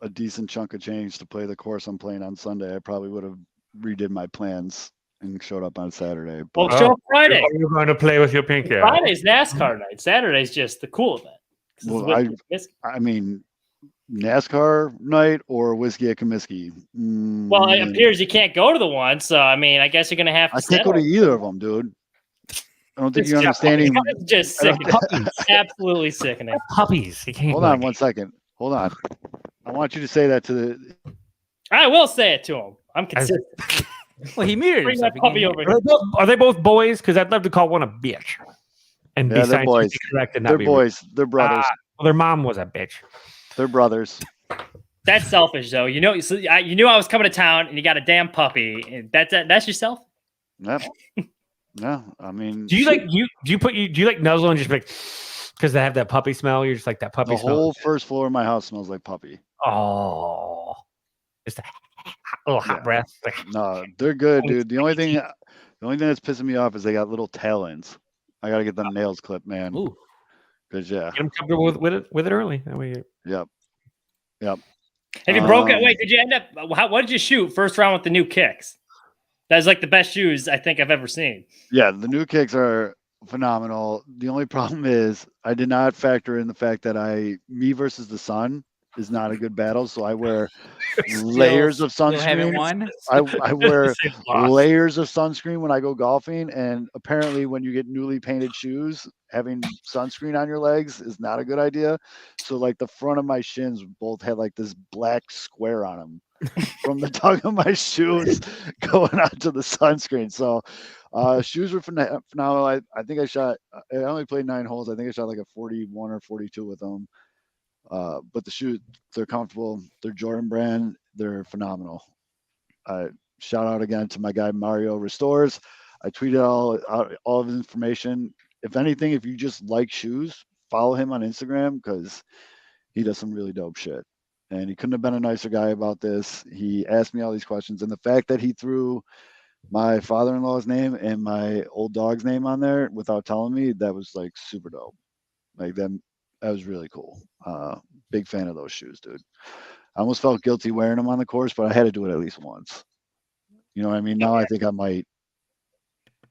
S2: a decent chunk of change to play the course I'm playing on Sunday, I probably would have redid my plans and showed up on Saturday.
S3: Well,
S2: But
S3: show up Friday.
S4: You're going to play with your pinky. out.
S3: Friday's NASCAR night. Saturday's just the cool event. 'Cause it's
S2: Well,
S3: Whiskey at Comiskey.
S2: I mean, NASCAR night or whiskey at Comiskey.
S3: Well, it appears you can't go to the one, so I mean, I guess you're gonna have to.
S2: I can't go to either of them, dude. I don't think
S3: It's
S2: you understand. Even,
S3: It's just
S2: I don't
S3: sickening. Absolutely sickening.
S4: Puppies. You can't
S2: hold on one second. Hold on. I want you to say that to the.
S3: I will say it to him. I'm consistent.
S5: Well, he muted
S3: Bring
S5: himself.
S3: that puppy over here.
S4: Are they both boys? Because I'd love to call one a bitch. And
S2: Yeah,
S4: be
S2: they're
S4: scientifically
S2: boys.
S4: correct and not
S2: They're
S4: be
S2: boys. They're brothers.
S4: well, their mom was a bitch.
S2: They're brothers.
S3: That's selfish, though. You know, so you knew I was coming to town, and you got a damn puppy. And that's yourself.
S2: Yep. Yeah. I mean,
S4: Do you like do you like nuzzle and just like because they have that puppy smell? You're just like that puppy
S2: the
S4: smell.
S2: whole first floor of my house smells like puppy.
S4: Oh, just a little hot
S2: Yeah.
S4: breath. Like,
S2: No, they're good, dude. The only thing that's pissing me off is they got little tail ends. I gotta get them nails clipped, man.
S5: Ooh.
S2: Cause yeah,
S4: get them comfortable with it early. That way,
S2: yep.
S3: Have you broken?
S2: Um,
S3: Wait, did you end up? What did you shoot first round with the new kicks? That's like the best shoes I think I've ever seen.
S2: Yeah, the new kicks are phenomenal. The only problem is I did not factor in the fact that me versus the sun is not a good battle. So I wear layers of
S5: Still haven't
S2: sunscreen.
S5: won.
S2: I wear
S4: Same loss.
S2: layers of sunscreen when I go golfing. And apparently when you get newly painted shoes, having sunscreen on your legs is not a good idea. So like the front of my shins both had like this black square on them from the tug of my shoes going onto the sunscreen. So shoes were phenomenal. I think I only played 9 holes. I think I shot like a 41 or 42 with them. But the shoes, they're comfortable. They're Jordan brand. They're phenomenal. Shout out again to my guy Mario Restores. I tweeted all of his information. If anything, if you just like shoes, follow him on Instagram because he does some really dope shit. And he couldn't have been a nicer guy about this. He asked me all these questions, and the fact that he threw my father-in-law's name and my old dog's name on there without telling me, that was like super dope. Like that was really cool. Big fan of those shoes, dude. I almost felt guilty wearing them on the course, but I had to do it at least once. You know what I mean? Now I think I might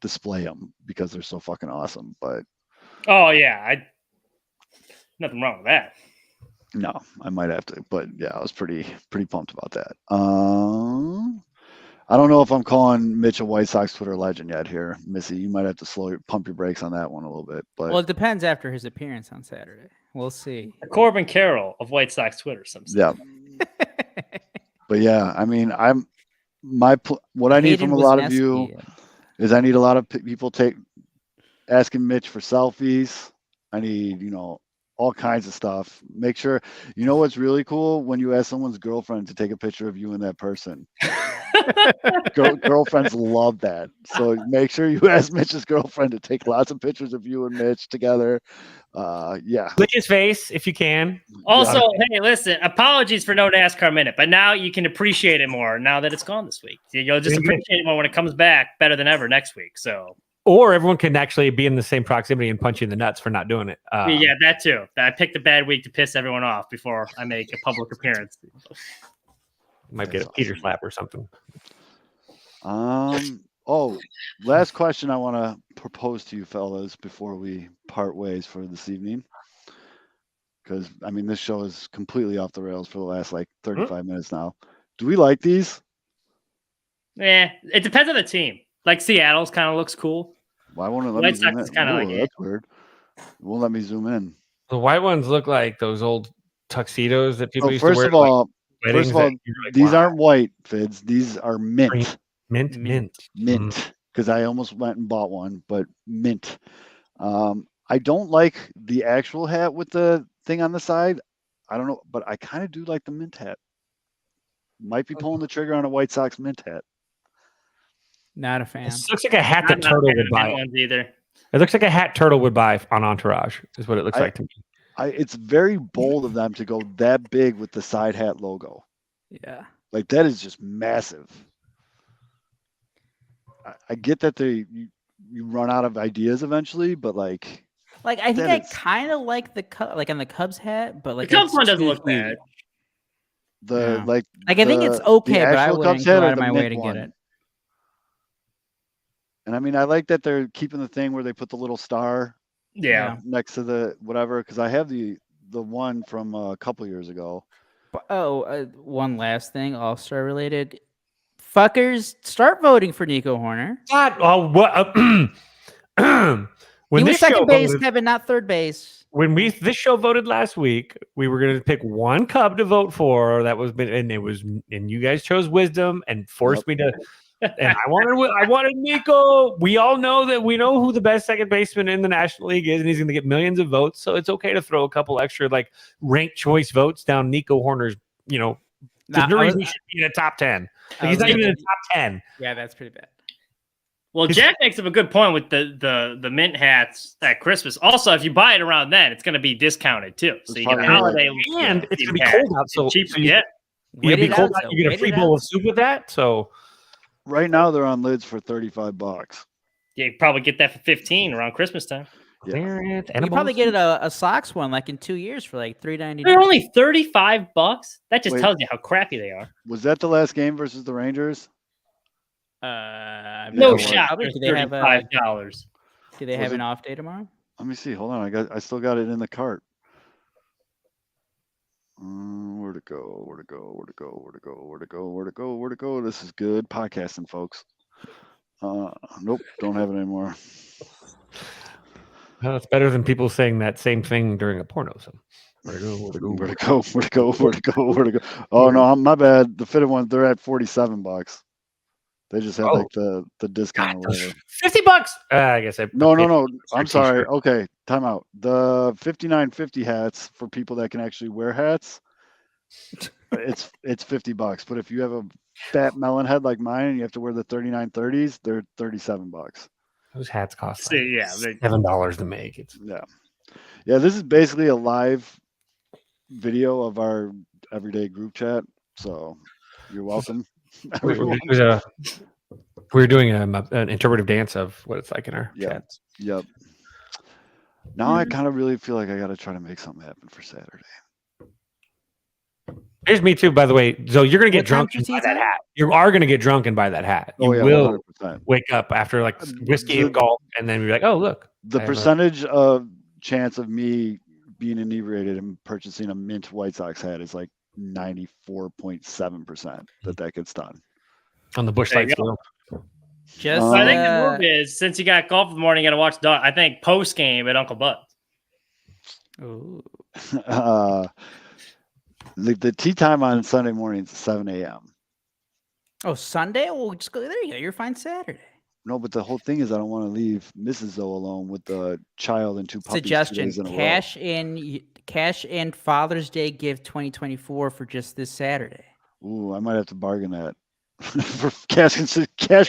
S2: display them because they're so fucking awesome. But
S3: Oh yeah, nothing wrong with that.
S2: no, I might have to. But yeah, I was pretty pumped about that. I don't know if I'm calling Mitch a White Sox Twitter legend yet here, Missy. You might have to pump your brakes on that one a little bit. But
S5: Well, it depends after his appearance on Saturday. We'll see.
S3: Corbin Carroll of White Sox Twitter. Some
S2: yeah, but yeah, I mean, what I need from a lot of you is I need a lot of people asking Mitch for selfies. I need, all kinds of stuff. Make sure, what's really cool when you ask someone's girlfriend to take a picture of you and that person. Girlfriends love that. So make sure you ask Mitch's girlfriend to take lots of pictures of you and Mitch together. Yeah.
S4: Lick his face if you can.
S3: Also, hey, listen, apologies for no NASCAR minute, but now you can appreciate it more now that it's gone this week. You'll just appreciate it more when it comes back better than ever next week. So,
S4: or everyone can actually be in the same proximity and punch you in the nuts for not doing it.
S3: Yeah, that too. I picked a bad week to piss everyone off before I make a public appearance.
S4: Might get a Peter slap or something.
S2: Last question I want to propose to you fellas before we part ways for this evening. Because, I mean, this show is completely off the rails for the last, 35 minutes now. Do we like these?
S3: Yeah, it depends on the team. Like Seattle's kind of looks cool.
S2: Why won't it let
S3: White
S2: me zoom
S3: Sox is
S2: in?
S3: kind of like
S2: That's weird. It won't let me zoom in.
S4: The white ones look like those old tuxedos that people used to
S2: First
S4: wear.
S2: of all,
S4: like,
S2: these aren't white, Fids. These are mint.
S4: Mint.
S2: Because I almost went and bought one, but mint. I don't like the actual hat with the thing on the side. I don't know, but I kind of do like the mint hat. Might be pulling the trigger on a White Sox mint hat.
S5: Not a fan.
S4: It looks like a hat that Turtle would buy.
S3: Either.
S4: It looks like a hat Turtle would buy on Entourage, is what it looks like to me.
S2: It's very bold of them to go that big with the side hat logo.
S5: Yeah.
S2: Like, that is just massive. I get that you run out of ideas eventually, but
S5: I think I kind of like on the Cubs hat, but
S3: the Cubs one doesn't look bad.
S5: I think it's okay, but I wouldn't go out of my way to get it.
S2: And I mean, I like that they're keeping the thing where they put the little star next to the whatever, because I have the one from a couple years ago.
S5: One last thing, All-Star related. Fuckers, start voting for Nico Horner.
S4: God, what?
S5: He was second base, Kevin, not third base.
S4: When this show voted last week, we were going to pick one Cub to vote for. And you guys chose Wisdom and forced me to. And I wanted Nico. We all know that we know who the best second baseman in the National League is, and he's going to get millions of votes. So it's okay to throw a couple extra ranked choice votes down Nico Horner's. There's no reason he should be in the top 10. He's not even in the top 10.
S5: Yeah, that's pretty bad.
S3: Well, Jack makes up a good point with the mint hats at Christmas. Also, if you buy it around then, it's going to be discounted too. So you get a holiday,
S4: and it's going to be cold out. So
S3: cheap.
S4: You get a free bowl of soup with that. So
S2: right now they're on lids for $35.
S3: Yeah, you probably get that for $15 around Christmas time.
S2: Yeah.
S5: You probably get a Sox one in 2 years for $3.99.
S3: They're only $35. That just tells you how crappy they are.
S2: Was that the last game versus the Rangers?
S3: No shot. There's $35.
S5: Do they have an off day tomorrow?
S2: Let me see. Hold on. I still got it in the cart. Where to go? Where to go? Where to go? Where to go? Where to go? Where to go? Where to go? This is good podcasting, folks. Nope, don't have it anymore.
S4: Well, it's better than people saying that same thing during a porno. So where to go? Where to go?
S2: Where to go? Where to go? Where to go? Where to go? Oh no, my bad. The fitted one, they're at $47. They just had like the discount or whatever.
S4: $50. I guess I
S2: No. I'm sorry. Okay, time out. The $59.50 hats for people that can actually wear hats. It's $50. But if you have a fat melon head like mine and you have to wear the 3930s, they're $37.
S4: Those hats cost
S3: $7
S4: to make. It's
S2: yeah. This is basically a live video of our everyday group chat. So you're welcome.
S4: we were doing an interpretive dance of what it's like in our chats.
S2: Yep. Now I kind of really feel like I got to try to make something happen for Saturday.
S4: Here's me too, by the way. So you're gonna get drunk and buy that hat. You are gonna get drunk and buy that hat. You will 100%. Wake up after like whiskey and golf, and then be like, "Oh, look."
S2: The percentage of chance of me being inebriated and purchasing a mint White Sox hat is like 94.7% that gets done
S4: on the Busch Lights.
S5: Just
S3: I think the move is, since you got golf in the morning, you got to watch dog. I think post game at Uncle Bud's.
S5: Ooh.
S2: The tea time on Sunday mornings is 7 a.m.
S5: Oh, Sunday? Well, just go there. You go. You're fine Saturday.
S2: No, but the whole thing is I don't want to leave Mrs. Zoe alone with the child and two puppies.
S5: Suggestion: cash in Father's Day gift 2024 for just this Saturday.
S2: Ooh, I might have to bargain that for cash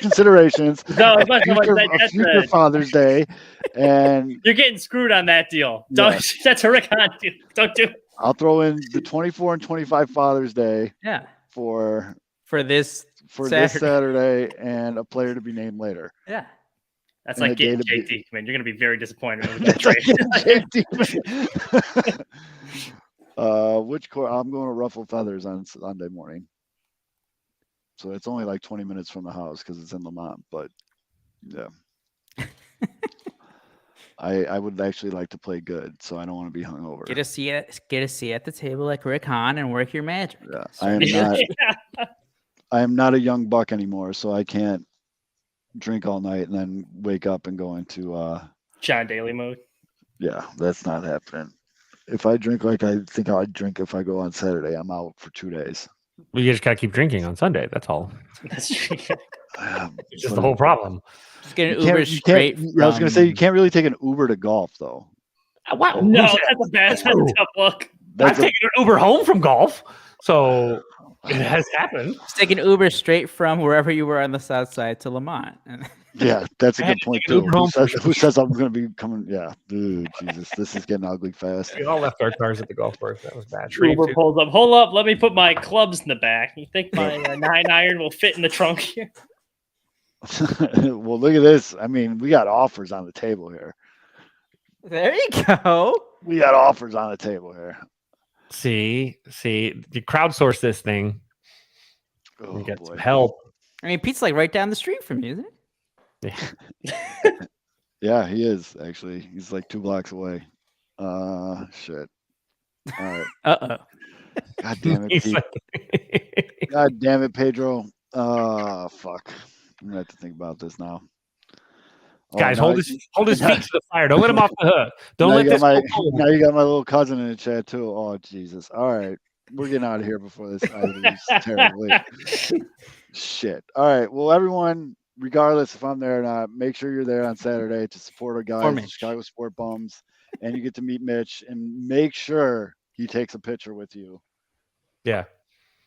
S2: considerations.
S3: No,
S2: future Father's Day, and
S3: you're getting screwed on that deal. Don't. That's a Rick Hunt deal. Don't do it.
S2: I'll throw in the 24 and 25 Father's Day.
S5: Yeah.
S2: For
S5: this
S2: Saturday and a player to be named later.
S3: Yeah. That's like getting JT. Man, you're going to be very disappointed with that trade.
S2: I'm going to ruffle feathers on Sunday morning. So it's only like 20 minutes from the house because it's in Lamont. But yeah. I would actually like to play good, so I don't want to be hungover.
S5: Get a seat at the table like Rick Hahn and work your magic.
S2: Yeah, I am not a young buck anymore, so I can't drink all night and then wake up and go into
S3: John Daly mode.
S2: Yeah, that's not happening. If I drink like I think I'd drink if I go on Saturday, I'm out for 2 days.
S4: Well, you just gotta keep drinking on Sunday. That's all.
S3: That's true.
S4: It's just the whole problem.
S5: Just get an Uber straight.
S2: I was gonna say you can't really take an Uber to golf though.
S4: Wow,
S3: no, that's a tough look.
S4: I've taken an Uber home from golf, so it has happened.
S5: Just take an Uber straight from wherever you were on the south side to Lamont.
S2: Yeah, that's a good point too. Who says I'm going to be coming? Yeah, dude, Jesus, this is getting ugly fast.
S4: We all left our cars at the golf course. That was bad.
S3: Uber pulls up. Hold up, let me put my clubs in the back. You think my 9-iron will fit in the trunk here?
S2: Well, look at this. I mean, we got offers on the table here.
S5: There you go.
S2: We got offers on the table here.
S4: See, you crowdsource this thing.
S2: Oh,
S4: we get some help.
S5: I mean, Pete's like right down the street from you, isn't it?
S4: Yeah.
S2: Yeah, he is actually. He's like 2 blocks away. Shit. All right.
S5: Uh-oh.
S2: God damn it, Pete. God damn it, Pedro. Fuck. I'm gonna have to think about this now.
S4: Guys, hold his feet to the fire. Don't let him off the hook. Don't let this.
S2: Now you got my little cousin in the chat too. Oh Jesus! All right, we're getting out of here before this ends terribly. Shit. All right. Well, everyone, regardless if I'm there or not, make sure you're there on Saturday to support our guys, the Chicago Sport Bums, and you get to meet Mitch. And make sure he takes a picture with you.
S4: Yeah.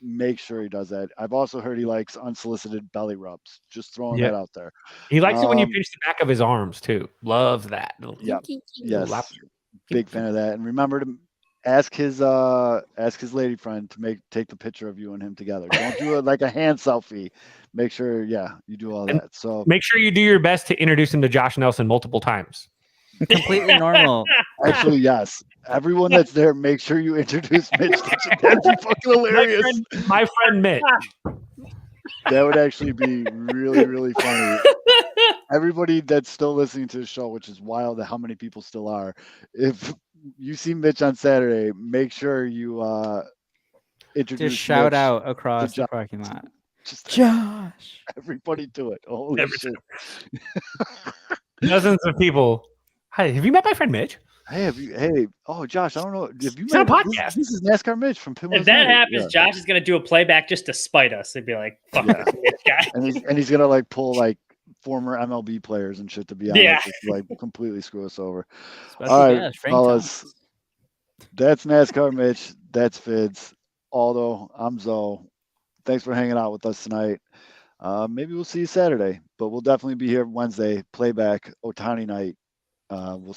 S2: Make sure he does that. I've also heard he likes unsolicited belly rubs. Just throwing that out there.
S4: He likes it when you pinch the back of his arms too. Loves that.
S2: Yeah. Yes. Big fan of that. And remember to ask his lady friend to take the picture of you and him together. Don't do it like a hand selfie. Make sure, you do all that. So
S4: make sure you do your best to introduce him to Josh Nelson multiple times.
S5: Completely normal.
S2: Actually, yes. Everyone that's there, make sure you introduce Mitch. That'd be fucking hilarious.
S4: My friend Mitch.
S2: That would actually be really, really funny. everybody that's still listening to the show, which is wild how many people still are. If you see Mitch on Saturday, make sure you introduce
S5: Just shout
S2: Mitch
S5: out across the
S2: Josh.
S5: parking lot.
S2: Just
S5: Josh.
S2: everybody do it. Holy shit.
S4: Dozens of people. Hi, have you met my friend Mitch?
S2: Hey, oh Josh, I don't know. Have you
S4: He's on a
S2: met
S4: podcast.
S2: this is NASCAR Mitch from Pinwheels
S3: If that
S2: United.
S3: happens,
S2: Yeah.
S3: Josh is gonna do a playback just to spite us. He'd be like, "Fuck
S2: Yeah.
S3: this guy."
S2: And he's gonna like pull like former MLB players and shit to be honest,
S3: Yeah.
S2: just, like completely screw us over.
S5: Special
S2: All right,
S5: guest, Frank
S2: fellas.
S5: Thomas.
S2: That's NASCAR Mitch. That's Fids. Aldo, I'm Zoe. Thanks for hanging out with us tonight. Maybe we'll see you Saturday, but we'll definitely be here Wednesday. Playback Otani night. We'll see.